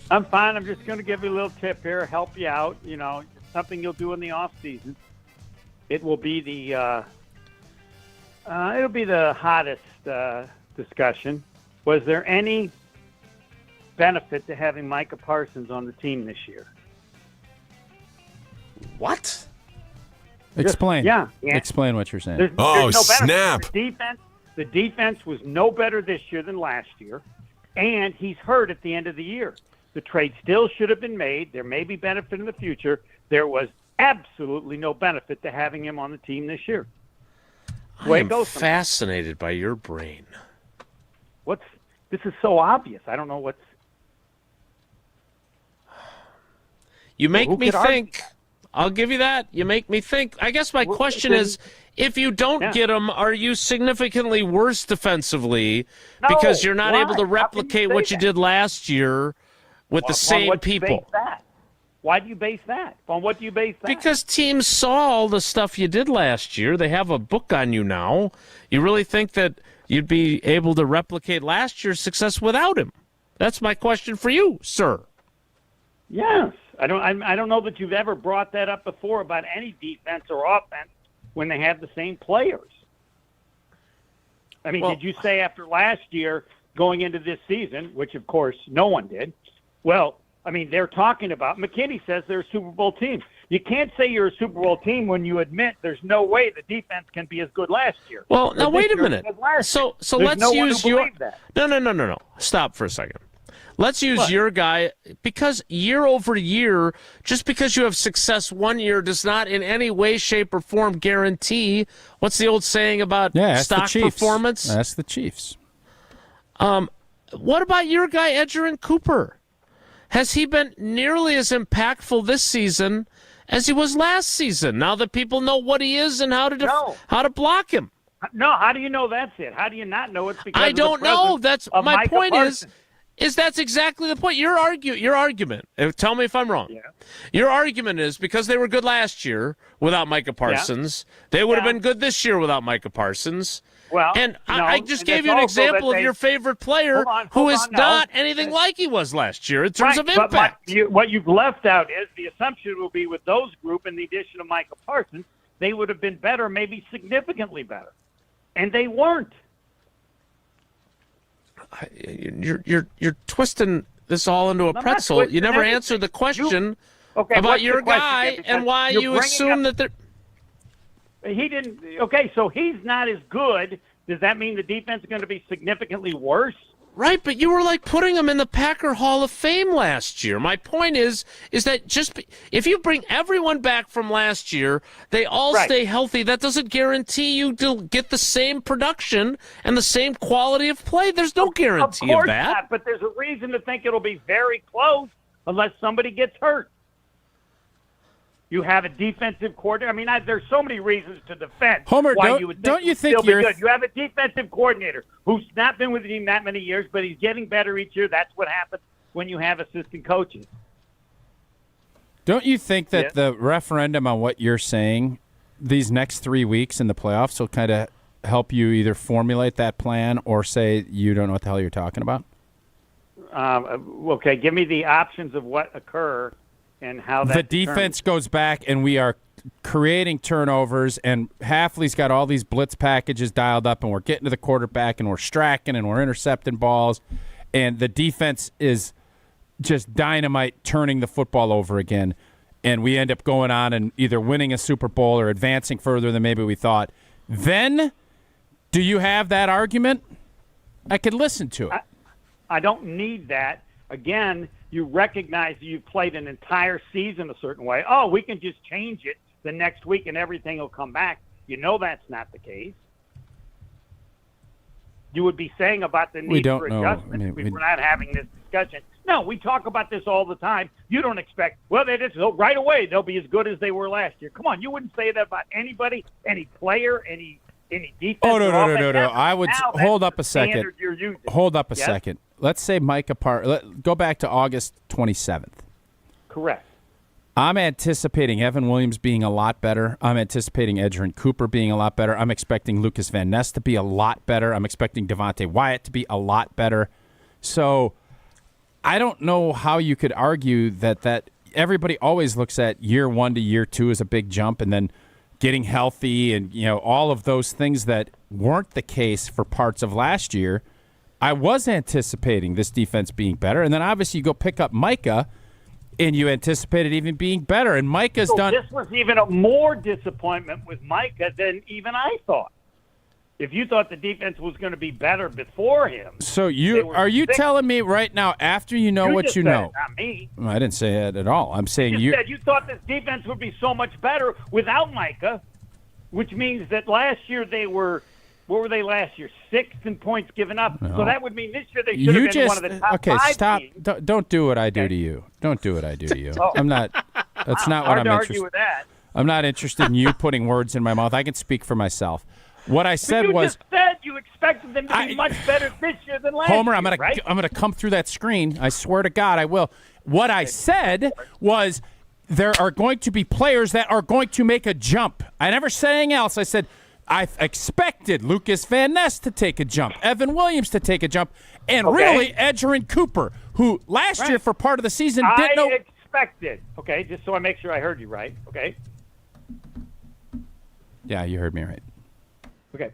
I'm fine. I'm just going to give you a little tip here, help you out. You know, something you'll do in the off season. It will be the hottest discussion. Was there any benefit to having Micah Parsons on the team this year? What? Explain. Yeah. Explain what you're saying. There's no snap. The defense was no better this year than last year, and he's hurt at the end of the year. The trade still should have been made. There may be benefit in the future. There was absolutely no benefit to having him on the team this year. I am fascinated by your brain. This is so obvious. I don't know what's... You make me think. I'll give you that. You make me think. I guess my question is, if you don't get him, are you significantly worse defensively because you're not able to replicate what you did last year with the same people? Why do you base that? On what do you base that? Because teams saw all the stuff you did last year. They have a book on you now. You really think that you'd be able to replicate last year's success without him? That's my question for you, sir. Yes. I don't know that you've ever brought that up before about any defense or offense when they have the same players. I mean, did you say after last year going into this season, which of course no one did, well, I mean, they're talking about, McKinney says they're a Super Bowl team. You can't say you're a Super Bowl team when you admit there's no way the defense can be as good last year. Well, now wait a minute. So let's use your No. Stop for a second. Let's use your guy, because year over year, just because you have success one year does not in any way, shape, or form guarantee. What's the old saying about stock performance? That's the Chiefs. What about your guy, Edgerrin Cooper? Has he been nearly as impactful this season as he was last season? Now that people know what he is and how to block him. No, how do you know that's it? How do you not know it's because I don't know. That's my Micah point. Parsons? Is that's exactly the point. Your argument. Tell me if I'm wrong. Yeah. Your argument is because they were good last year without Micah Parsons, they would have been good this year without Micah Parsons. Well, I just gave you an example of your favorite player who is not anything like he was last year in terms of impact. But what you've left out is the assumption will be with those group, in the addition of Micah Parsons, they would have been better, maybe significantly better, and they weren't. You're twisting this all into a pretzel. You never answered the question about your guy and why you assume that they're. He didn't. Okay, so he's not as good. Does that mean the defense is going to be significantly worse? Right, but you were like putting him in the Packer Hall of Fame last year. My point is that if you bring everyone back from last year, they all stay healthy. That doesn't guarantee you to get the same production and the same quality of play. There's no guarantee of that. Not, but there's a reason to think it'll be very close unless somebody gets hurt. You have a defensive coordinator. I mean, there's so many reasons to defend. Homer, why you would don't you think still be good. You have a defensive coordinator who's not been with the team that many years, but he's getting better each year. That's what happens when you have assistant coaches. Don't you think that the referendum on what you're saying, these next 3 weeks in the playoffs, will kind of help you either formulate that plan or say you don't know what the hell you're talking about? Okay, give me the options of what occur. And how that the defense goes back, and we are creating turnovers, and Hafley's got all these blitz packages dialed up, and we're getting to the quarterback, and we're stracking, and we're intercepting balls, and the defense is just dynamite turning the football over again, and we end up going on and either winning a Super Bowl or advancing further than maybe we thought. Then, do you have that argument? I could listen to it. I don't need that. Again, you recognize you've played an entire season a certain way. Oh, we can just change it the next week and everything will come back. You know that's not the case. You would be saying about the need for adjustment if we're not having this discussion. No, we talk about this all the time. You don't expect, they just right away they'll be as good as they were last year. Come on, you wouldn't say that about anybody, any player, any defense. Oh, no. I would hold up a second. Hold up a second. Let's say Micah go back to August 27th. Correct. I'm anticipating Evan Williams being a lot better. I'm anticipating Edgerrin Cooper being a lot better. I'm expecting Lucas Van Ness to be a lot better. I'm expecting Devontae Wyatt to be a lot better. So I don't know how you could argue that everybody always looks at year 1 to year 2 as a big jump, and then getting healthy and all of those things that weren't the case for parts of last year. I was anticipating this defense being better, and then obviously you go pick up Micah, and you anticipated even being better. And Micah's done. This was even a more disappointment with Micah than even I thought. If you thought the defense was going to be better before him, so are you telling me right now, after you know what you know? Not me. I didn't say that at all. I'm saying you said you thought this defense would be so much better without Micah, which means that last year they were. What were they last year? 6th in points given up. No. So that would mean this year they should have been one of the top 5 stop. teams. Don't do what I do to you. Don't do what I do to you. I'm not. That's not what I'm interested. With that. I'm not interested in you putting words in my mouth. I can speak for myself. What I said you was. Just said you expected them to be much better this year than last Homer, year. I'm gonna come through that screen. I swear to God, I will. what I said was there are going to be players that are going to make a jump. I never said anything else. I said I expected Lucas Van Ness to take a jump, Evan Williams to take a jump, and really Edgerrin Cooper, who last year for part of the season didn't know. I expected. Okay, just so I make sure I heard you right. Okay. Yeah, you heard me right. Okay.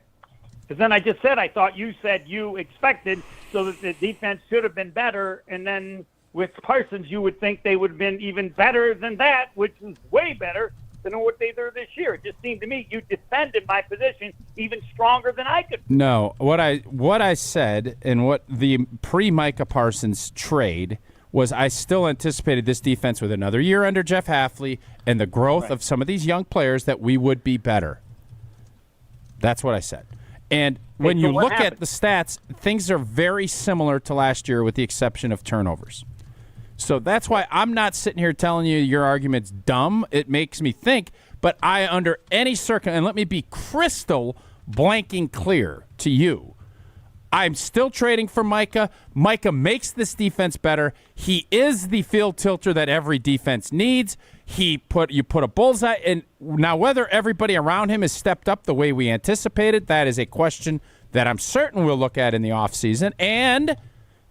Because then I just said I thought you said you expected so that the defense should have been better, and then with Parsons you would think they would have been even better than that, which is way better than what they were this year. It just seemed to me you defended my position even stronger than I could. No, what I said and what the pre-Micah Parsons trade was I still anticipated this defense with another year under Jeff Hafley and the growth of some of these young players that we would be better. That's what I said. And when you look at the stats, things are very similar to last year with the exception of turnovers. So that's why I'm not sitting here telling you your argument's dumb. It makes me think, but I, under any circumstance, and let me be crystal blanking clear to you, I'm still trading for Micah. Micah makes this defense better. He is the field tilter that every defense needs. You put a bullseye, and now whether everybody around him has stepped up the way we anticipated, that is a question that I'm certain we'll look at in the offseason and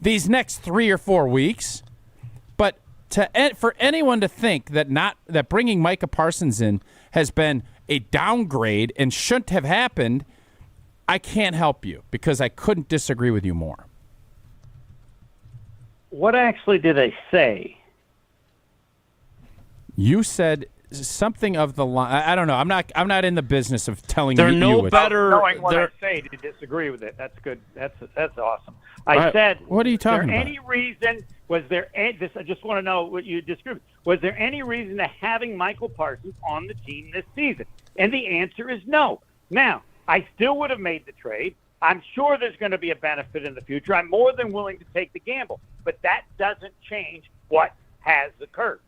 these next 3 or 4 weeks. But for anyone to think that bringing Micah Parsons in has been a downgrade and shouldn't have happened, I can't help you because I couldn't disagree with you more. What actually did I say? You said something of the line. I don't know. I'm not in the business of telling you. They're no better. knowing what I say to disagree with it. That's good. That's awesome. I said. What are you talking about? Any reason? Was there? I just want to know what you disagree with. Was there any reason to having Michael Parsons on the team this season? And the answer is no. Now, I still would have made the trade. I'm sure there's going to be a benefit in the future. I'm more than willing to take the gamble. But that doesn't change what has occurred.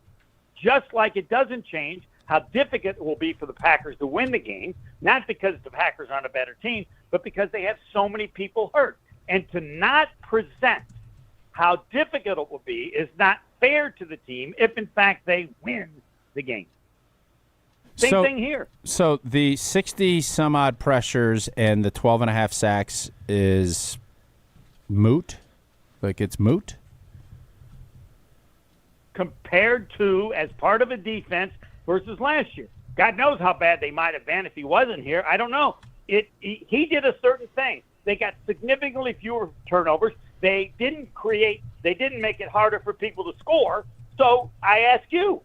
Just like it doesn't change how difficult it will be for the Packers to win the game, not because the Packers aren't a better team, but because they have so many people hurt. And to not present how difficult it will be is not fair to the team if, in fact, they win the game. Same thing here. So the 60-some-odd pressures and the 12.5 sacks is moot? Like it's moot? Compared to as part of a defense versus last year. God knows how bad they might have been if he wasn't here. I don't know. He did a certain thing. They got significantly fewer turnovers. They didn't make it harder for people to score. So I ask you,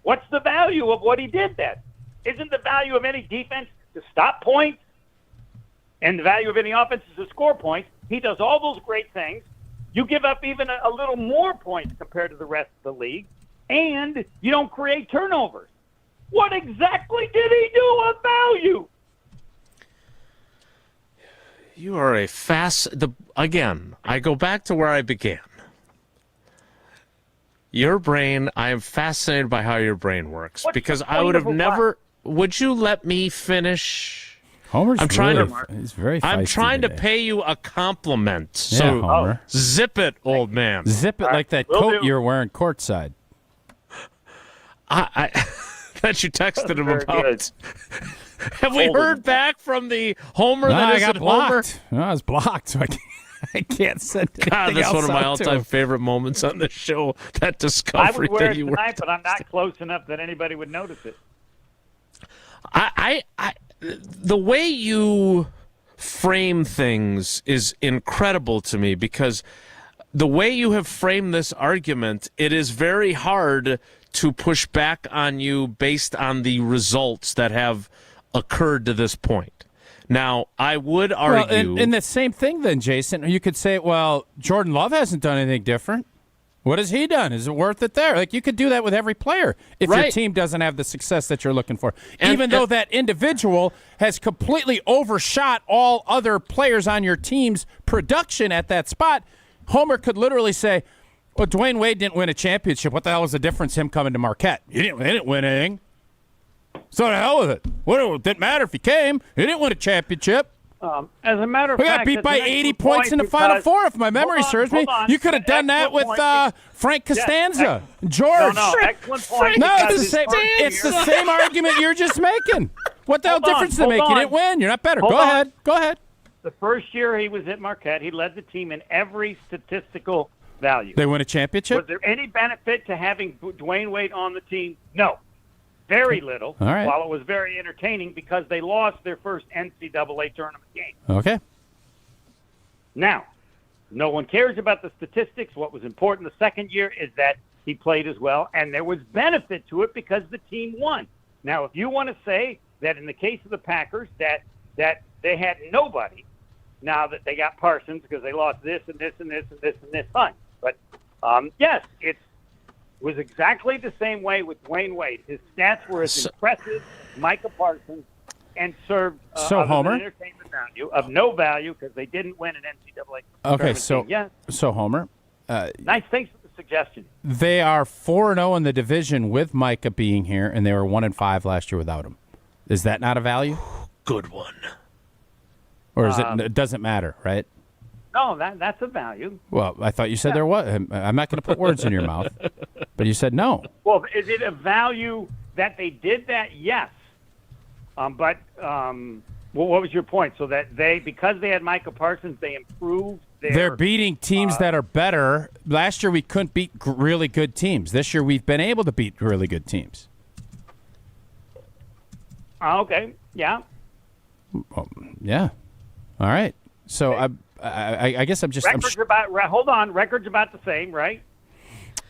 what's the value of what he did then? Isn't the value of any defense to stop points? And the value of any offense is to score points. He does all those great things. You give up even a little more points compared to the rest of the league, and you don't create turnovers. What exactly did he do of value? You are again, I go back to where I began. Your brain, I am fascinated by how your brain works because I would have never. Would you let me finish? Homer's he's very feisty I'm trying today. Oh. to pay you a compliment. Yeah, So Homer. Zip it, old man. Zip it like that coat you're wearing courtside. I that you texted him Very about. good. Have we heard back from the Homer No, that I isn't got Homer? blocked. No, I was blocked, so I can't send anything God, that's else one of my out to all-time him. favorite moments on the show. That I discovery would wear that it you were. tonight, but I'm not close enough that anybody would notice it. The way you frame things is incredible to me because the way you have framed this argument, it is very hard to push back on you based on the results that have occurred to this point. Now, I would argue... Well, and the same thing then, Jason. You could say, well, Jordan Love hasn't done anything different. What has he done? Is it worth it there? Like, you could do that with every player if your team doesn't have the success that you're looking for. Even though that individual has completely overshot all other players on your team's production at that spot, Homer could literally say, well, Dwayne Wade didn't win a championship. What the hell is the difference him coming to Marquette? He didn't win anything. So the hell with it. It didn't matter if he came. He didn't win a championship. As a matter of We fact, got beat that's by an 80 excellent points point in the Final because- Four, if my memory serves me. hold on. You could have done that with Excellent point. Frank Yes, Costanza, George. No, excellent point. No, because it's the his same. first It's the year- same argument you're just making. What the hell Hold on, difference does it make? hold You on. didn't win. You're not better. Hold Go on. ahead. Go ahead. The first year he was at Marquette, he led the team in every statistical value. They win a championship? Was there any benefit to having Dwayne Wade on the team? No. Very little. All right. While it was very entertaining because they lost their first NCAA tournament game. Okay. Now, no one cares about the statistics. What was important the second year is that he played as well, and there was benefit to it because the team won. Now, if you want to say that in the case of the Packers that they had nobody, now that they got Parsons because they lost this and this and this and this and this, fine. But, yes, it was exactly the same way with Dwayne Wade. His stats were as impressive as Micah Parsons and served Homer? an entertainment value of no value because they didn't win an NCAA Okay, tournament so game. Yeah. so Homer, Nice. Thanks for the suggestion. they are 4-0 in the division with Micah being here, and they were 1-5 last year without him. Is that not a value? Good one. Or is it doesn't matter, right? No, that's a value. Well, I thought you said there was. I'm not going to put words in your mouth, but you said no. Well, is it a value that they did that? Yes. But what was your point? So that because they had Micah Parsons, they improved They're beating teams that are better. Last year we couldn't beat really good teams. This year we've been able to beat really good teams. Okay. Yeah. Well, yeah. All right. So I guess I'm just. Records Records about the same, right?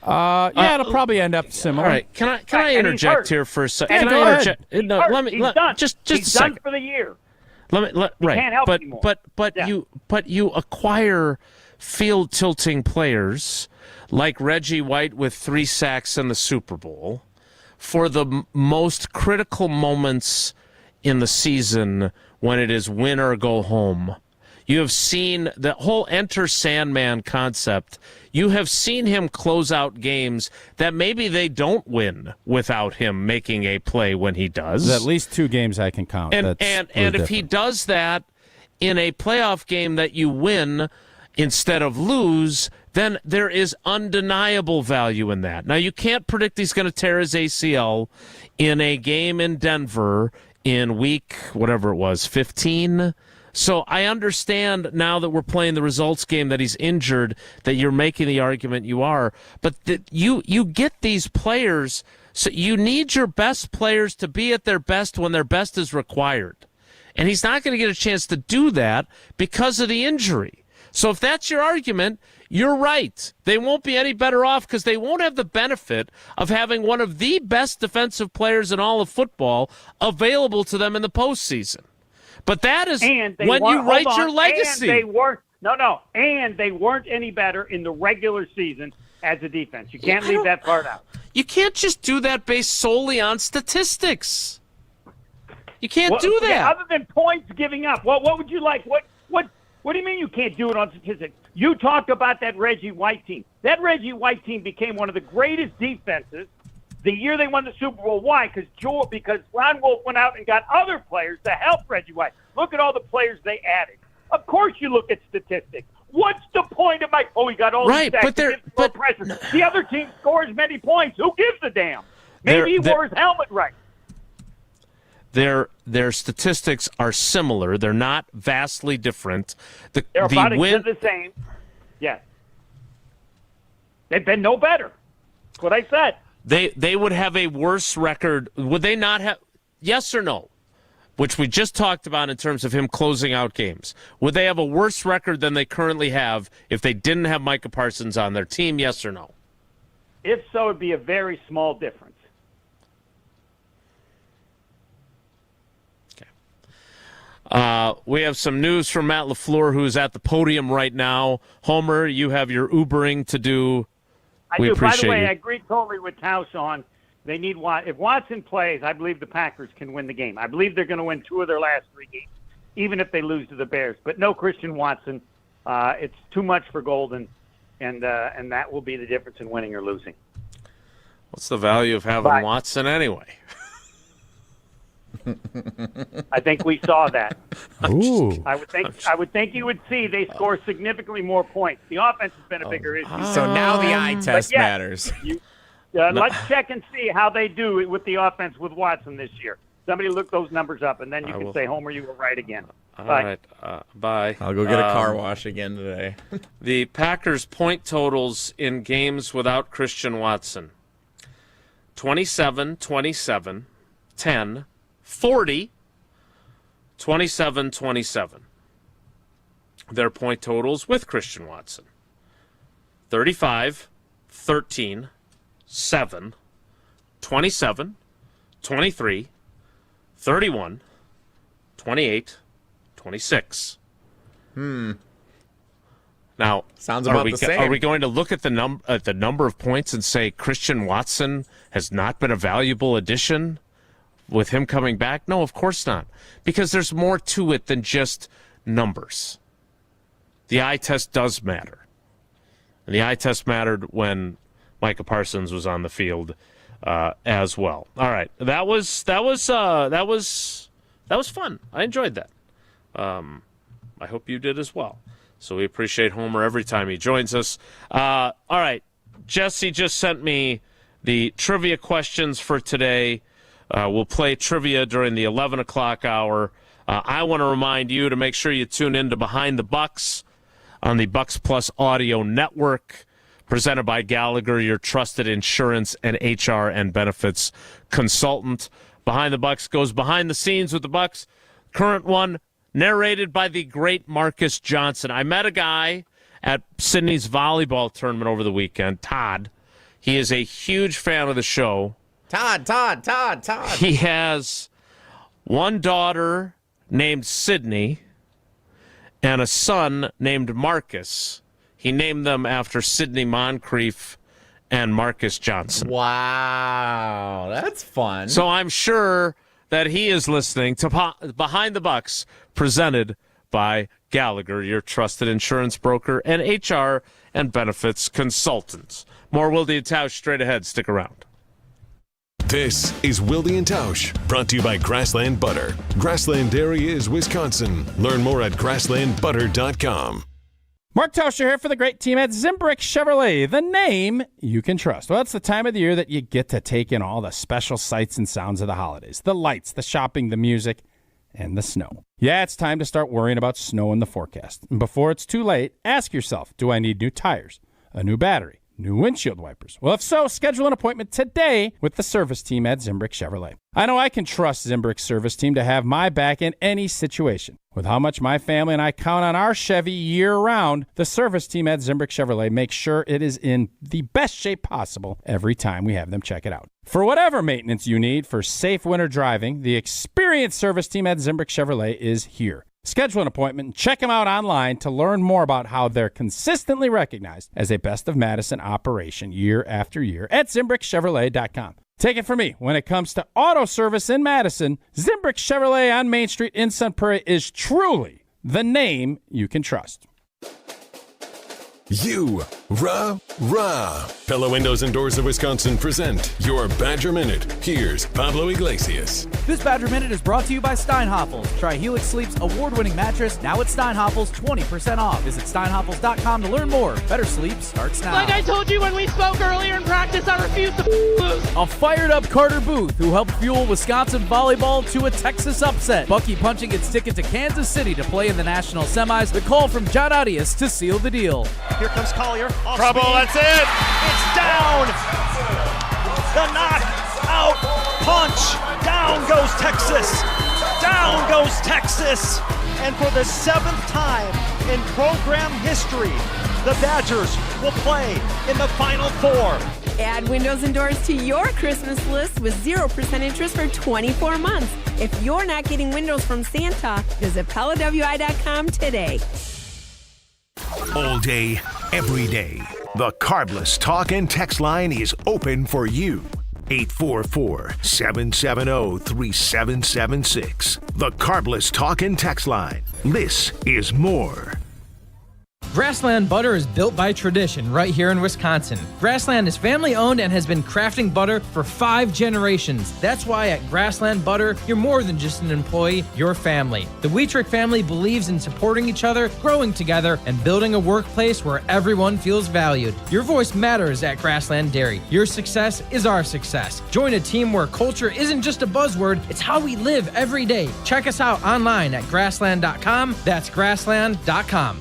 Yeah, it'll probably end up similar. All right. Can I interject here for a second? Yeah, Can go I ahead. interject? No, let me. He's done. Just He's a done second. for the year. Right. can't help anymore. But you acquire field tilting players like Reggie White with 3 sacks in the Super Bowl for the most critical moments in the season when it is win or go home. You have seen the whole Enter Sandman concept. You have seen him close out games that maybe they don't win without him making a play when he does. There's at least 2 games I can count. And That's if he does that in a playoff game that you win instead of lose, then there is undeniable value in that. Now, you can't predict he's going to tear his ACL in a game in Denver in week, whatever it was, 15. So I understand now that we're playing the results game that he's injured, that you're making the argument you are. But you get these players, so you need your best players to be at their best when their best is required. And he's not going to get a chance to do that because of the injury. So if that's your argument, you're right. They won't be any better off because they won't have the benefit of having one of the best defensive players in all of football available to them in the postseason. But that is when you write your legacy. And they weren't any better in the regular season as a defense. You can't leave that part out. You can't just do that based solely on statistics. You can't do that. Yeah, other than points giving up. What would you like? What do you mean you can't do it on statistics? You talked about that Reggie White team. That Reggie White team became one of the greatest defenses the year they won the Super Bowl. Why? Because Ron Wolf went out and got other players to help Reggie White. Look at all the players they added. Of course you look at statistics. What's the point of he got all these sacks, pressure. The other team scores many points. Who gives a damn? Maybe he wore his helmet right. Their statistics are similar. They're not vastly different. They're about the same. Yes. They've been no better. That's what I said. They would have a worse record. Would they not have? Yes or no? Which we just talked about in terms of him closing out games. Would they have a worse record than they currently have if they didn't have Micah Parsons on their team? Yes or no? If so, it'd be a very small difference. We have some news from Matt LaFleur, who's at the podium right now. Homer, you have your Ubering to do. We appreciate By the way, you. I agree totally with Tausch on they need Watson. If Watson plays, I believe the Packers can win the game. I believe they're going to win 2 of their last 3 games, even if they lose to the Bears. But no Christian Watson. It's too much for Golden, and that will be the difference in winning or losing. What's the value of having Watson anyway? I think we saw that. Ooh. I would think you would see they score significantly more points. The offense has been a bigger issue. So now the eye test matters. Let's check and see how they do with the offense with Watson this year. Somebody look those numbers up, and then you can say, Homer, you were right again. All Bye. right. Bye. I'll go get a car wash again today. The Packers' point totals in games without Christian Watson: 27, 27, 10, 40, 27, 27. Their point totals with Christian Watson: 35, 13, 7, 27, 23, 31, 28, 26. Now, sounds about the same. Are we going to look at the number of points and say Christian Watson has not been a valuable addition with him coming back? No, of course not, because there's more to it than just numbers. The eye test does matter, and the eye test mattered when Micah Parsons was on the field as well. All right, that was fun. I enjoyed that. I hope you did as well. So we appreciate Homer every time he joins us. All right, Jesse just sent me the trivia questions for today. We'll play trivia during the 11 o'clock hour. I want to remind you to make sure you tune in to Behind the Bucks on the Bucks Plus Audio Network, presented by Gallagher, your trusted insurance and HR and benefits consultant. Behind the Bucks goes behind the scenes with the Bucks. Current one, narrated by the great Marcus Johnson. I met a guy at Sydney's volleyball tournament over the weekend, Todd. He is a huge fan of the show. Todd. He has one daughter named Sydney and a son named Marcus. He named them after Sidney Moncrief and Marcus Johnson. Wow, that's fun. So I'm sure that he is listening to Behind the Bucks, presented by Gallagher, your trusted insurance broker and HR and benefits consultant. More Wilde and Tausch straight ahead. Stick around. This is Wilde and Tausch, brought to you by Grassland Butter. Grassland Dairy is Wisconsin. Learn more at grasslandbutter.com. Mark Tauscher here for the great team at Zimbrick Chevrolet, the name you can trust. Well, it's the time of the year that you get to take in all the special sights and sounds of the holidays. The lights, the shopping, the music, and the snow. Yeah, it's time to start worrying about snow in the forecast. And before it's too late, ask yourself, do I need new tires, a new battery, new windshield wipers? Well, if so, schedule an appointment today with the service team at Zimbrick Chevrolet. I know I can trust Zimbrick's service team to have my back in any situation. With how much my family and I count on our Chevy year-round, the service team at Zimbrick Chevrolet makes sure it is in the best shape possible every time we have them check it out. For whatever maintenance you need for safe winter driving, the experienced service team at Zimbrick Chevrolet is here. Schedule an appointment and check them out online to learn more about how they're consistently recognized as a Best of Madison operation year after year at ZimbrickChevrolet.com. Take it from me, when it comes to auto service in Madison, Zimbrick Chevrolet on Main Street in Sun Prairie is truly the name you can trust. Pella Windows and Doors of Wisconsin present your Badger Minute. Here's Pablo Iglesias. This Badger Minute is brought to you by Steinhoffels. Try Helix Sleep's award-winning mattress, now at Steinhoffels, 20% off. Visit steinhoffels.com to learn more. Better sleep starts now. Like I told you when we spoke earlier in practice, I refuse to lose. A fired-up Carter Booth, who helped fuel Wisconsin volleyball to a Texas upset. Bucky punching its ticket to Kansas City to play in the national semis. The call from John Arias to seal the deal. Here comes Collier. Trouble, that's it. It's down. The knock-out punch. Down goes Texas. Down goes Texas. And for the 7th time in program history, the Badgers will play in the Final Four. Add windows and doors to your Christmas list with 0% interest for 24 months. If you're not getting windows from Santa, visit PellaWI.com today. All day, every day, the Carbless Talk and Text line is open for you. 844-770-3776. The Carbless Talk and Text line. This is more. Grassland butter is built by tradition right here in Wisconsin. Grassland is family-owned and has been crafting butter for 5 generations. That's why at Grassland Butter, you're more than just an employee, you're family. The Wietrich family believes in supporting each other, growing together, and building a workplace where everyone feels valued. Your voice matters at Grassland Dairy. Your success is our success. Join a team where culture isn't just a buzzword, it's how we live every day. Check us out online at grassland.com. That's grassland.com.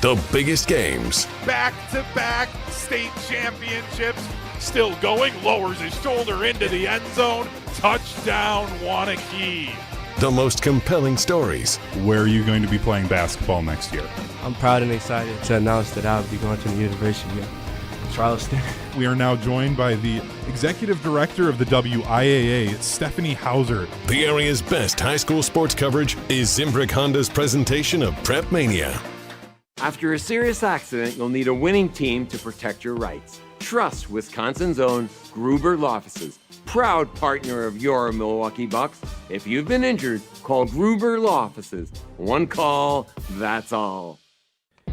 The biggest games, Back-to-back state championships. Still going, lowers his shoulder into the end zone. Touchdown, Wanakee. the most compelling stories. Where are you going to be playing basketball next year? I'm proud and excited to announce that I'll be going to the University of Charleston. We are now joined by the Executive Director of the WIAA, Stephanie Hauser. The area's best high school sports coverage is Zimbrick Honda's presentation of Prep Mania. After a serious accident, you'll need a winning team to protect your rights. Trust Wisconsin's own Gruber Law Offices, proud partner of your Milwaukee Bucks. If you've been injured, call Gruber Law Offices. One call, that's all.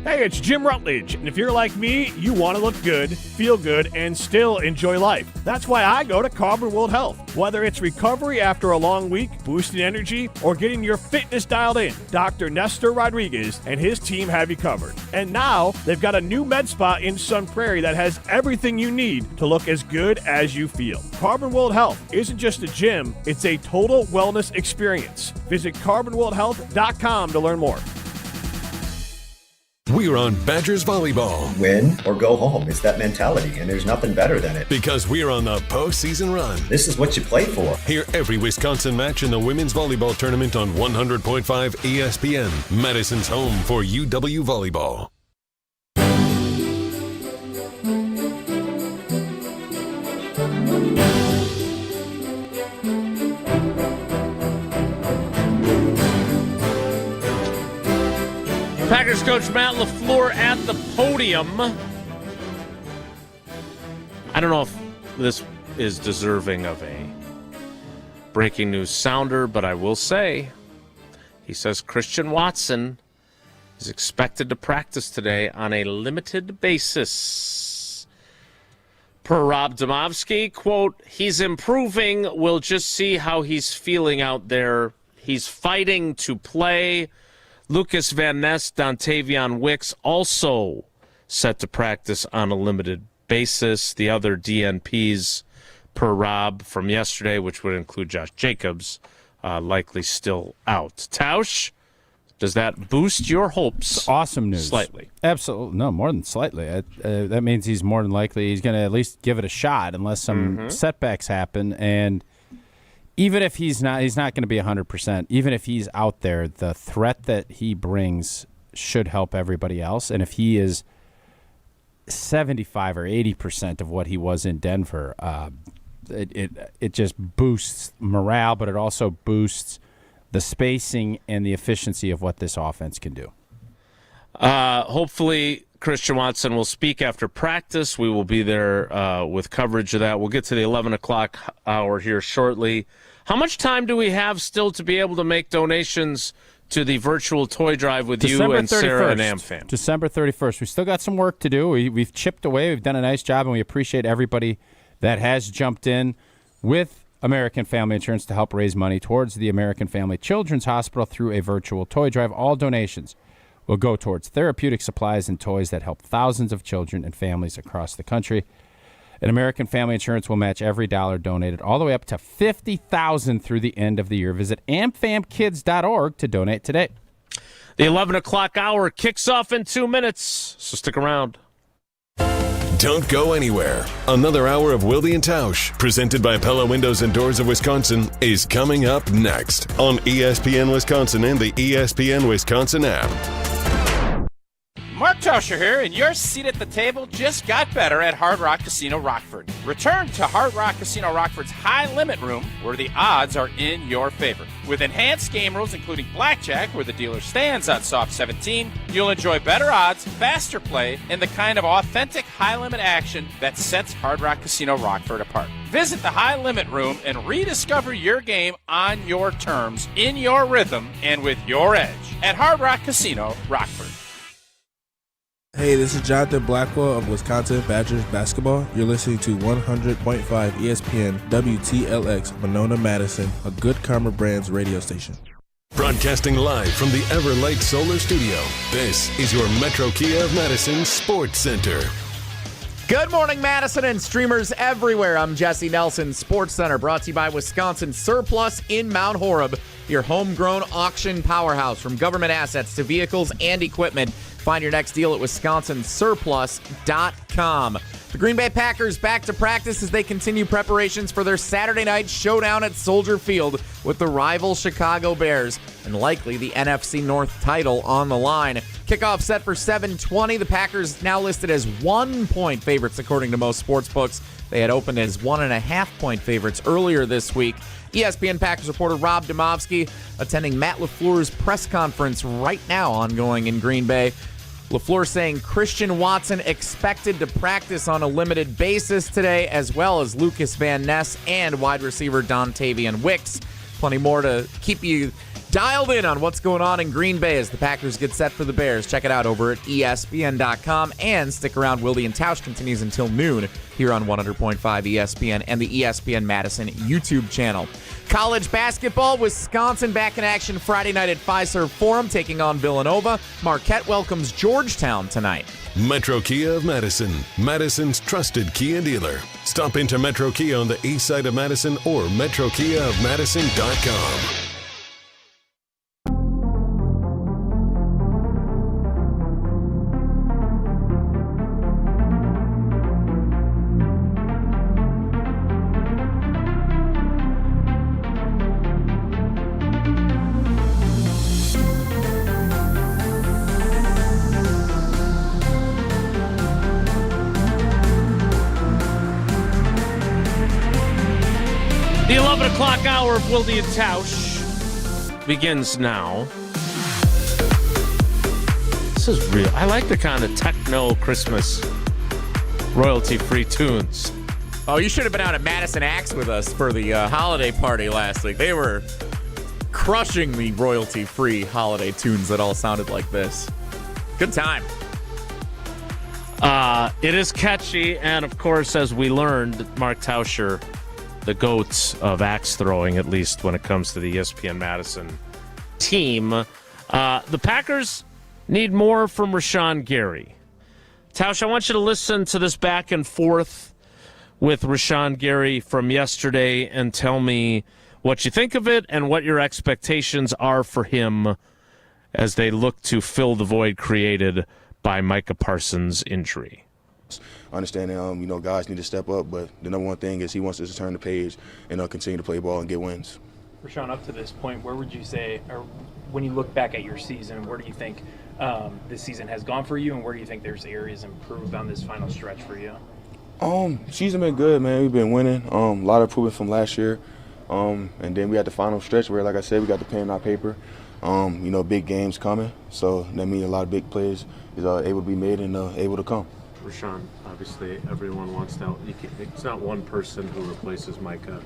Hey, it's Jim Rutledge, and if you're like me, you want to look good, feel good, and still enjoy life. That's why I go to Carbon World Health. Whether it's recovery after a long week, boosting energy, or getting your fitness dialed in, Dr. Nestor Rodriguez and his team have you covered. And now, they've got a new med spa in Sun Prairie that has everything you need to look as good as you feel. Carbon World Health isn't just a gym, it's a total wellness experience. Visit carbonworldhealth.com to learn more. We're on Badgers volleyball. Win or go home. It's that mentality, and there's nothing better than it. Because we're on the postseason run. This is what you play for. Hear every Wisconsin match in the women's volleyball tournament on 100.5 ESPN, Madison's home for UW volleyball. Packers coach Matt LaFleur at the podium. I don't know if this is deserving of a breaking news sounder, but I will say he says Christian Watson is expected to practice today on a limited basis. Per Rob Domofsky, quote, he's improving. We'll just see how he's feeling out there. He's fighting to play. Lucas Van Ness, Dontavion Wicks also set to practice on a limited basis. The other DNPs, per Rob, from yesterday, which would include Josh Jacobs, likely still out. Tausch, does that boost your hopes? Awesome news. Slightly. Absolutely. No, more than slightly. That means he's more than likely he's going to at least give it a shot unless some setbacks happen. And even if he's not going to be 100%. Even if he's out there, the threat that he brings should help everybody else. And if he is 75 or 80% of what he was in Denver, it just boosts morale, but it also boosts the spacing and the efficiency of what this offense can do. Hopefully, Christian Watson will speak after practice. We will be there with coverage of that. We'll get to the 11 o'clock hour here shortly. How much time do we have still to be able to make donations to the virtual toy drive with December you and 31st, Sarah and AmFam? December 31st. We still got some work to do. We've chipped away. We've done a nice job, and we appreciate everybody that has jumped in with American Family Insurance to help raise money towards the American Family Children's Hospital through a virtual toy drive. All donations will go towards therapeutic supplies and toys that help thousands of children and families across the country. And American Family Insurance will match every dollar donated all the way up to $50,000 through the end of the year. Visit amfamkids.org to donate today. The 11 o'clock hour kicks off in 2 minutes, so stick around. Don't go anywhere. Another hour of Wilde and Tausch, presented by Pella Windows and Doors of Wisconsin, is coming up next on ESPN Wisconsin and the ESPN Wisconsin app. Mark Tauscher here, and your seat at the table just got better at Hard Rock Casino Rockford. Return to Hard Rock Casino Rockford's high-limit room, where the odds are in your favor. With enhanced game rules, including blackjack, where the dealer stands on soft 17, you'll enjoy better odds, faster play, and the kind of authentic high-limit action that sets Hard Rock Casino Rockford apart. Visit the high-limit room and rediscover your game on your terms, in your rhythm, and with your edge at Hard Rock Casino Rockford. Hey, this is Jonathan Blackwell of Wisconsin Badgers basketball. You're listening to 100.5 ESPN WTLX Monona, Madison, a Good Karma Brands radio station. Broadcasting live from the Everlight Solar Studio, this is your Metro Kia of Madison Sports Center. Good morning, Madison and streamers everywhere. I'm Jesse Nelson, Sports Center, brought to you by Wisconsin Surplus in Mount Horeb, your homegrown auction powerhouse. From government assets to vehicles and equipment, find your next deal at wisconsinsurplus.com. The Green Bay Packers back to practice as they continue preparations for their Saturday night showdown at Soldier Field with the rival Chicago Bears and likely the NFC North title on the line. Kickoff set for 7:20. The Packers now listed as 1-point favorites according to most sportsbooks. They had opened as 1.5-point favorites earlier this week. ESPN Packers reporter Rob Demovsky attending Matt LaFleur's press conference right now ongoing in Green Bay. LaFleur saying Christian Watson expected to practice on a limited basis today, as well as Lucas Van Ness and wide receiver Dontavian Wicks. Plenty more to keep you dialed in on what's going on in Green Bay as the Packers get set for the Bears. Check it out over at ESPN.com, and stick around. Wilde and Tausch continues until noon here on 100.5 ESPN and the ESPN Madison YouTube channel. College basketball, Wisconsin back in action Friday night at Fiserv Forum, taking on Villanova. Marquette welcomes Georgetown tonight. Metro Kia of Madison, Madison's trusted Kia dealer. Stop into Metro Kia on the east side of Madison or metrokiaofmadison.com. The 11 o'clock hour of Wilde and Tausch begins now. This is real. I like the kind of techno Christmas royalty-free tunes. Oh, you should have been out at Madison Axe with us for the holiday party last week. They were crushing the royalty-free holiday tunes that all sounded like this. Good time. It is catchy, and of course, as we learned, Mark Tauscher, the GOAT of axe throwing, at least when it comes to the ESPN Madison team. The Packers need more from Rashan Gary. Tausch, I want you to listen to this back and forth with Rashan Gary from yesterday and tell me what you think of it and what your expectations are for him as they look to fill the void created by Micah Parsons' injury. Understanding, guys need to step up, but the number one thing is he wants us to turn the page and continue to play ball and get wins. Rashan, up to this point, where would you say, or when you look back at your season, where do you think this season has gone for you, and where do you think there's areas improved on this final stretch for you? Season been good, man. We've been winning. A lot of improvement from last year, and then we had the final stretch where, like I said, we got the pen in our paper. Big games coming, so that means a lot of big plays is able to be made and able to come. Rashan, obviously everyone wants to, it's not one person who replaces Micah.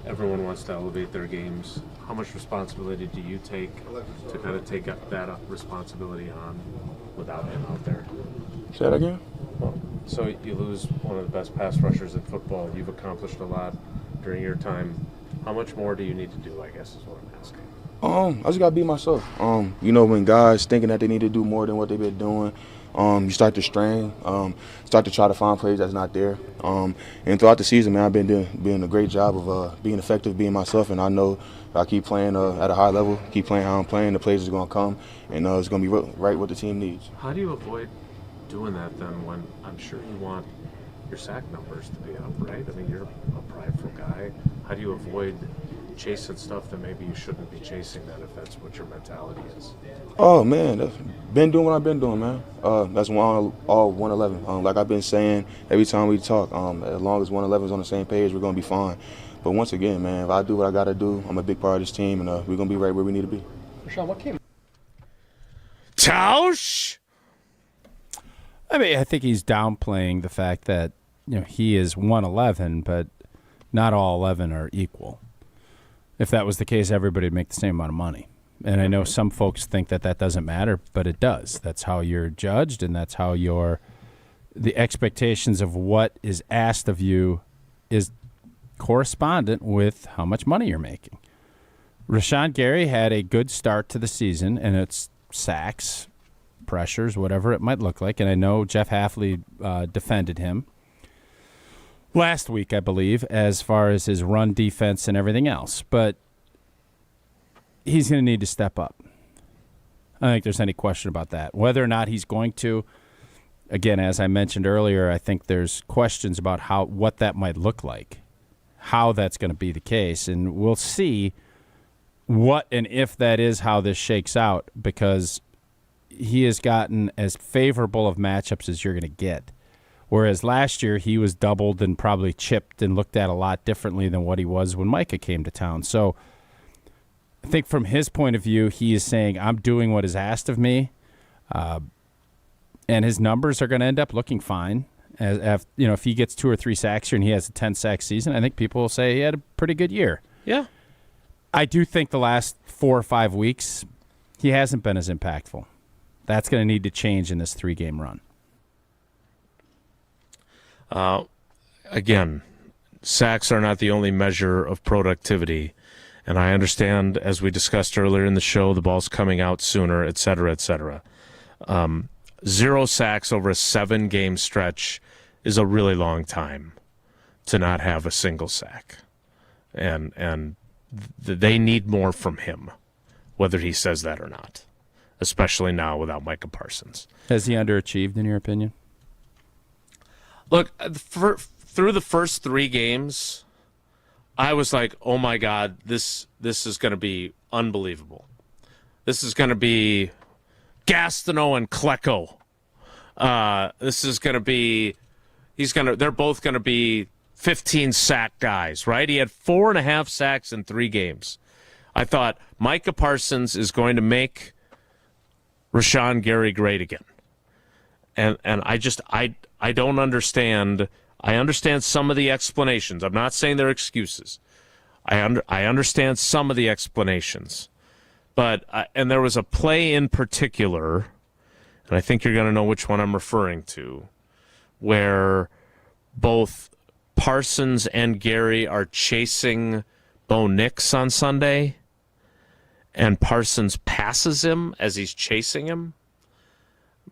Everyone wants to elevate their games. How much responsibility do you take to kind of take up that responsibility on without him out there? Say that again? Well, so you lose one of the best pass rushers in football. You've accomplished a lot during your time. How much more do you need to do, I guess, is what I'm asking. I just got to be myself. When guys thinking that they need to do more than what they've been doing, you start to strain, start to try to find plays that's not there. And throughout the season, man, I've been doing a great job of being effective, being myself, and I know if I keep playing at a high level, keep playing how I'm playing, the plays are going to come, and it's going to be right what the team needs. How do you avoid doing that then when I'm sure you want your sack numbers to be up, right? I mean, you're a prideful guy. How do you avoid chasing stuff that maybe you shouldn't be chasing then if that's what your mentality is? Oh, man, I've been doing what I've been doing, man. That's all 111. Like I've been saying every time we talk, as long as 111 is on the same page, we're going to be fine. But once again, man, if I do what I got to do, I'm a big part of this team, and we're going to be right where we need to be. Rashan, what came? Tausch? I think he's downplaying the fact that he is 111, but not all 11 are equal. If that was the case, everybody would make the same amount of money. And I know some folks think that doesn't matter, but it does. That's how you're judged, and that's how the expectations of what is asked of you is correspondent with how much money you're making. Rashan Gary had a good start to the season, and it's sacks, pressures, whatever it might look like. And I know Jeff Hafley defended him last week, I believe, as far as his run defense and everything else. But he's going to need to step up. I don't think there's any question about that. Whether or not he's going to, again, as I mentioned earlier, I think there's questions about what that might look like, how that's going to be the case. And we'll see what and if that is how this shakes out, because he has gotten as favorable of matchups as you're going to get. Whereas last year he was doubled and probably chipped and looked at a lot differently than what he was when Micah came to town. So I think from his point of view, he is saying, I'm doing what is asked of me, and his numbers are going to end up looking fine. If he gets 2 or 3 sacks here and he has a 10-sack season, I think people will say he had a pretty good year. Yeah. I do think the last 4 or 5 weeks he hasn't been as impactful. That's going to need to change in this 3-game run. Again, sacks are not the only measure of productivity. And I understand, as we discussed earlier in the show, the ball's coming out sooner, et cetera, et cetera. 0 sacks over a 7-game stretch is a really long time to not have a single sack. And they need more from him, whether he says that or not, especially now without Micah Parsons. Has he underachieved, in your opinion? Look, through the first 3 games, I was like, oh, my God, this is going to be unbelievable. This is going to be Gastineau and Klecko. This is going to be they're both going to be 15-sack guys, right? He had 4.5 sacks in 3 games. I thought Micah Parsons is going to make Rashan Gary great again. And I don't understand. I understand some of the explanations. I'm not saying they're excuses. I understand some of the explanations. But and there was a play in particular, and I think you're going to know which one I'm referring to, where both Parsons and Gary are chasing Bo Nix on Sunday, and Parsons passes him as he's chasing him.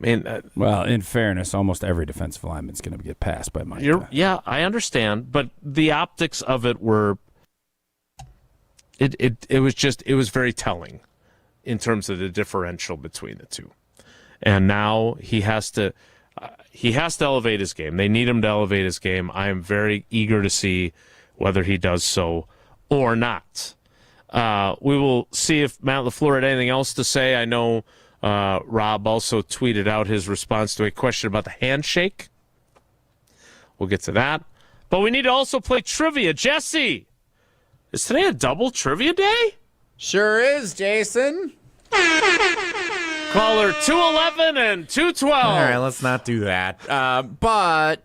I mean, well, in fairness, almost every defensive lineman is going to get passed by Micah. Yeah, I understand, but the optics of it were it was very telling in terms of the differential between the two. And now he has to elevate his game. They need him to elevate his game. I am very eager to see whether he does so or not. We will see if Matt LaFleur had anything else to say. I know Rob also tweeted out his response to a question about the handshake. We'll get to that. But we need to also play trivia. Jesse, is today a double trivia day? Sure is, Jason. Caller 211 and 212. All right, let's not do that. But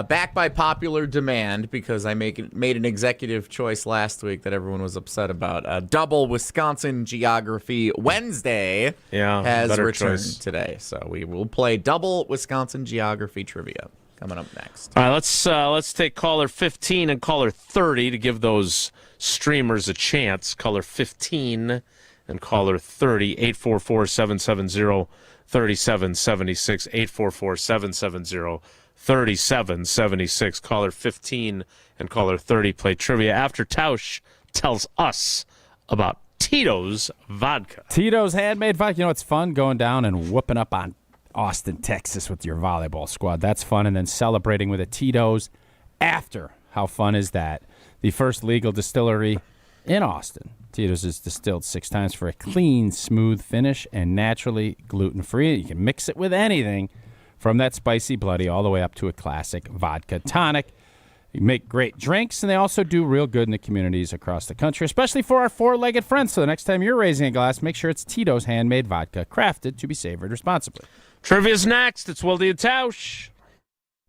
back by popular demand, because I made an executive choice last week that everyone was upset about. Double Wisconsin Geography Wednesday has returned today. So we will play double Wisconsin Geography trivia coming up next. All right, let's take caller 15 and caller 30 to give those streamers a chance. Caller 15 and caller 30, 844-770-3776, 844-770-3776. Caller 15 and caller 30 play trivia after Tausch tells us about Tito's Vodka. Tito's Handmade Vodka. You know, it's fun going down and whooping up on Austin, Texas with your volleyball squad. That's fun. And then celebrating with a Tito's after. How fun is that? The first legal distillery in Austin. Tito's is distilled 6 times for a clean, smooth finish and naturally gluten-free. You can mix it with anything from that spicy bloody all the way up to a classic vodka tonic. You make great drinks, and they also do real good in the communities across the country, especially for our four-legged friends. So the next time you're raising a glass, make sure it's Tito's Handmade Vodka, crafted to be savored responsibly. Trivia's next. It's Wilde and Tausch.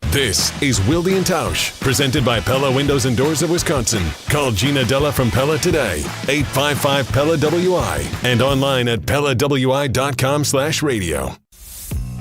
This is Wilde and Tausch, presented by Pella Windows and Doors of Wisconsin. Call Gina Della from Pella today, 855-PELLA-WI, and online at PellaWI.com/radio.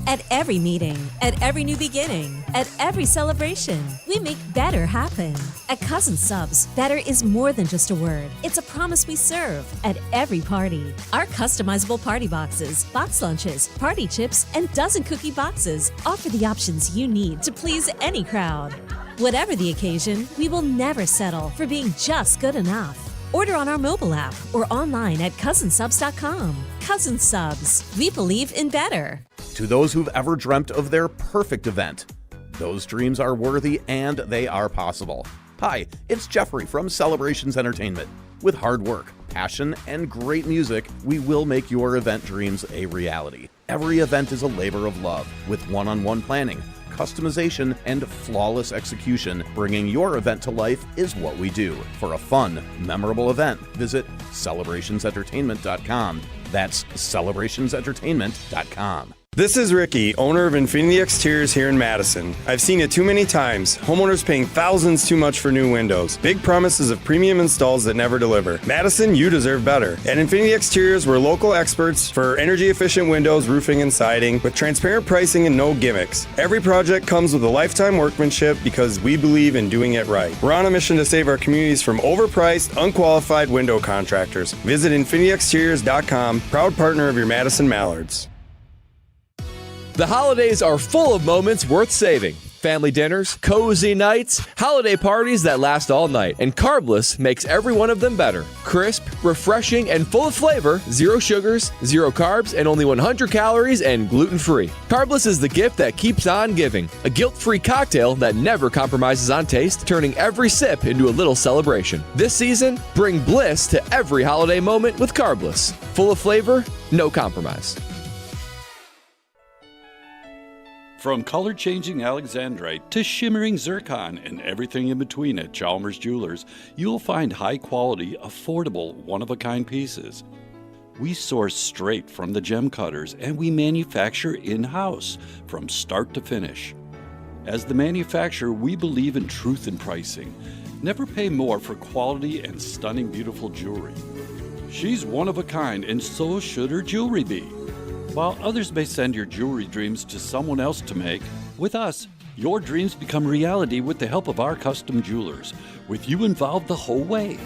At every meeting, at every new beginning, at every celebration, we make better happen. At Cousin Subs, better is more than just a word. It's a promise we serve at every party. Our customizable party boxes, box lunches, party chips, and dozen cookie boxes offer the options you need to please any crowd. Whatever the occasion, we will never settle for being just good enough. Order on our mobile app or online at cousinsubs.com. Cousin Subs, we believe in better. To those who've ever dreamt of their perfect event, those dreams are worthy and they are possible. Hi, it's Jeffrey from Celebrations Entertainment. With hard work, passion, and great music, we will make your event dreams a reality. Every event is a labor of love with one-on-one planning, customization, and flawless execution. Bringing your event to life is what we do. For a fun, memorable event, visit celebrationsentertainment.com. That's celebrationsentertainment.com. This is Ricky, owner of Infinity Exteriors here in Madison. I've seen it too many times. Homeowners paying thousands too much for new windows. Big promises of premium installs that never deliver. Madison, you deserve better. At Infinity Exteriors, we're local experts for energy-efficient windows, roofing, and siding with transparent pricing and no gimmicks. Every project comes with a lifetime workmanship because we believe in doing it right. We're on a mission to save our communities from overpriced, unqualified window contractors. Visit infinityexteriors.com, proud partner of your Madison Mallards. The holidays are full of moments worth saving. Family dinners, cozy nights, holiday parties that last all night. And Carbless makes every one of them better. Crisp, refreshing, and full of flavor, 0 sugars, 0 carbs, and only 100 calories and gluten-free. Carbless is the gift that keeps on giving. A guilt-free cocktail that never compromises on taste, turning every sip into a little celebration. This season, bring bliss to every holiday moment with Carbless. Full of flavor, no compromise. From color-changing alexandrite to shimmering zircon and everything in between at Chalmers Jewelers, you'll find high-quality, affordable, one-of-a-kind pieces. We source straight from the gem cutters and we manufacture in-house from start to finish. As the manufacturer, we believe in truth in pricing. Never pay more for quality and stunning, beautiful jewelry. She's one of a kind, and so should her jewelry be. While others may send your jewelry dreams to someone else to make, with us, your dreams become reality with the help of our custom jewelers, with you involved the whole way.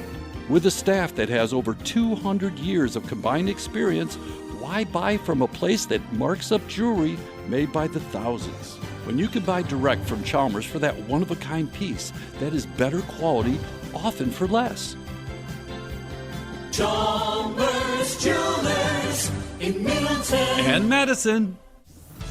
With a staff that has over 200 years of combined experience, why buy from a place that marks up jewelry made by the thousands? When you can buy direct from Chalmers for that one-of-a-kind piece that is better quality, often for less. Chalmers Jewelers in Middleton and Madison.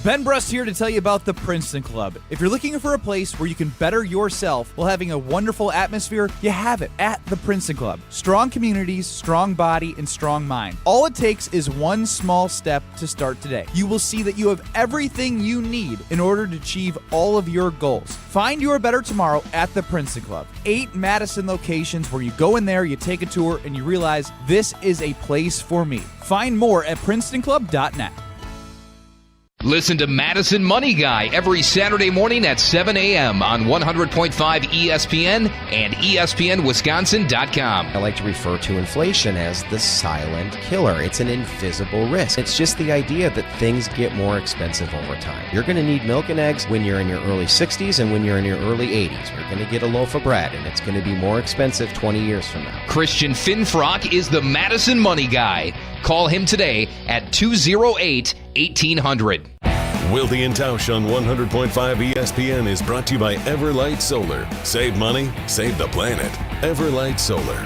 Ben Brust here to tell you about the Princeton Club. If you're looking for a place where you can better yourself while having a wonderful atmosphere, you have it at the Princeton Club. Strong communities, strong body, and strong mind. All it takes is one small step to start today. You will see that you have everything you need in order to achieve all of your goals. Find your better tomorrow at the Princeton Club. 8 Madison locations where you go in there, you take a tour, and you realize this is a place for me. Find more at princetonclub.net. Listen to Madison Money Guy every Saturday morning at 7 a.m. on 100.5 ESPN and ESPNWisconsin.com. I like to refer to inflation as the silent killer. It's an invisible risk. It's just the idea that things get more expensive over time. You're going to need milk and eggs when you're in your early 60s and when you're in your early 80s. You're going to get a loaf of bread, and it's going to be more expensive 20 years from now. Christian Finfrock is the Madison Money Guy. Call him today at 208-1800. Wilde and Tausch on 100.5 ESPN is brought to you by Everlight Solar. Save money, save the planet. Everlight Solar.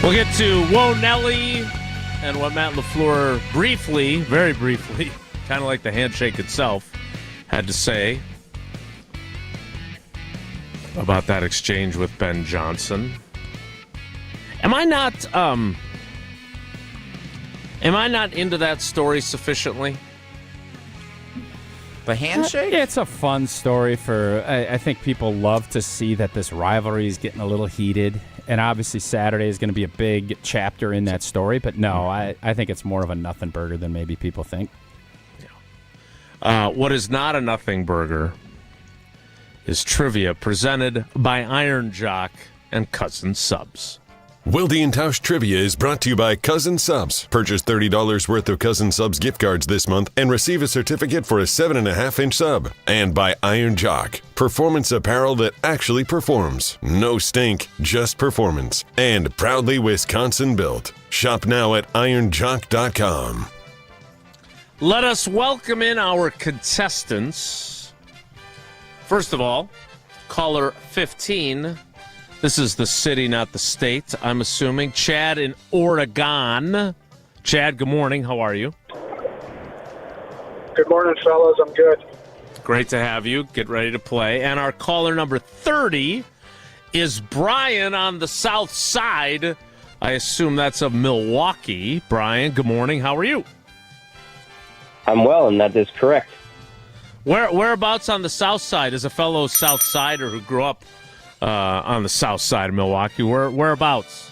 We'll get to Whoa Nelly and what Matt LaFleur briefly, very briefly, kind of like the handshake itself, had to say about that exchange with Ben Johnson. Am I not Am I not into that story sufficiently? The handshake? It's a fun story for. I think people love to see that this rivalry is getting a little heated, and obviously Saturday is going to be a big chapter in that story. But no, I think it's more of a nothing burger than maybe people think. What is not a nothing burger is trivia presented by Iron Jock and Cousin Subs. Wilde and Tausch Trivia is brought to you by Cousin Subs. Purchase $30 worth of Cousin Subs gift cards this month and receive a certificate for a 7.5-inch sub. And by Iron Jock, performance apparel that actually performs. No stink, just performance. And proudly Wisconsin built. Shop now at ironjock.com. Let us welcome in our contestants. First of all, caller 15. This is the city, not the state, I'm assuming. Chad in Oregon. Chad, good morning. How are you? Good morning, fellas. I'm good. Great to have you. Get ready to play. And our caller number 30 is Brian on the south side. I assume that's of Milwaukee. Brian, good morning. How are you? I'm well, and that is correct. Whereabouts on the south side? As a fellow South Sider who grew up on the south side of Milwaukee, whereabouts?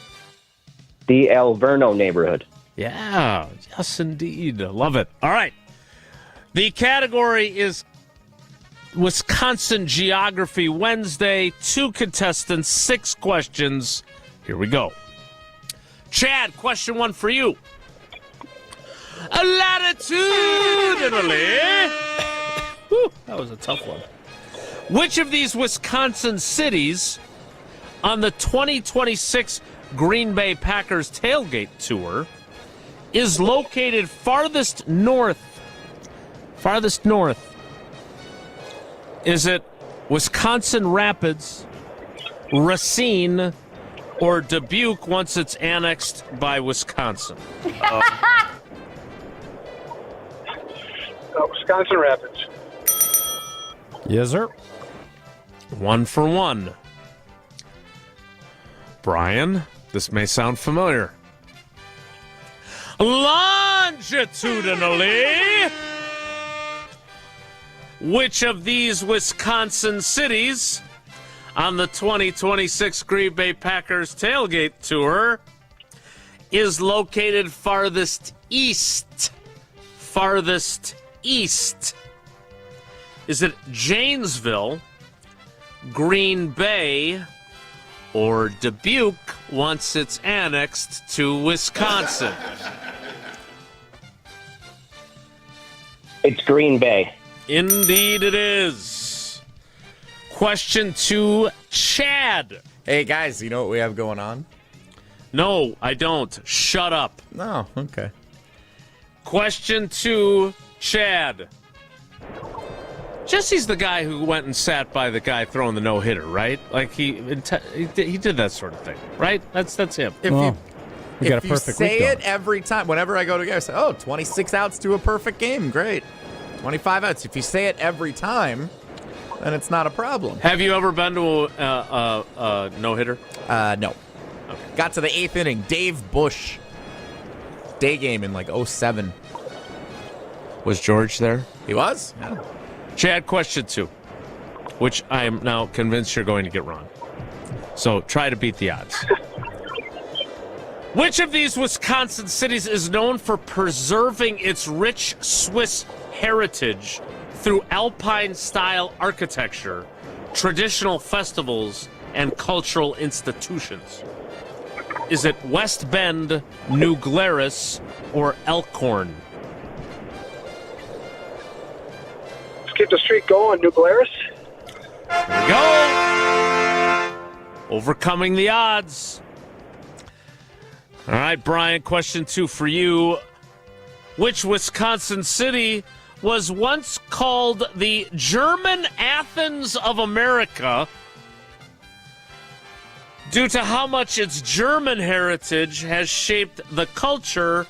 The Alverno neighborhood. Yeah, yes, indeed. Love it. All right. The category is Wisconsin Geography Wednesday. 2 contestants, 6 questions. Here we go. Chad, question 1 for you. Latitudinally. Whew, that was a tough one. Which of these Wisconsin cities on the 2026 Green Bay Packers tailgate tour is located farthest north? Farthest north. Is it Wisconsin Rapids, Racine, or Dubuque once it's annexed by Wisconsin? Wisconsin Rapids. Yes, sir. 1 for 1. Brian, this may sound familiar. Longitudinally, which of these Wisconsin cities on the 2026 Green Bay Packers tailgate tour is located farthest east? Farthest east. Is it Janesville, Green Bay, or Dubuque once it's annexed to Wisconsin? It's Green Bay. Indeed it is. Question 2, Chad. Hey, guys, you know what we have going on? No, I don't. Shut up. No, okay. Question 2, Chad. Jesse's the guy who went and sat by the guy throwing the no-hitter, right? Like he did that sort of thing, right? That's him. If got a you perfect say week it every time, whenever I go to a game, I say, 26 outs to a perfect game. Great. 25 outs. If you say it every time, then it's not a problem. Have you ever been to a no-hitter? No. Okay. Got to the 8th inning. Dave Bush. Day game in like 07. Was George there? He was? Yeah. Chad, question 2, which I am now convinced you're going to get wrong. So try to beat the odds. Which of these Wisconsin cities is known for preserving its rich Swiss heritage through Alpine-style architecture, traditional festivals, and cultural institutions? Is it West Bend, New Glarus, or Elkhorn? Keep the streak going, New Glarus. Here we go. Overcoming the odds. All right, Brian, question 2 for you. Which Wisconsin city was once called the German Athens of America due to how much its German heritage has shaped the culture,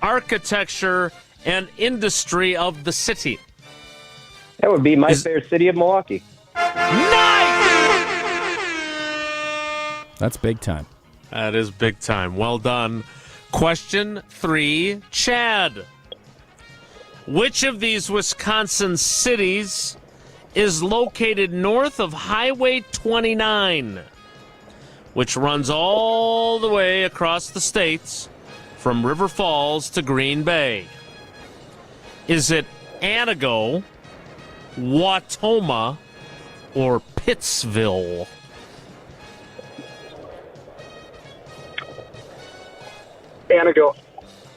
architecture, and industry of the city? That would be my fair city of Milwaukee. Nice! That's big time. That is big time. Well done. Question 3, Chad. Which of these Wisconsin cities is located north of Highway 29, which runs all the way across the states from River Falls to Green Bay? Is it Antigo, Wautoma, or Pittsville? Antigo.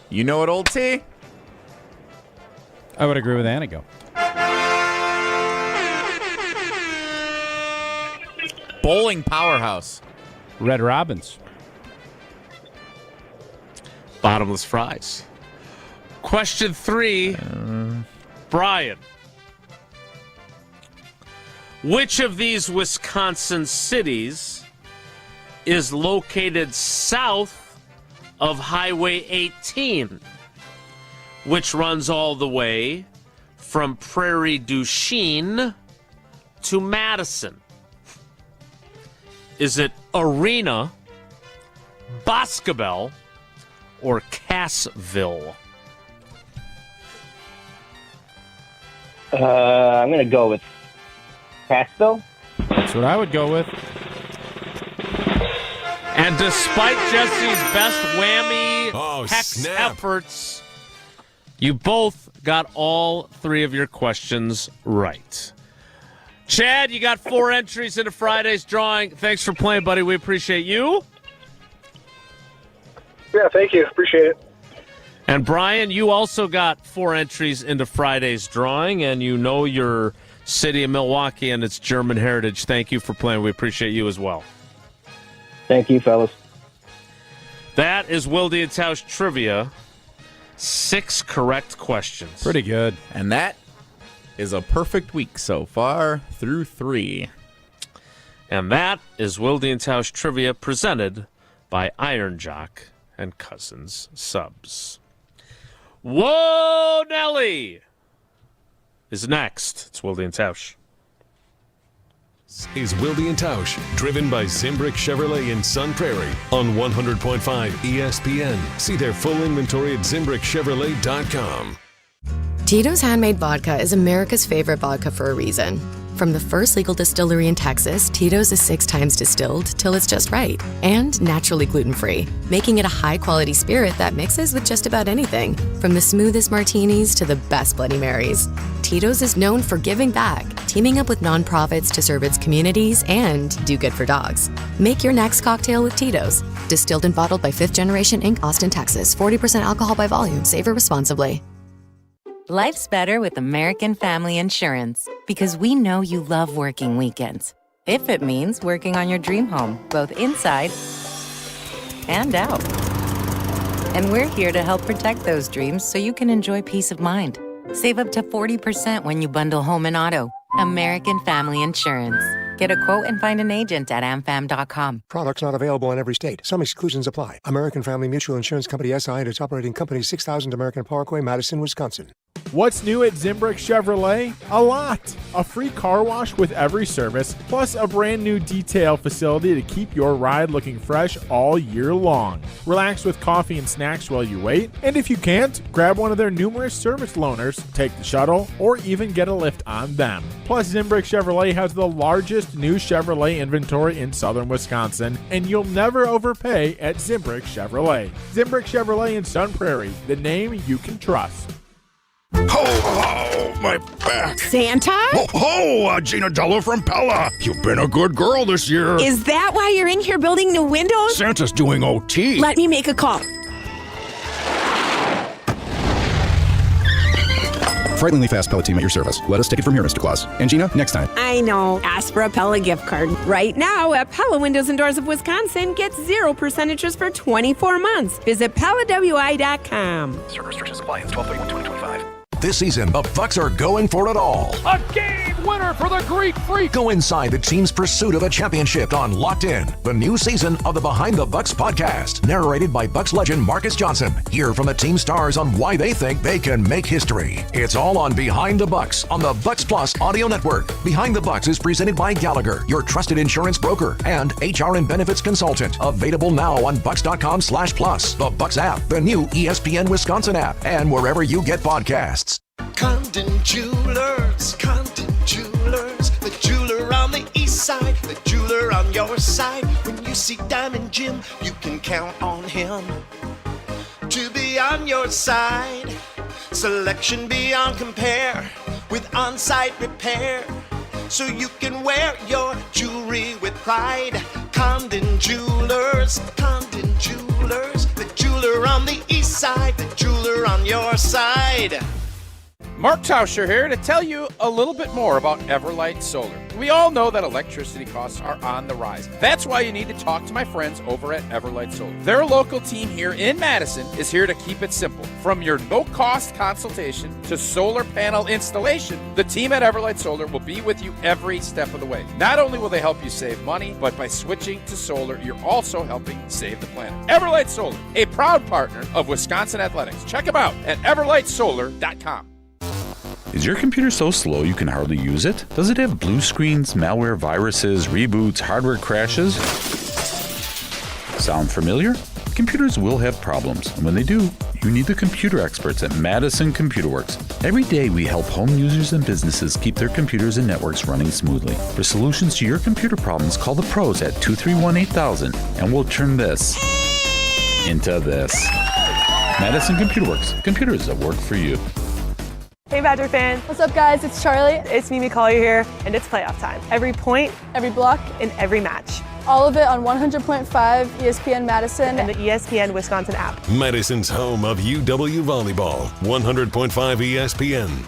You know it, Old T? I would agree with Antigo. Bowling powerhouse. Red Robins. Bottomless fries. Question 3, Brian. Which of these Wisconsin cities is located south of Highway 18, which runs all the way from Prairie du Chien to Madison? Is it Arena, Boscobel, or Cassville? I'm going to go with Cassville. That's what I would go with. And despite Jesse's best whammy hex efforts, you both got all 3 of your questions right. Chad, you got 4 entries into Friday's drawing. Thanks for playing, buddy. We appreciate you. Yeah, thank you. Appreciate it. And Brian, you also got 4 entries into Friday's drawing, and you know your city of Milwaukee and its German heritage. Thank you for playing. We appreciate you as well. Thank you, fellas. That is Wilde and Tausch Trivia. 6 correct questions. Pretty good. And that is a perfect week so far through 3. And that is Wilde and Tausch Trivia presented by Iron Jock and Cousins Subs. Whoa, Nelly is next. It's Wilde and Tausch. Is Wilde and Tausch, driven by Zimbrick Chevrolet in Sun Prairie on 100.5 ESPN. See their full inventory at ZimbrickChevrolet.com. Tito's Handmade Vodka is America's favorite vodka for a reason. From the first legal distillery in Texas, Tito's is 6 times distilled till it's just right and naturally gluten-free, making it a high-quality spirit that mixes with just about anything, from the smoothest martinis to the best Bloody Marys. Tito's is known for giving back, teaming up with nonprofits to serve its communities and do good for dogs. Make your next cocktail with Tito's. Distilled and bottled by 5th Generation Inc., Austin, Texas. 40% alcohol by volume. Savor responsibly. Life's better with American Family Insurance because we know you love working weekends. If it means working on your dream home, both inside and out. And we're here to help protect those dreams so you can enjoy peace of mind. Save up to 40% when you bundle home and auto. American Family Insurance. Get a quote and find an agent at amfam.com. Products not available in every state. Some exclusions apply. American Family Mutual Insurance Company SI and its operating company 6000 American Parkway, Madison, Wisconsin. What's new at Zimbrick Chevrolet? A lot. A free car wash with every service, plus a brand new detail facility to keep your ride looking fresh all year long. Relax with coffee and snacks while you wait, and if you can't, grab one of their numerous service loaners, take the shuttle, or even get a lift on them. Plus, Zimbrick Chevrolet has the largest new Chevrolet inventory in southern Wisconsin, and you'll never overpay at Zimbrick Chevrolet. Zimbrick Chevrolet in Sun Prairie, the name you can trust. Ho, my back. Santa? Ho, Gina Dello from Pella. You've been a good girl this year. Is that why you're in here building new windows? Santa's doing OT. Let me make a call. Frighteningly fast Pella team at your service. Let us take it from here, Mr. Claus. And Gina, next time. I know. Ask for a Pella gift card. Right now at Pella Windows and Doors of Wisconsin, get 0% interest for 24 months. Visit PellaWI.com. Certain restrictions apply. It's 12/31/2025. This season, the Bucks are going for it all. A game winner for the Greek Freak. Go inside the team's pursuit of a championship on Locked In, the new season of the Behind the Bucks podcast, narrated by Bucks legend Marcus Johnson. Hear from the team stars on why they think they can make history. It's all on Behind the Bucks on the Bucks Plus audio network. Behind the Bucks is presented by Gallagher, your trusted insurance broker, and HR and benefits consultant. Available now on bucks.com/plus, the Bucks app, the new ESPN Wisconsin app, and wherever you get podcasts. Condon Jewelers, the jeweler on the east side, the jeweler on your side. When you see Diamond Jim, you can count on him to be on your side. Selection beyond compare with on-site repair, so you can wear your jewelry with pride. Condon Jewelers, the jeweler on the east side, the jeweler on your side. Mark Tauscher here to tell you a little bit more about Everlight Solar. We all know that electricity costs are on the rise. That's why you need to talk to my friends over at Everlight Solar. Their local team here in Madison is here to keep it simple. From your no-cost consultation to solar panel installation, the team at Everlight Solar will be with you every step of the way. Not only will they help you save money, but by switching to solar, you're also helping save the planet. Everlight Solar, a proud partner of Wisconsin Athletics. Check them out at everlightsolar.com. Is your computer so slow you can hardly use it? Does it have blue screens, malware, viruses, reboots, hardware crashes? Sound familiar? Computers will have problems, and when they do, you need the computer experts at Madison Computer Works. Every day we help home users and businesses keep their computers and networks running smoothly. For solutions to your computer problems, call the pros at 231-8000, and we'll turn this into this. Madison Computer Works. Computers that work for you. Hey Badger fan. What's up guys, it's Charlie. It's Mimi Collier here, and it's playoff time. Every point, every block, and every match. All of it on 100.5 ESPN Madison and the ESPN Wisconsin app. Madison's home of UW Volleyball, 100.5 ESPN.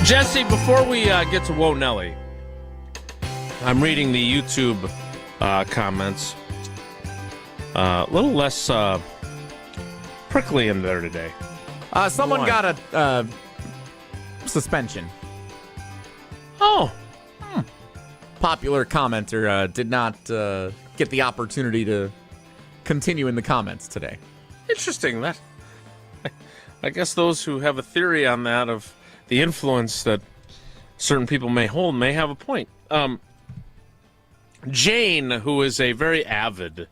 Jesse, before we get to Whoa Nelly, I'm reading the YouTube comments. A little less prickly in there today. Someone got a suspension. Oh. Popular commenter did not get the opportunity to continue in the comments today. Interesting. That I guess those who have a theory on that of the influence that certain people may hold may have a point. Jane, who is a very avid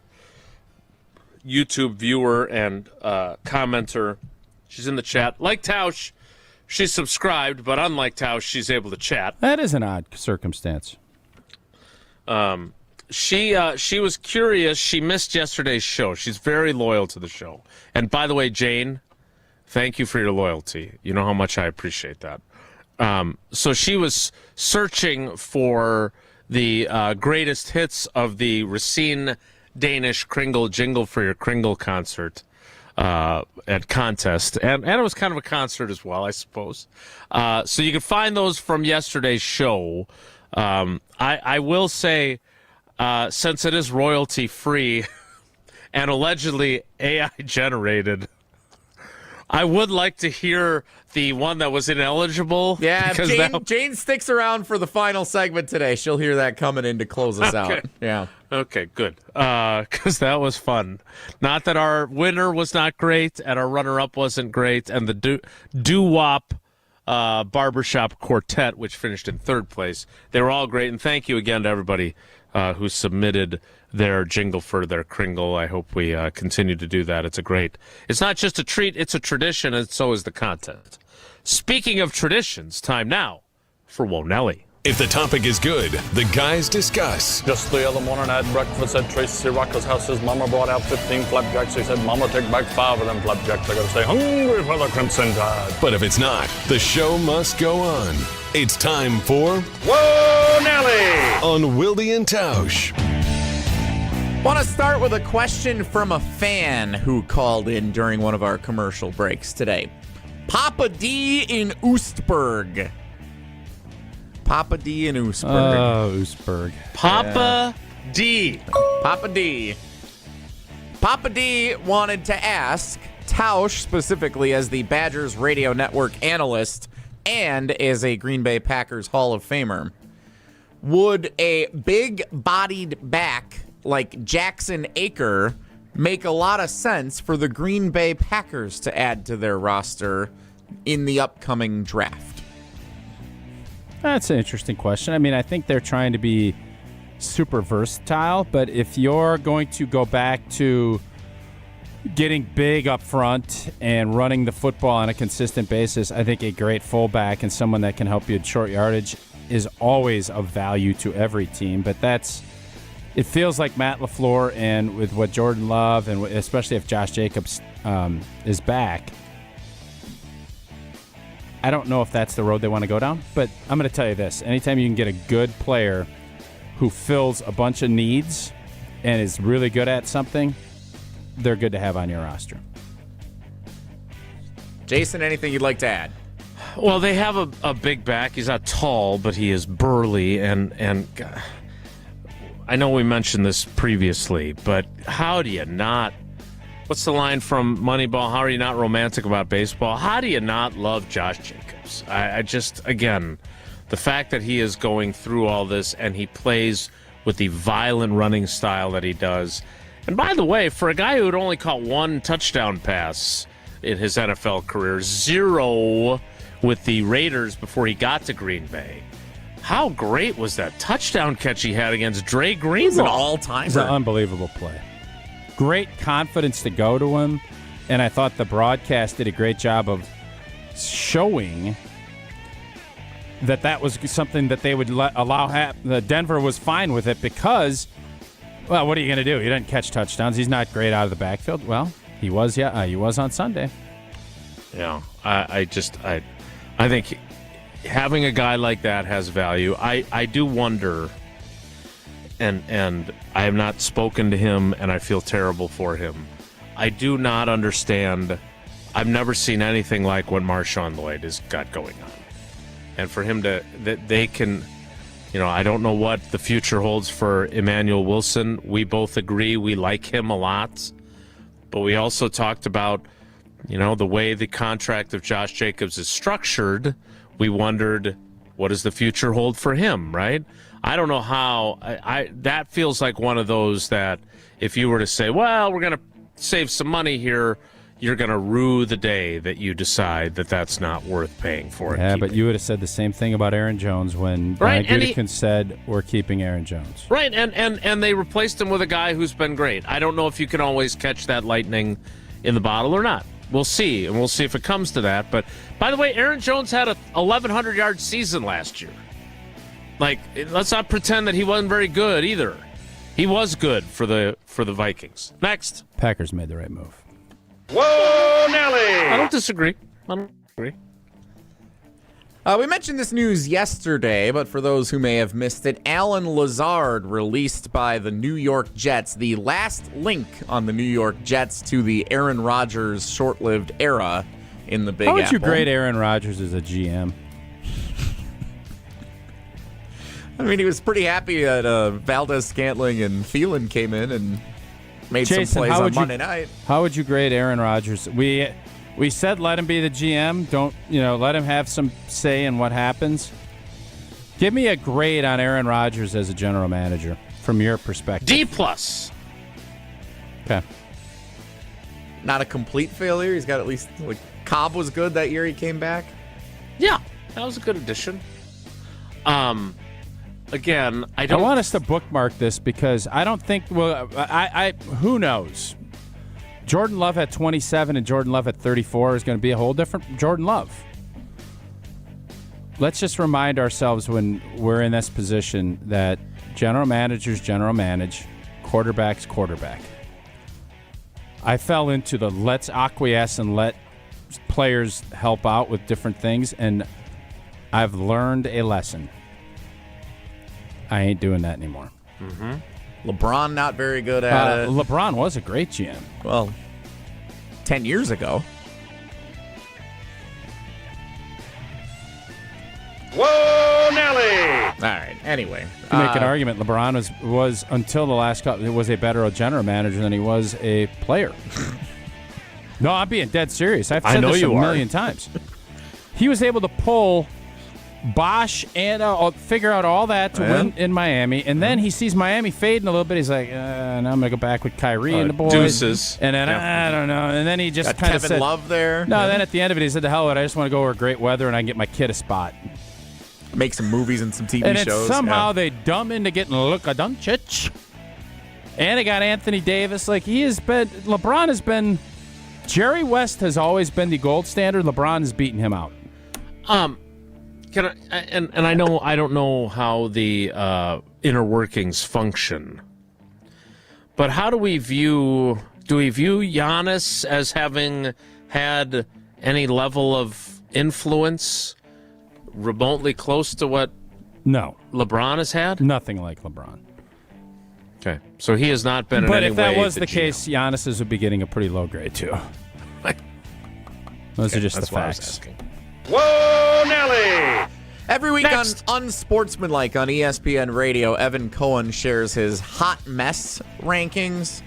YouTube viewer and commenter, she's in the chat. Like Tausch, she's subscribed, but unlike Tausch, she's able to chat. That is an odd circumstance. She was curious. She missed yesterday's show. She's very loyal to the show. And by the way, Jane, thank you for your loyalty. You know how much I appreciate that. So she was searching for the greatest hits of the Racine Danish Kringle Jingle for Your Kringle concert at contest. And it was kind of a concert as well, I suppose. So you can find those from yesterday's show. I will say, since it is royalty free and allegedly AI generated, I would like to hear the one that was ineligible. Yeah, Jane sticks around for the final segment today. She'll hear that coming in to close us out. Yeah. Okay, good. Because that was fun. Not that our winner was not great and our runner-up wasn't great, and the doo-wop barbershop quartet, which finished in third place, they were all great. And thank you again to everybody who submitted their jingle for their Kringle. I hope we continue to do that. It's not just a treat, it's a tradition, and so is the content. Speaking of traditions, time now for Whoa Nelly. If the topic is good, the guys discuss. Just the other morning I had breakfast at Tracy Rocker's house. His mama brought out 15 flapjacks. He said, Mama, take back 5 of them flapjacks. I gotta stay hungry for the Crimson Tide. But if it's not, the show must go on. It's time for Whoa, Nelly! On Wilde and Tausch. Want to start with a question from a fan who called in during one of our commercial breaks today. Papa D in Oostburg. Papa D in Oostburg. Oh, Oostburg. Papa D. Papa D. Papa D wanted to ask Tausch, specifically as the Badgers radio network analyst and as a Green Bay Packers Hall of Famer, would a big-bodied back like Jackson Aker make a lot of sense for the Green Bay Packers to add to their roster in the upcoming draft? That's an interesting question. I mean, I think they're trying to be super versatile, but if you're going to go back to getting big up front and running the football on a consistent basis, I think a great fullback and someone that can help you at short yardage is always of value to every team. But it feels like Matt LaFleur, and with what Jordan Love, and especially if Josh Jacobs is back, I don't know if that's the road they want to go down, but I'm going to tell you this. Anytime you can get a good player who fills a bunch of needs and is really good at something, they're good to have on your roster. Jason, anything you'd like to add? Well, they have a big back. He's not tall, but he is burly, and I know we mentioned this previously, but how do you not... What's the line from Moneyball? How are you not romantic about baseball? How do you not love Josh Jacobs? I just, again, the fact that he is going through all this and he plays with the violent running style that he does. And by the way, for a guy who had only caught 1 touchdown pass in his NFL career, 0 with the Raiders before he got to Green Bay, how great was that touchdown catch he had against Dre Greenlaw? It's an all-timer. It's an unbelievable play. Great confidence to go to him, and I thought the broadcast did a great job of showing that was something that they would allow happen. Denver was fine with it because, well, what are you going to do? He doesn't catch touchdowns. He's not great out of the backfield. Well, he was on Sunday. Yeah, I think having a guy like that has value. I do wonder, and I have not spoken to him, and I feel terrible for him. I do not understand. I've never seen anything like what Marshawn Lloyd has got going on. And for him that they can, I don't know what the future holds for Emmanuel Wilson. We both agree we like him a lot. But we also talked about, the way the contract of Josh Jacobs is structured. We wondered, what does the future hold for him, right? I don't know how. That feels like one of those that if you were to say, well, we're going to save some money here, you're going to rue the day that you decide that that's not worth paying for. Yeah, but you would have said the same thing about Aaron Jones when Brian Gutekunst said we're keeping Aaron Jones. Right, and they replaced him with a guy who's been great. I don't know if you can always catch that lightning in the bottle or not. We'll see, and we'll see if it comes to that. But, by the way, Aaron Jones had a 1,100-yard season last year. Let's not pretend that he wasn't very good either. He was good for the Vikings. Next. Packers made the right move. Whoa, Nelly! I don't disagree. We mentioned this news yesterday, but for those who may have missed it, Alan Lazard released by the New York Jets, the last link on the New York Jets to the Aaron Rodgers short-lived era in the Big Apple. How would you grade Aaron Rodgers as a GM? I mean, he was pretty happy that Valdez-Scantling and Thielen came in and made some plays on Monday night. How would you grade Aaron Rodgers? We said let him be the GM. Don't, let him have some say in what happens. Give me a grade on Aaron Rodgers as a general manager from your perspective. D+. Okay. Not a complete failure. He's got at least, Cobb was good that year he came back. Yeah, that was a good addition. Again, I want us to bookmark this because I don't think. Well, who knows? Jordan Love at 27 and Jordan Love at 34 is going to be a whole different Jordan Love. let's just remind ourselves when we're in this position that general managers general manage, quarterbacks quarterback. I fell into the let's acquiesce and let players help out with different things, and I've learned a lesson. I ain't doing that anymore. Mm-hmm. LeBron not very good at it. LeBron was a great GM. Well, 10 years ago. Whoa, Nelly! All right, anyway. You can make an argument. LeBron was until the last couple, was a better general manager than he was a player. No, I'm being dead serious. I've said this a million times. He was able to pull Bosch and figure out all that to win in Miami, and then he sees Miami fading a little bit. He's like, now I'm going to go back with Kyrie and the boys. Deuces. And then, I don't know. And then he just kind of said, Kevin Love there. No, then at the end of it, he said, the hell with it. I just want to go over great weather and I can get my kid a spot. Make some movies and some TV and shows. Somehow they dumb into getting Luka Doncic. And they got Anthony Davis. Like, LeBron has been, Jerry West has always been the gold standard. LeBron has beaten him out. Can I, and I know I don't know how the inner workings function, but how do we view Giannis as having had any level of influence remotely close to what LeBron has had? Nothing like LeBron. Okay, so he has not been. But in any if that way was the case, Giannis's would be getting a pretty low grade too. Those are just the facts. Whoa, Nelly! Every week on Unsportsmanlike on ESPN Radio, Evan Cohen shares his hot mess rankings.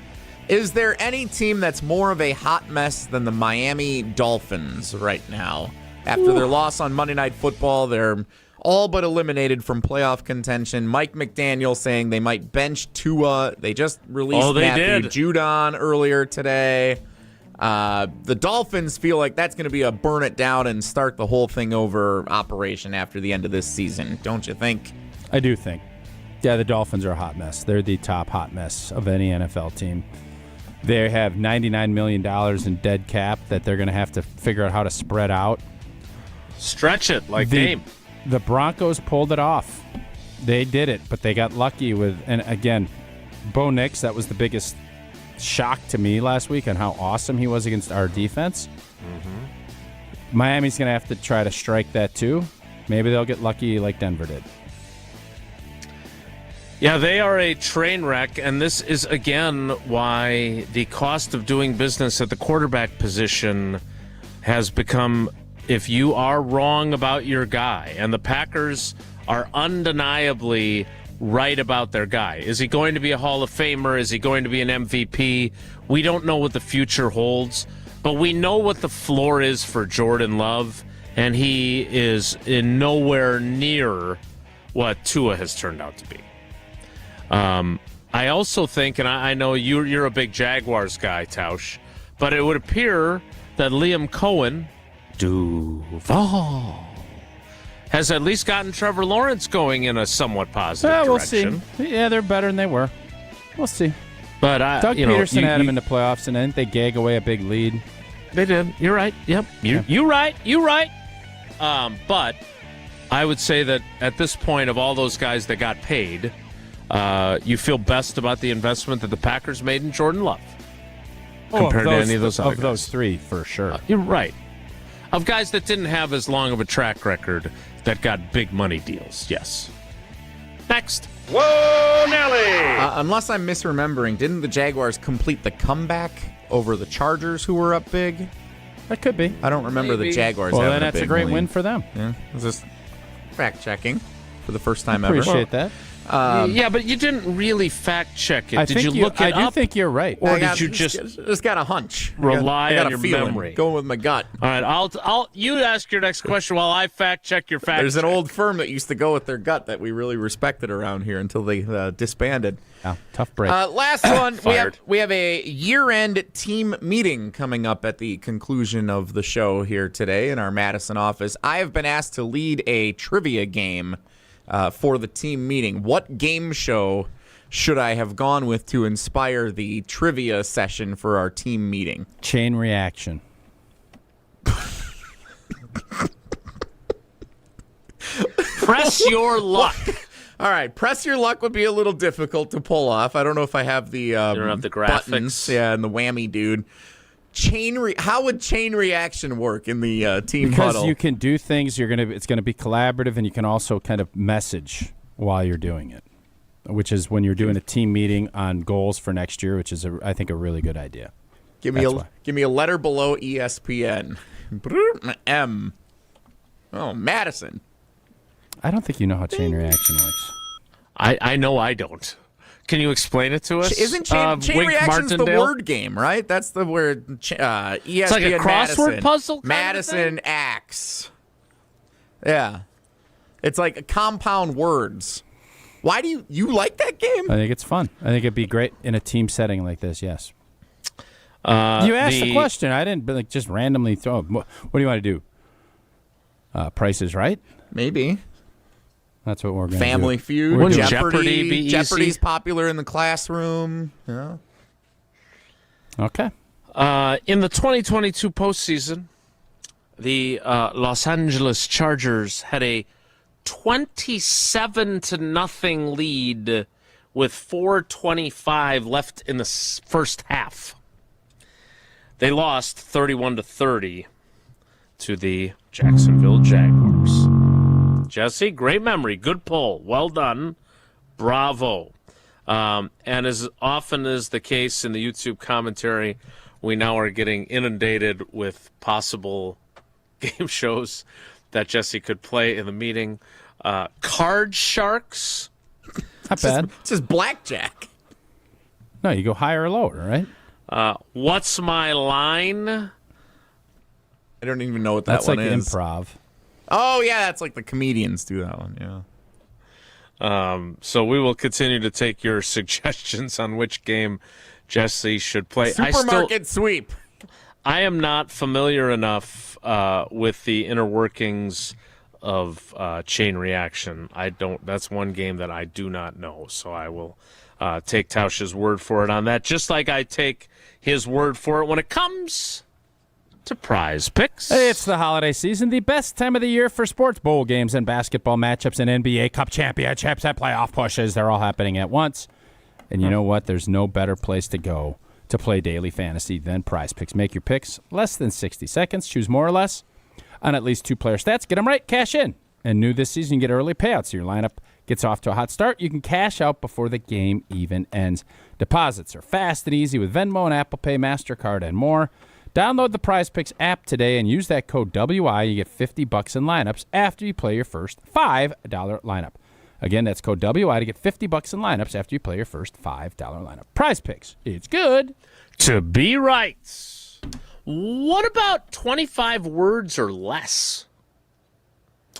Is there any team that's more of a hot mess than the Miami Dolphins right now? After their loss on Monday Night Football, they're all but eliminated from playoff contention. Mike McDaniel saying they might bench Tua. They just released Matthew Judon earlier today. The Dolphins feel like that's going to be a burn it down and start the whole thing over operation after the end of this season, don't you think? I do think. Yeah, the Dolphins are a hot mess. They're the top hot mess of any NFL team. They have $99 million in dead cap that they're going to have to figure out how to spread out. Stretch it like Dame. The Broncos pulled it off. They did it, but they got lucky with, and again, Bo Nix, that was the biggest shock to me last week on how awesome he was against our defense. Mm-hmm. Miami's going to have to try to strike that too. Maybe they'll get lucky like Denver did. Yeah, they are a train wreck, and this is, again, why the cost of doing business at the quarterback position has become, if you are wrong about your guy, and the Packers are undeniably right about their guy. Is he going to be a Hall of Famer? Is he going to be an MVP? We don't know what the future holds, but we know what the floor is for Jordan Love, and he is in nowhere near what Tua has turned out to be. I also think, and I know you're a big Jaguars guy, Tausch, but it would appear that Liam Cohen, Duval, has at least gotten Trevor Lawrence going in a somewhat positive direction. We'll see. Yeah, they're better than they were. We'll see. But Doug Peterson had him in the playoffs, and I think they gag away a big lead. They did. You're right. Yep. You're right. But I would say that at this point, of all those guys that got paid, you feel best about the investment that the Packers made in Jordan Love compared to any of those other guys. Of those three, for sure. You're right. Of guys that didn't have as long of a track record that got big money deals, yes. Next. Whoa, Nelly! Unless I'm misremembering, didn't the Jaguars complete the comeback over the Chargers, who were up big? That could be. I don't remember the Jaguars Well, having then that's a great win for them. Yeah, I was just fact-checking for the first time Appreciate that. Yeah, but you didn't really fact-check it. Did you look it up? I do think you're right. Or did you just got a hunch? Rely on your feeling, memory? Going with my gut. All right, you ask your next question while I fact-check your fact. There's an old firm that used to go with their gut that we really respected around here until they disbanded. Yeah, tough break. Last one, we have a year-end team meeting coming up at the conclusion of the show here today in our Madison office. I have been asked to lead a trivia game for the team meeting. What game show should I have gone with to inspire the trivia session for our team meeting? Chain Reaction. Press your luck. All right, press your luck would be a little difficult to pull off. I don't know if I have the you don't have the graphics. buttons, and the whammy dude. How would chain reaction work in the team because huddle? You can do things. It's gonna be collaborative, and you can also kind of message while you're doing it, which is when you're doing a team meeting on goals for next year, which is I think a really good idea. Give me a letter below ESPN. M. Oh, Madison. I don't think you know how chain reaction works. I know I don't. Can you explain it to us? Isn't chain reaction's the word game, right? That's the word. ESPN it's like a crossword Madison. puzzle. Madison acts. Yeah, it's like compound words. Why do you like that game? I think it's fun. I think it'd be great in a team setting like this. Yes. You asked the question. I didn't just randomly throw. What do you want to do? Price is Right? Maybe. That's what we're going to do. Family Feud. Wouldn't Jeopardy be easy? Jeopardy's popular in the classroom. Yeah. Okay. In the 2022 postseason, the Los Angeles Chargers had a 27-0 lead with 4:25 left in the first half. They lost 31-30 to the Jacksonville Jaguars. Jesse, great memory. Good pull. Well done. Bravo. And as often is the case in the YouTube commentary, we now are getting inundated with possible game shows that Jesse could play in the meeting. Card Sharks. Not bad. It's just blackjack. No, you go higher or lower, right? What's My Line? I don't even know what that That's one like is. improv. Oh, yeah, that's like the comedians do that one, yeah. So we will continue to take your suggestions on which game Jesse should play. Supermarket sweep. I am not familiar enough with the inner workings of chain reaction. That's one game that I do not know, so I will take Tausch's word for it on that, just like I take his word for it when it comes to Prize Picks. It's the holiday season, the best time of the year for sports. Bowl games and basketball matchups and NBA Cup championships and playoff pushes. They're all happening at once. And you know what? There's no better place to go to play daily fantasy than Prize Picks. Make your picks less than 60 seconds. Choose more or less on at least 2 player stats. Get them right. Cash in. And new this season, you get early payouts. So your lineup gets off to a hot start. You can cash out before the game even ends. Deposits are fast and easy with Venmo and Apple Pay, MasterCard, and more. Download the Prize Picks app today and use that code WI. You get $50 in lineups after you play your first $5 lineup. Again, that's code WI to get $50 in lineups after you play your first $5 lineup. Prize Picks. It's good to be right. What about 25 words or less?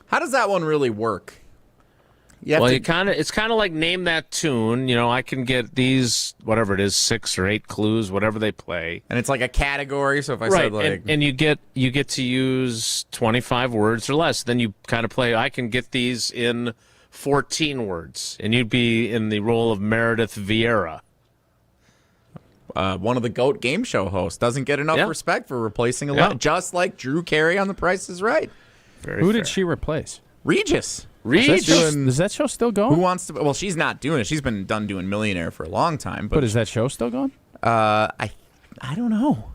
How does that one really work? It's kind of like Name That Tune. You know, I can get these, whatever it is, 6 or 8 clues, whatever they play, and it's like a category. So if I said like, and you get to use 25 words or less, then you kind of play. I can get these in 14 words, and you'd be in the role of Meredith Vieira. One of the GOAT game show hosts doesn't get enough respect for replacing a lot, just like Drew Carey on The Price is Right. Who did she replace? Regis. Is that show still going? Who wants to? Well, she's not doing it. She's been done doing Millionaire for a long time. But is that show still going? I don't know.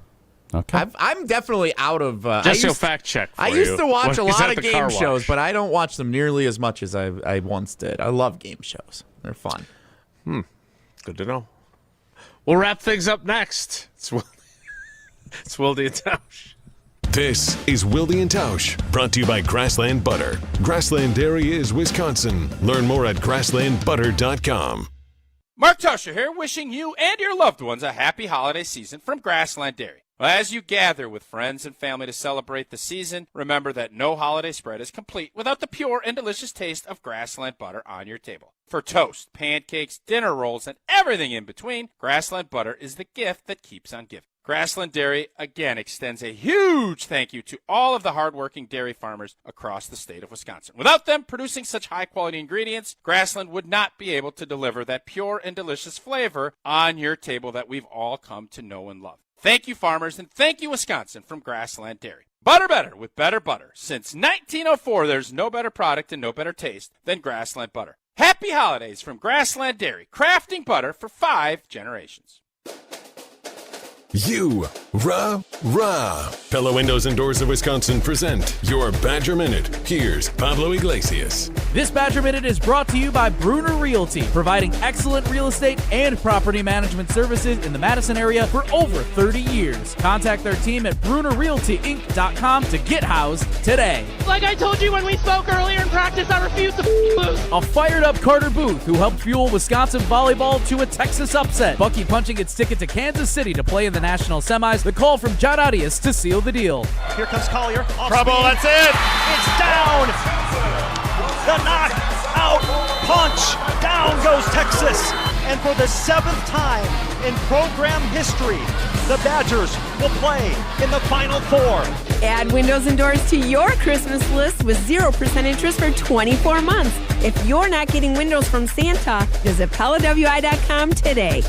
Okay. I'm definitely out of. Just a fact check. I used to watch a lot of game shows, but I don't watch them nearly as much as I once did. I love game shows. They're fun. Good to know. We'll wrap things up next. It's Wilde and Tausch. This is Wilde and Tausch, brought to you by Grassland Butter. Grassland Dairy is Wisconsin. Learn more at grasslandbutter.com. Mark Tauscher here, wishing you and your loved ones a happy holiday season from Grassland Dairy. Well, as you gather with friends and family to celebrate the season, remember that no holiday spread is complete without the pure and delicious taste of Grassland Butter on your table. For toast, pancakes, dinner rolls, and everything in between, Grassland Butter is the gift that keeps on giving. Grassland Dairy, again, extends a huge thank you to all of the hardworking dairy farmers across the state of Wisconsin. Without them producing such high-quality ingredients, Grassland would not be able to deliver that pure and delicious flavor on your table that we've all come to know and love. Thank you, farmers, and thank you, Wisconsin, from Grassland Dairy. Butter better with better butter. Since 1904, there's no better product and no better taste than Grassland butter. Happy holidays from Grassland Dairy, crafting butter for 5 generations. Pella Windows and Doors of Wisconsin present your Badger Minute. Here's Pablo Iglesias. This Badger Minute is brought to you by Bruner Realty, providing excellent real estate and property management services in the Madison area for over 30 years. Contact their team at BrunerRealtyInc.com to get housed today. Like I told you when we spoke earlier in practice, I refuse to lose. A fired-up Carter Booth, who helped fuel Wisconsin volleyball to a Texas upset. Bucky punching its ticket to Kansas City to play in the national semis. The call from John Arias to seal the deal. Here comes Collier. Trouble, Speed. that's it. It's down. The knock-out punch. Down goes Texas. And for the 7th time in program history, the Badgers will play in the Final Four. Add windows and doors to your Christmas list with 0% interest for 24 months. If you're not getting windows from Santa, visit PellaWI.com today.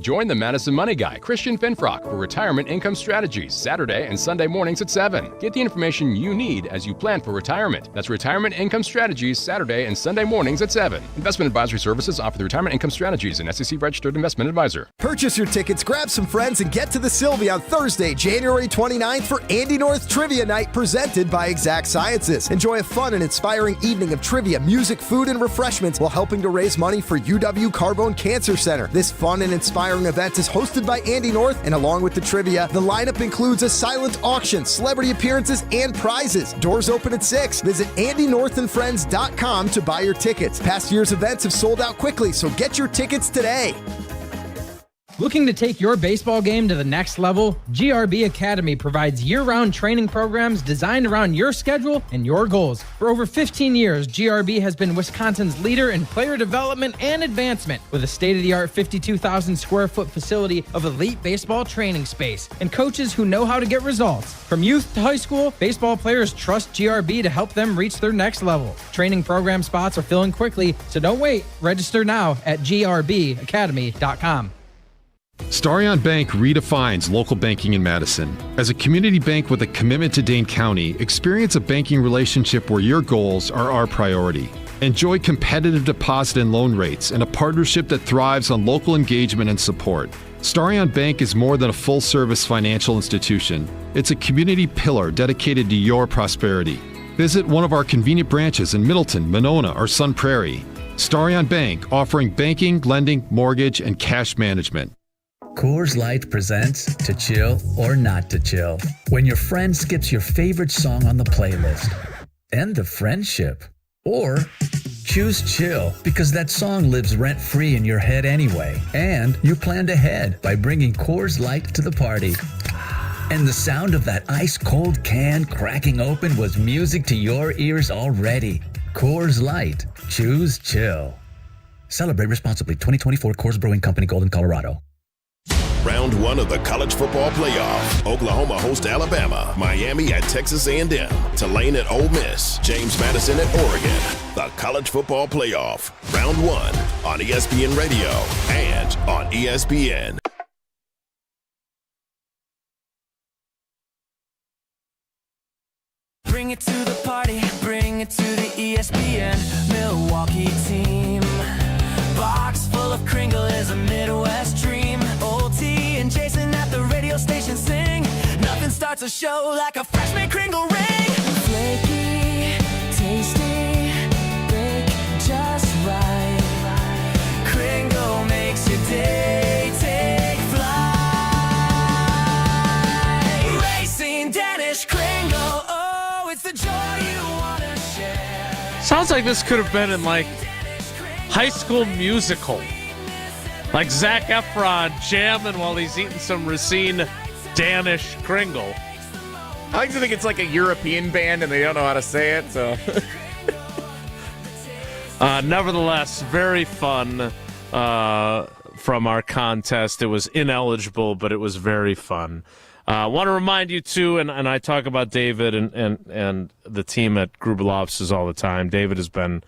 Join the Madison Money Guy, Christian Finfrock, for Retirement Income Strategies, Saturday and Sunday mornings at 7. Get the information you need as you plan for retirement. That's Retirement Income Strategies, Saturday and Sunday mornings at 7. Investment advisory services offered through Retirement Income Strategies, an SEC-registered investment advisor. Purchase your tickets, grab some friends, and get to the Sylvie on Thursday, January 29th for Andy North Trivia Night presented by Exact Sciences. Enjoy a fun and inspiring evening of trivia, music, food, and refreshments while helping to raise money for UW Carbone Cancer Center. This fun and inspiring event is hosted by Andy North, and along with the trivia, the lineup includes a silent auction, celebrity appearances, and prizes. Doors open at 6. Visit AndyNorthAndFriends.com to buy your tickets. Past year's events have sold out quickly, so get your tickets today. Looking to take your baseball game to the next level? GRB Academy provides year-round training programs designed around your schedule and your goals. For over 15 years, GRB has been Wisconsin's leader in player development and advancement, with a state-of-the-art 52,000 square foot facility of elite baseball training space and coaches who know how to get results. From youth to high school, baseball players trust GRB to help them reach their next level. Training program spots are filling quickly, so don't wait. Register now at grbacademy.com. Starion Bank redefines local banking in Madison. As a community bank with a commitment to Dane County, experience a banking relationship where your goals are our priority. Enjoy competitive deposit and loan rates and a partnership that thrives on local engagement and support. Starion Bank is more than a full-service financial institution. It's a community pillar dedicated to your prosperity. Visit one of our convenient branches in Middleton, Monona, or Sun Prairie. Starion Bank, offering banking, lending, mortgage, and cash management. Coors Light presents To Chill or Not to Chill. When your friend skips your favorite song on the playlist. End the friendship. Or choose chill because that song lives rent-free in your head anyway. And you planned ahead by bringing Coors Light to the party. And the sound of that ice-cold can cracking open was music to your ears already. Coors Light. Choose chill. Celebrate responsibly. 2024 Coors Brewing Company, Golden, Colorado. Round 1 of the college football playoff. Oklahoma hosts Alabama, Miami at Texas A&M, Tulane at Ole Miss, James Madison at Oregon. The college football playoff. Round 1 on ESPN Radio and on ESPN. Bring it to the party, bring it to the ESPN Milwaukee team. Box full of Kringle is a Midwest dream. OT and Jason at the radio station sing. Nothing starts a show like a freshman Kringle ring. Flaky, tasty, bake just right. Kringle makes your day take flight. Racing Danish Kringle, oh, it's the joy you want to share. Sounds like this could have been in like High School Musical. Like Zac Efron jamming while he's eating some Racine Danish Kringle. I like to think it's like a European band and they don't know how to say it, so. Nevertheless, very fun from our contest. It was ineligible, but it was very fun. I want to remind you, too, and I talk about David and the team at Grubel Offices all the time. David has been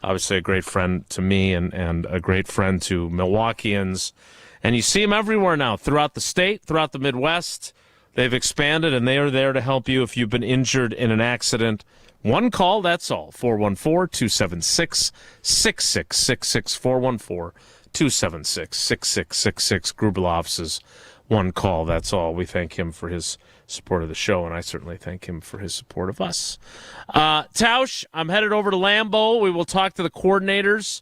obviously a great friend to me and a great friend to Milwaukeeans. And you see them everywhere now, throughout the state, throughout the Midwest. They've expanded, and they are there to help you if you've been injured in an accident. One call, that's all. 414-276-6666. 414-276-6666. Gruber offices. One call, that's all. We thank him for his support of the show, and I certainly thank him for his support of us. Tausch, I'm headed over to Lambeau. We will talk to the coordinators.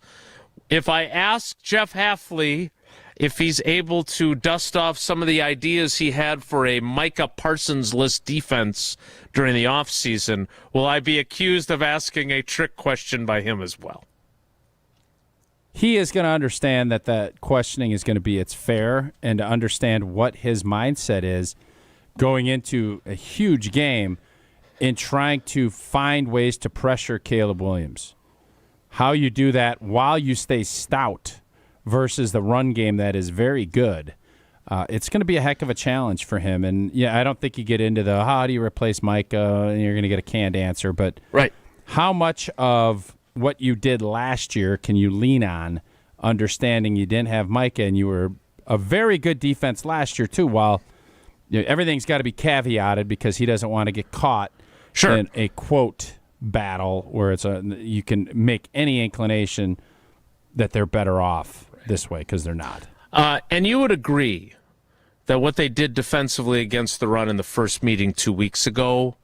If I ask Jeff Hafley if he's able to dust off some of the ideas he had for a Micah Parsons-less defense during the offseason, will I be accused of asking a trick question by him as well? He is going to understand that questioning is going to be it's fair, and to understand what his mindset is going into a huge game in trying to find ways to pressure Caleb Williams. How you do that while you stay stout versus the run game that is very good. It's going to be a heck of a challenge for him. And, yeah, I don't think you get into the how do you replace Micah, and you're going to get a canned answer. But right. How much of what you did last year can you lean on, understanding you didn't have Micah and you were a very good defense last year too, while everything's got to be caveated because he doesn't want to get caught in a quote battle where you can make any inclination that they're better off this way because they're not. And you would agree that what they did defensively against the run in the first meeting 2 weeks ago,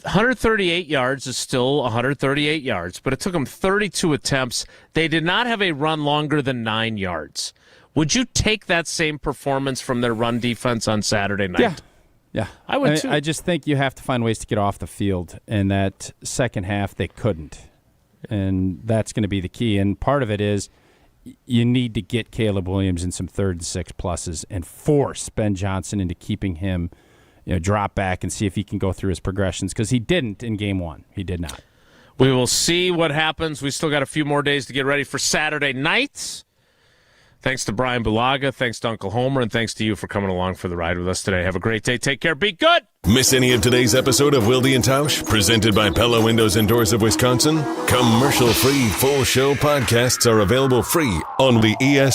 138 yards is still 138 yards, but it took them 32 attempts. They did not have a run longer than 9 yards. Would you take that same performance from their run defense on Saturday night? Yeah. I would too. I just think you have to find ways to get off the field, and that second half they couldn't. And that's going to be the key. And part of it is you need to get Caleb Williams in some 3rd and 6 pluses and force Ben Johnson into keeping him drop back and see if he can go through his progressions, because he didn't in game 1. He did not. We will see what happens. We still got a few more days to get ready for Saturday night. Thanks to Bryan Bulaga, thanks to Uncle Homer, and thanks to you for coming along for the ride with us today. Have a great day. Take care. Be good. Miss any of today's episode of Wilde and Tausch, presented by Pella Windows and Doors of Wisconsin? Commercial-free full show podcasts are available free on the ESPN